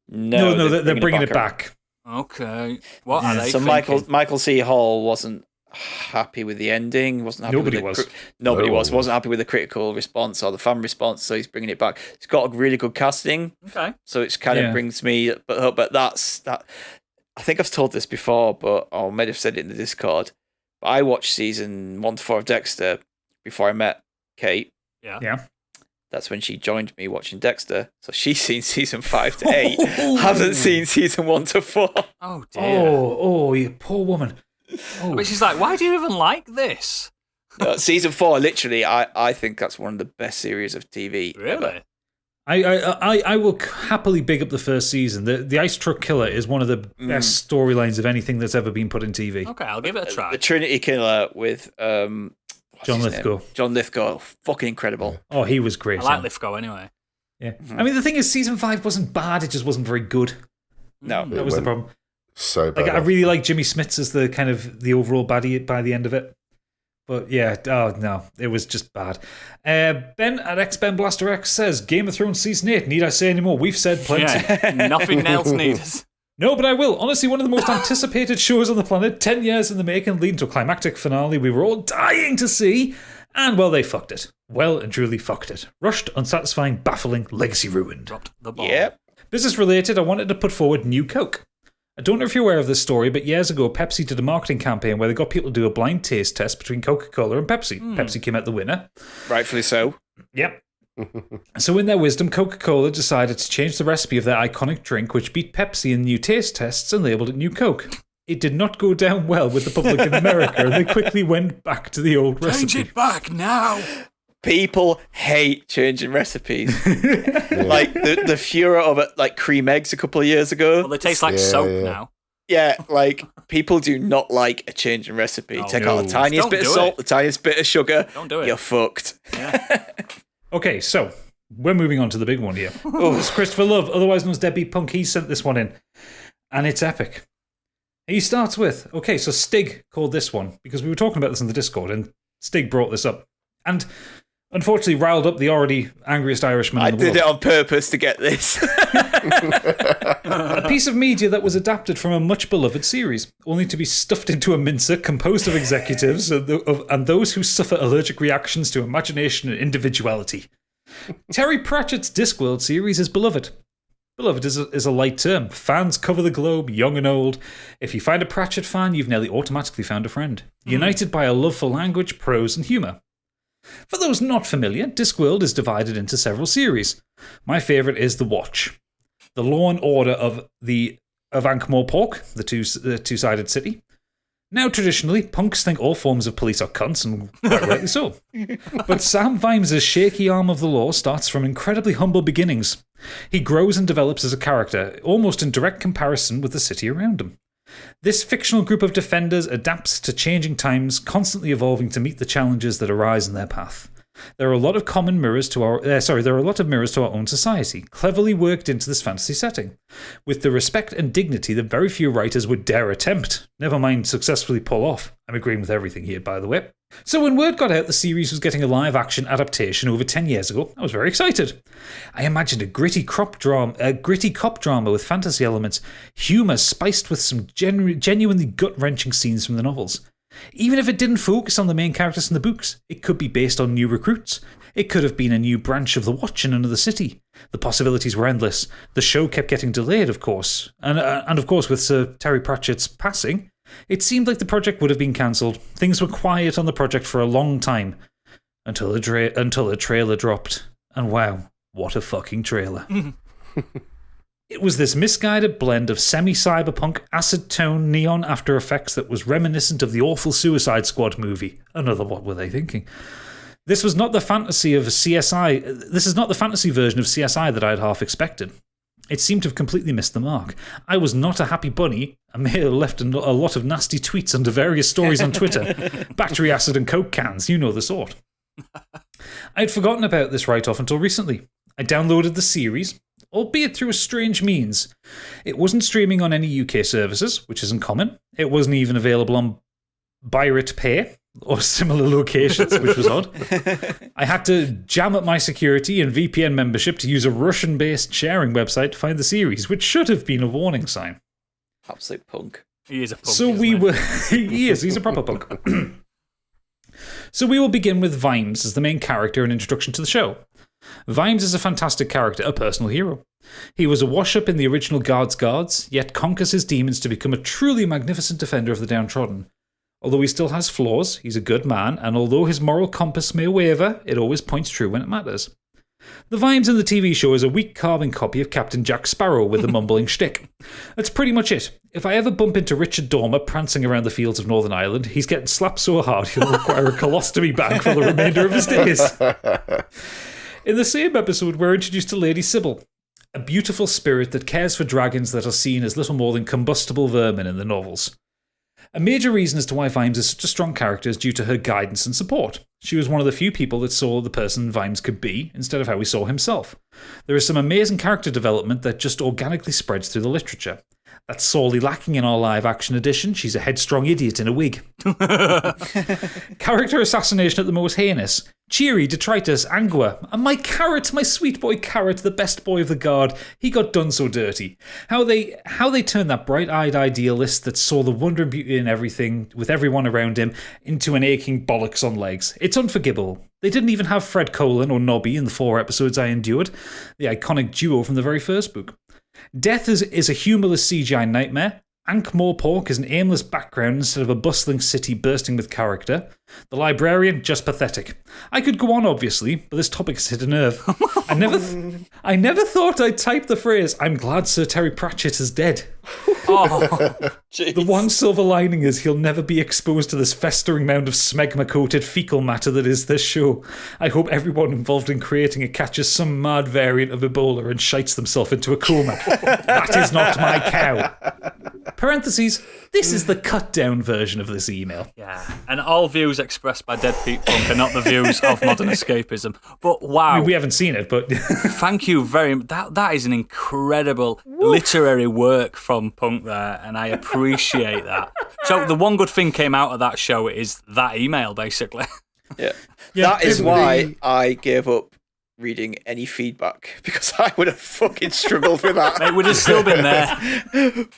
No, they're bringing it back. Okay. What are they So thinking? Michael C. Hall wasn't happy with the ending. Wasn't happy Nobody with was. Nobody No was. one was. Wasn't happy with the critical response or the fan response. So he's bringing it back. It's got a really good casting. Okay. So it's kind of brings me. But that's that. I think I've told this before, but I might have said it in the Discord. But I watched season 1 to 4 of Dexter before I met Kate. Yeah. That's when she joined me watching Dexter. So she's seen season 5 to 8. Hasn't seen season 1 to 4. Oh, dear. Oh, you poor woman. Oh. But she's like, why do you even like this? Season 4, literally, I think that's one of the best series of TV Really? ever. I will happily big up the first season. The Ice Truck Killer is one of the best storylines of anything that's ever been put in TV. Okay, I'll give it a try. The Trinity Killer with what's John his Lithgow. name? John Lithgow. Fucking incredible. Oh, he was great. I like yeah. Lithgow anyway. Yeah. I mean, the thing is, season 5 wasn't bad. It just wasn't very good. No. That was the problem. So bad. Like, I really like Jimmy Smits as the kind of the overall baddie by the end of it. But yeah, oh no, it was just bad. Ben at XBen Blaster X says Game of Thrones season 8. Need I say any more? We've said plenty. Yeah, nothing else needed. No, but I will. Honestly, one of the most anticipated shows on the planet. 10 years in the making, leading to a climactic finale we were all dying to see. And well, they fucked it. Well and truly fucked it. Rushed, unsatisfying, baffling, legacy ruined. Dropped the ball. Yep. Business related, I wanted to put forward New Coke. I don't know if you're aware of this story, but years ago, Pepsi did a marketing campaign where they got people to do a blind taste test between Coca-Cola and Pepsi. Pepsi came out the winner. Rightfully so. Yep. So in their wisdom, Coca-Cola decided to change the recipe of their iconic drink, which beat Pepsi in new taste tests, and labelled it New Coke. It did not go down well with the public in America, and they quickly went back to the old recipe. Change it back now! People hate changing recipes. Like the furor of it, like cream eggs a couple of years ago. Well, they taste like soap now. Yeah, like people do not like a change in recipe. Oh, Take out the tiniest bit of salt, the tiniest bit of sugar. Don't do it. You're fucked. Yeah. Okay, so we're moving on to the big one here. It's Christopher Love, otherwise known as Deadbeat Punk. He sent this one in, and it's epic. He starts with, okay, so Stig called this one, because we were talking about this in the Discord, and Stig brought this up. And unfortunately riled up the already angriest Irishman in the world. I did it on purpose to get this. A piece of media that was adapted from a much-beloved series, only to be stuffed into a mincer composed of executives and those who suffer allergic reactions to imagination and individuality. Terry Pratchett's Discworld series is beloved. Beloved is a light term. Fans cover the globe, young and old. If you find a Pratchett fan, you've nearly automatically found a friend. United by a love for language, prose, and humour. For those not familiar, Discworld is divided into several series. My favourite is The Watch. The Law and Order of Ankh-Morpork, the two-sided city. Now, traditionally, punks think all forms of police are cunts, and quite rightly so. But Sam Vimes' shaky arm of the law starts from incredibly humble beginnings. He grows and develops as a character, almost in direct comparison with the city around him. This fictional group of defenders adapts to changing times, constantly evolving to meet the challenges that arise in their path. There are a lot of mirrors to our own society, cleverly worked into this fantasy setting, with the respect and dignity that very few writers would dare attempt, never mind successfully pull off. I'm agreeing with everything here, by the way. So when word got out the series was getting a live-action adaptation over 10 years ago, I was very excited. I imagined a gritty cop drama with fantasy elements, humour spiced with some genuinely gut-wrenching scenes from the novels. Even if it didn't focus on the main characters in the books, it could be based on new recruits. It could have been a new branch of the Watch in another city. The possibilities were endless. The show kept getting delayed, of course. And of course, with Sir Terry Pratchett's passing, it seemed like the project would have been cancelled. Things were quiet on the project for a long time. Until a trailer dropped. And wow, what a fucking trailer. It was this misguided blend of semi-cyberpunk, acid-tone, neon After Effects that was reminiscent of the awful Suicide Squad movie. Another what were they thinking? This is not the fantasy version of CSI that I had half expected. It seemed to have completely missed the mark. I was not a happy bunny. I may have left a lot of nasty tweets under various stories on Twitter. Battery acid and Coke cans, you know the sort. I had forgotten about this write-off until recently. I downloaded the series, albeit through a strange means. It wasn't streaming on any UK services, which isn't common. It wasn't even available on Pirate Pay or similar locations, which was odd. I had to jam up my security and VPN membership to use a Russian-based sharing website to find the series, which should have been a warning sign. Absolute punk. He is a punk. So he's a proper punk. So we will begin with Vimes as the main character and introduction to the show. Vimes is a fantastic character, a personal hero. He was a wash-up in the original Guards, yet conquers his demons to become a truly magnificent defender of the downtrodden. Although he still has flaws, he's a good man, and although his moral compass may waver, it always points true when it matters. The Vimes in the TV show is a weak carbon copy of Captain Jack Sparrow with a mumbling shtick. That's pretty much it. If I ever bump into Richard Dormer prancing around the fields of Northern Ireland, he's getting slapped so hard he'll require a colostomy bag for the remainder of his days. In the same episode, we're introduced to Lady Sybil, a beautiful spirit that cares for dragons that are seen as little more than combustible vermin in the novels. A major reason as to why Vimes is such a strong character is due to her guidance and support. She was one of the few people that saw the person Vimes could be, instead of how he saw himself. There is some amazing character development that just organically spreads through the literature. That's sorely lacking in our live-action edition. She's a headstrong idiot in a wig. Character assassination at the most heinous. Cheery, detritus, Angua. And my Carrot, my sweet boy Carrot, the best boy of the guard, he got done so dirty. How they turned that bright-eyed idealist that saw the wonder and beauty in everything, with everyone around him, into an aching bollocks on legs. It's unforgivable. They didn't even have Fred Colin or Nobby in the 4 episodes I endured, the iconic duo from the very first book. Death is a humorless CGI nightmare. Ankh-More Pork is an aimless background instead of a bustling city bursting with character. The Librarian, just pathetic. I could go on, obviously, but this topic has hit a nerve. I never thought I'd type the phrase, I'm glad Sir Terry Pratchett is dead. Oh, The one silver lining is he'll never be exposed to this festering mound of smegma-coated fecal matter that is this show. I hope everyone involved in creating it catches some mad variant of Ebola and shites themselves into a coma. That is not my cow. Parentheses, this is the cut-down version of this email. Yeah, and all views expressed by Dead Pete Punk are not the views of Modern Escapism. But wow. I mean, we haven't seen it, but... Thank you very much. That is an incredible literary work from Punk there, and I appreciate that. So the one good thing came out of that show is that email, basically. Yeah. That is why I gave up reading any feedback, because I would have fucking struggled with that. It would have still been there.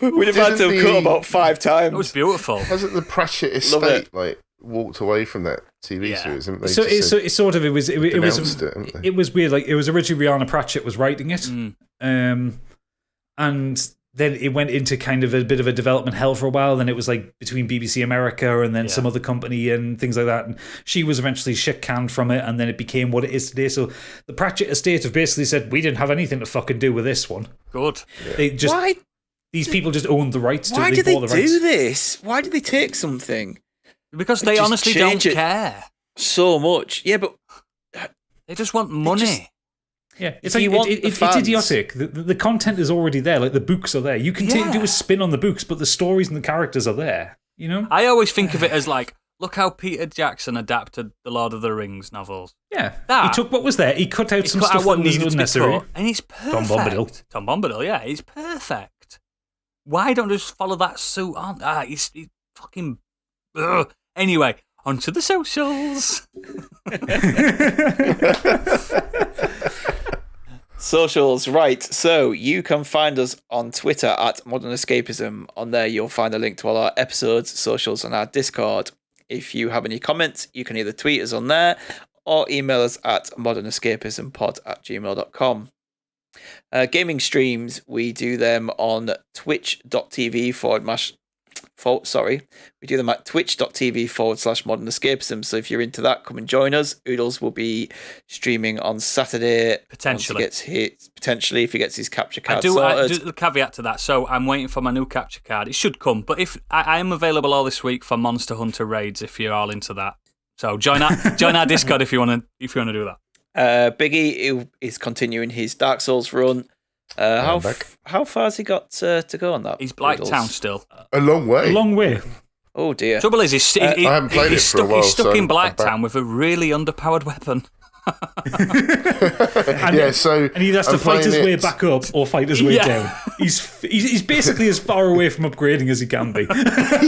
We'd have had to have cut about 5 times. It was beautiful. Hasn't the Pratchett estate walked away from that TV series? Haven't they? So it sort of it was haven't they? it was weird. Like, it was originally Rihanna Pratchett was writing it, and then it went into kind of a bit of a development hell for a while. Then it was like between BBC America and then some other company and things like that. And she was eventually shit canned from it, and then it became what it is today. So the Pratchett estate have basically said, we didn't have anything to fucking do with this one. Good. They just these people just owned the rights to it. Why did they do this? Why did they take something? Because they honestly don't care so much. Yeah, but they just want money. Yeah, it's idiotic. The content is already there. Like, the books are there. You can do a spin on the books, but the stories and the characters are there. You know. I always think of it as like, look how Peter Jackson adapted the Lord of the Rings novels. Yeah, he took what was there. He cut out some stuff that was unnecessary, and it's perfect. Tom Bombadil, yeah, he's perfect. Why don't they just follow that suit on? He's fucking. Ugh. Anyway, onto the socials. Socials, right. So you can find us on Twitter at Modern Escapism. On there, you'll find a link to all our episodes, socials, and our Discord. If you have any comments, you can either tweet us on there or email us at modernescapismpod@gmail.com. Gaming streams, we do them on twitch.tv/. We do them at twitch.tv/Modern Escapism. So if you're into that, come and join us. Oodles will be streaming on Saturday. Potentially. Potentially, if he gets his capture card I do sorted. the caveat to that. So I'm waiting for my new capture card. It should come. But if I am available all this week for Monster Hunter raids, if you're all into that. So join our Discord if you want to do that. Biggie is continuing his Dark Souls run. How far has he got to go on that? He's Blacktown still. A long way. A long way. Oh dear. Trouble is, he's I haven't played it for a while. He's stuck in Blacktown with a really underpowered weapon. And he has to fight his way back up or fight his way down. He's basically as far away from upgrading as he can be.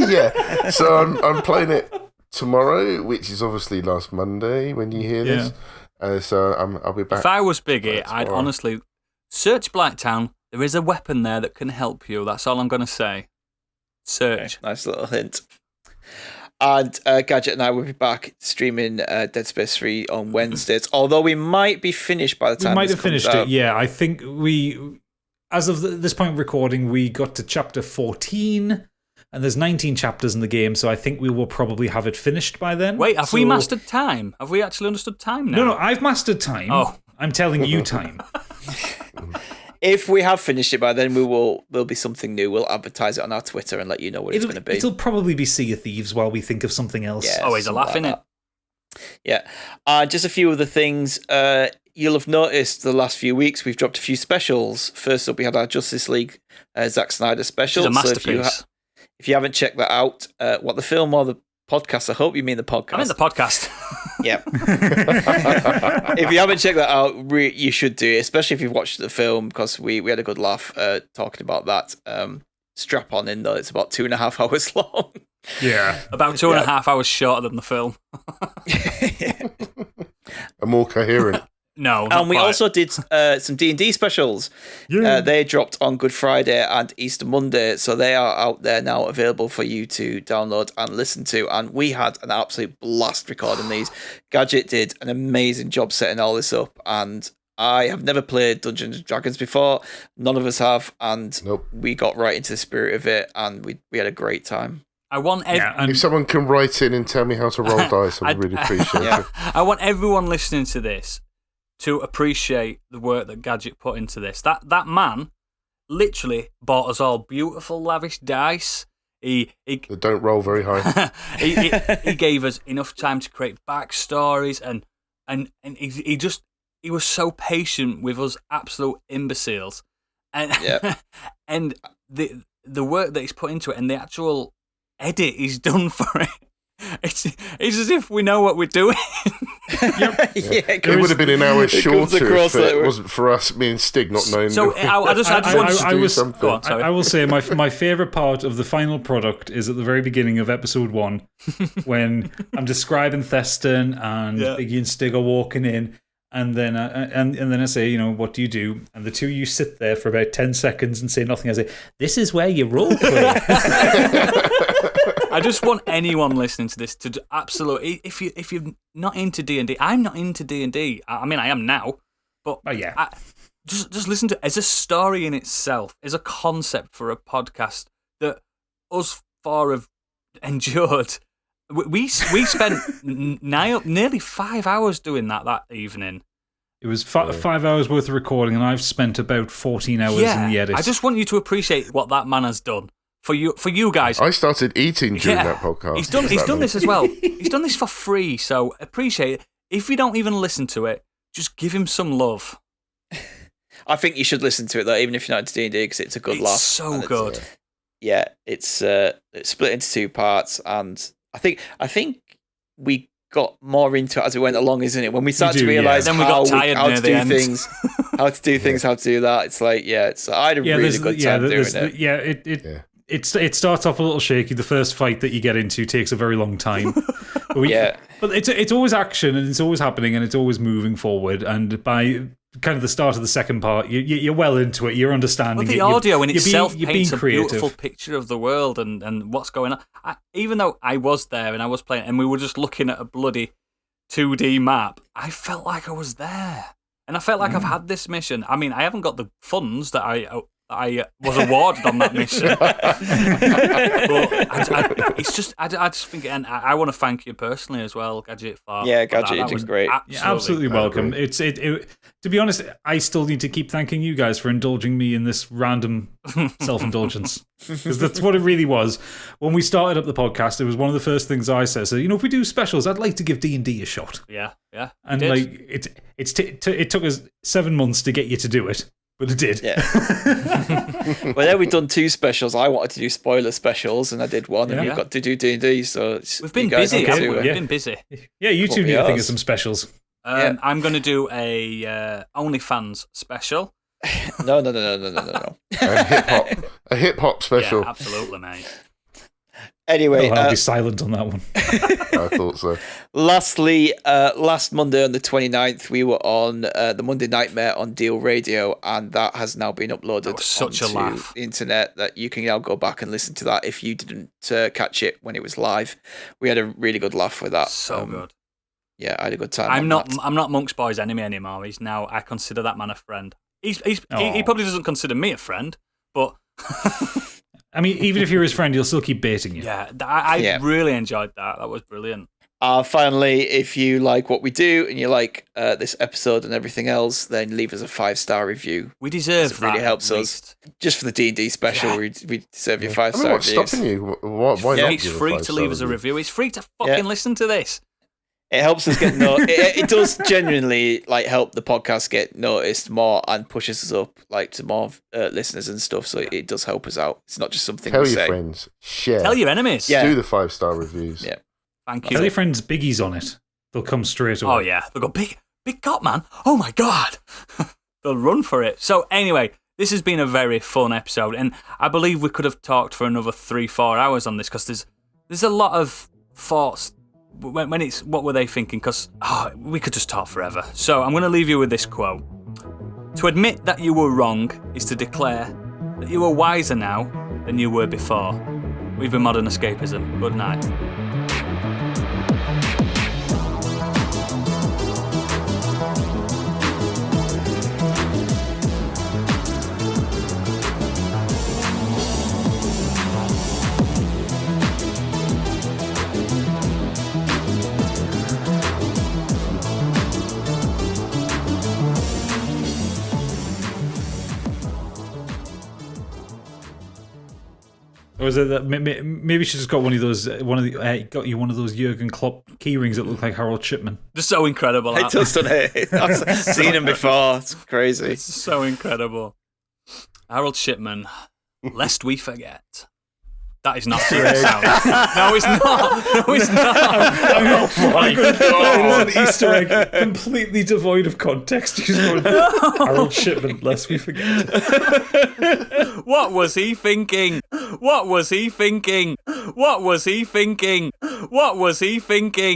Yeah. So I'm playing it tomorrow, which is obviously last Monday when you hear this. So I'll be back. If I was Biggie, I'd honestly search Blacktown. There is a weapon there that can help you. That's all I'm going to say. Search. Okay, nice little hint. And Gadget and I will be back streaming Dead Space 3 on Wednesdays. Although we might be finished by the time we might have finished it. Yeah, I think as of this point of recording, we got to chapter 14, and there's 19 chapters in the game. So I think we will probably have it finished by then. Wait, have we mastered time? Have we actually understood time now? No, I've mastered time. Oh, I'm telling you time. If we have finished it by then, there'll be something new. We'll advertise it on our Twitter and let you know what it's going to be. It'll probably be Sea of Thieves while we think of something else. Yeah, always a laugh in it. Yeah. Just a few other things. You'll have noticed the last few weeks we've dropped a few specials. First up, we had our Justice League Zack Snyder special. It's a masterpiece. So if you haven't checked that out, what the film or the podcast? I hope you mean the podcast. I mean the podcast. Yeah. If you haven't checked that out, you should do it, especially if you've watched the film, because we had a good laugh talking about that. Strap on in, though. It's about 2.5 hours long. Yeah. About 2.5 hours shorter than the film. And more coherent. No, and we also did some D&D specials. Yeah. They dropped on Good Friday and Easter Monday, so they are out there now, available for you to download and listen to. And we had an absolute blast recording these. Gadget did an amazing job setting all this up, and I have never played Dungeons and Dragons before. None of us have, and we got right into the spirit of it, and we had a great time. I want if someone can write in and tell me how to roll dice, I'd really appreciate it. I want everyone listening to this to appreciate the work that Gadget put into this. That man literally bought us all beautiful, lavish dice. He they don't roll very high. he gave us enough time to create backstories, and he was so patient with us absolute imbeciles, and and the work that he's put into it and the actual edit he's done for it. It's as if we know what we're doing. It would have been an hour shorter if it wasn't for us, me and Stig, not knowing. So I just wanted to do something. Go on, I will say my favourite part of the final product is at the very beginning of episode 1, when I'm describing Theston and Biggie and Stig are walking in, and then I say, you know, what do you do? And the two of you sit there for about 10 seconds and say nothing. I say, this is where you role play. I just want anyone listening to this to absolutely, if you're not into D&D, I'm not into D&D. I mean, I am now, but just listen to it as a story in itself, as a concept for a podcast that us four have endured. We spent nearly 5 hours doing that evening. It was 5 hours worth of recording, and I've spent about 14 hours in the edit. I just want you to appreciate what that man has done. For you guys. I started eating during that podcast. He's done this as well. He's done this for free, so appreciate it. If you don't even listen to it, just give him some love. I think you should listen to it, though, even if you're not into D&D, because it's a good laugh. It's so good. It's split into 2 parts, and I think we got more into it as we went along, isn't it? When we started to realise how to do things, how to do that. It's like, I had a really good time doing it. It starts off a little shaky. The first fight that you get into takes a very long time. But it's always action, and it's always happening, and it's always moving forward. And by kind of the start of the second part, you're well into it. You're understanding. Well, the audio in itself paints a beautiful picture of the world and what's going on. Even though I was there and I was playing, and we were just looking at a bloody 2D map, I felt like I was there, and I felt like I've had this mission. I mean, I haven't got the funds that I was awarded on that mission. But it's just, I just think, and I want to thank you personally as well, Gadget. Gadget, you did great. Absolutely welcome. To be honest, I still need to keep thanking you guys for indulging me in this random self-indulgence. Because that's what it really was. When we started up the podcast, it was one of the first things I said. So, if we do specials, I'd like to give D&D a shot. Yeah. And it took us 7 months to get you to do it. But it did. Yeah. Well, then we've done 2 specials. I wanted to do spoiler specials, and I did one, and we've got to do D&D. So we've been busy. We've been busy. Yeah, you two need to think of some specials. I'm going to do a OnlyFans special. No. A hip hop special. Yeah, absolutely, mate. Anyway, I'll be silent on that one. I thought so. Lastly, last Monday on the 29th, we were on the Monday Nightmare on Deal Radio, and that has now been uploaded onto the internet, that you can now go back and listen to that if you didn't catch it when it was live. We had a really good laugh with that. So good. Yeah, I had a good time. I'm not Monk's boy's enemy anymore. He's now, I consider that man a friend. He probably doesn't consider me a friend, but... I mean, even if you're his friend, he'll still keep baiting you. Yeah, I really enjoyed that. That was brilliant. Finally, if you like what we do and you like this episode and everything else, then leave us a 5-star review. We deserve that. It really helps us. Just for the D&D special, we deserve your 5-star reviews. What's stopping you? Why not? It's free to leave us a review. It's free to fucking listen to this. It helps us get it does genuinely help the podcast get noticed more and pushes us up to more listeners and stuff. So it does help us out. It's not just something Tell we your say. friends, share, tell your enemies, do the 5-star reviews. Yeah, thank you. Tell your friends Biggie's on it. They'll come straight away. Oh yeah, they'll go big cop man. Oh my god, they'll run for it. So anyway, this has been a very fun episode, and I believe we could have talked for another 3-4 hours on this because there's a lot of thoughts. When it's what were they thinking? Because we could just talk forever. So I'm going to leave you with this quote. To admit that you were wrong is to declare that you are wiser now than you were before. We've been Modern Escapism. Good night. Or is it that maybe she just got one of those got you one of those Jurgen Klopp key rings that look like Harold Shipman? They're so incredible. It does, doesn't it? I've seen him before. It's crazy. It's so incredible. Harold Shipman, lest we forget. That is not Secret Sound. No, it's not. No, it's not. Oh my God. It's an Easter egg completely devoid of context. She's going, Harold Shipman, lest we forget. What was he thinking? What was he thinking? What was he thinking? What was he thinking?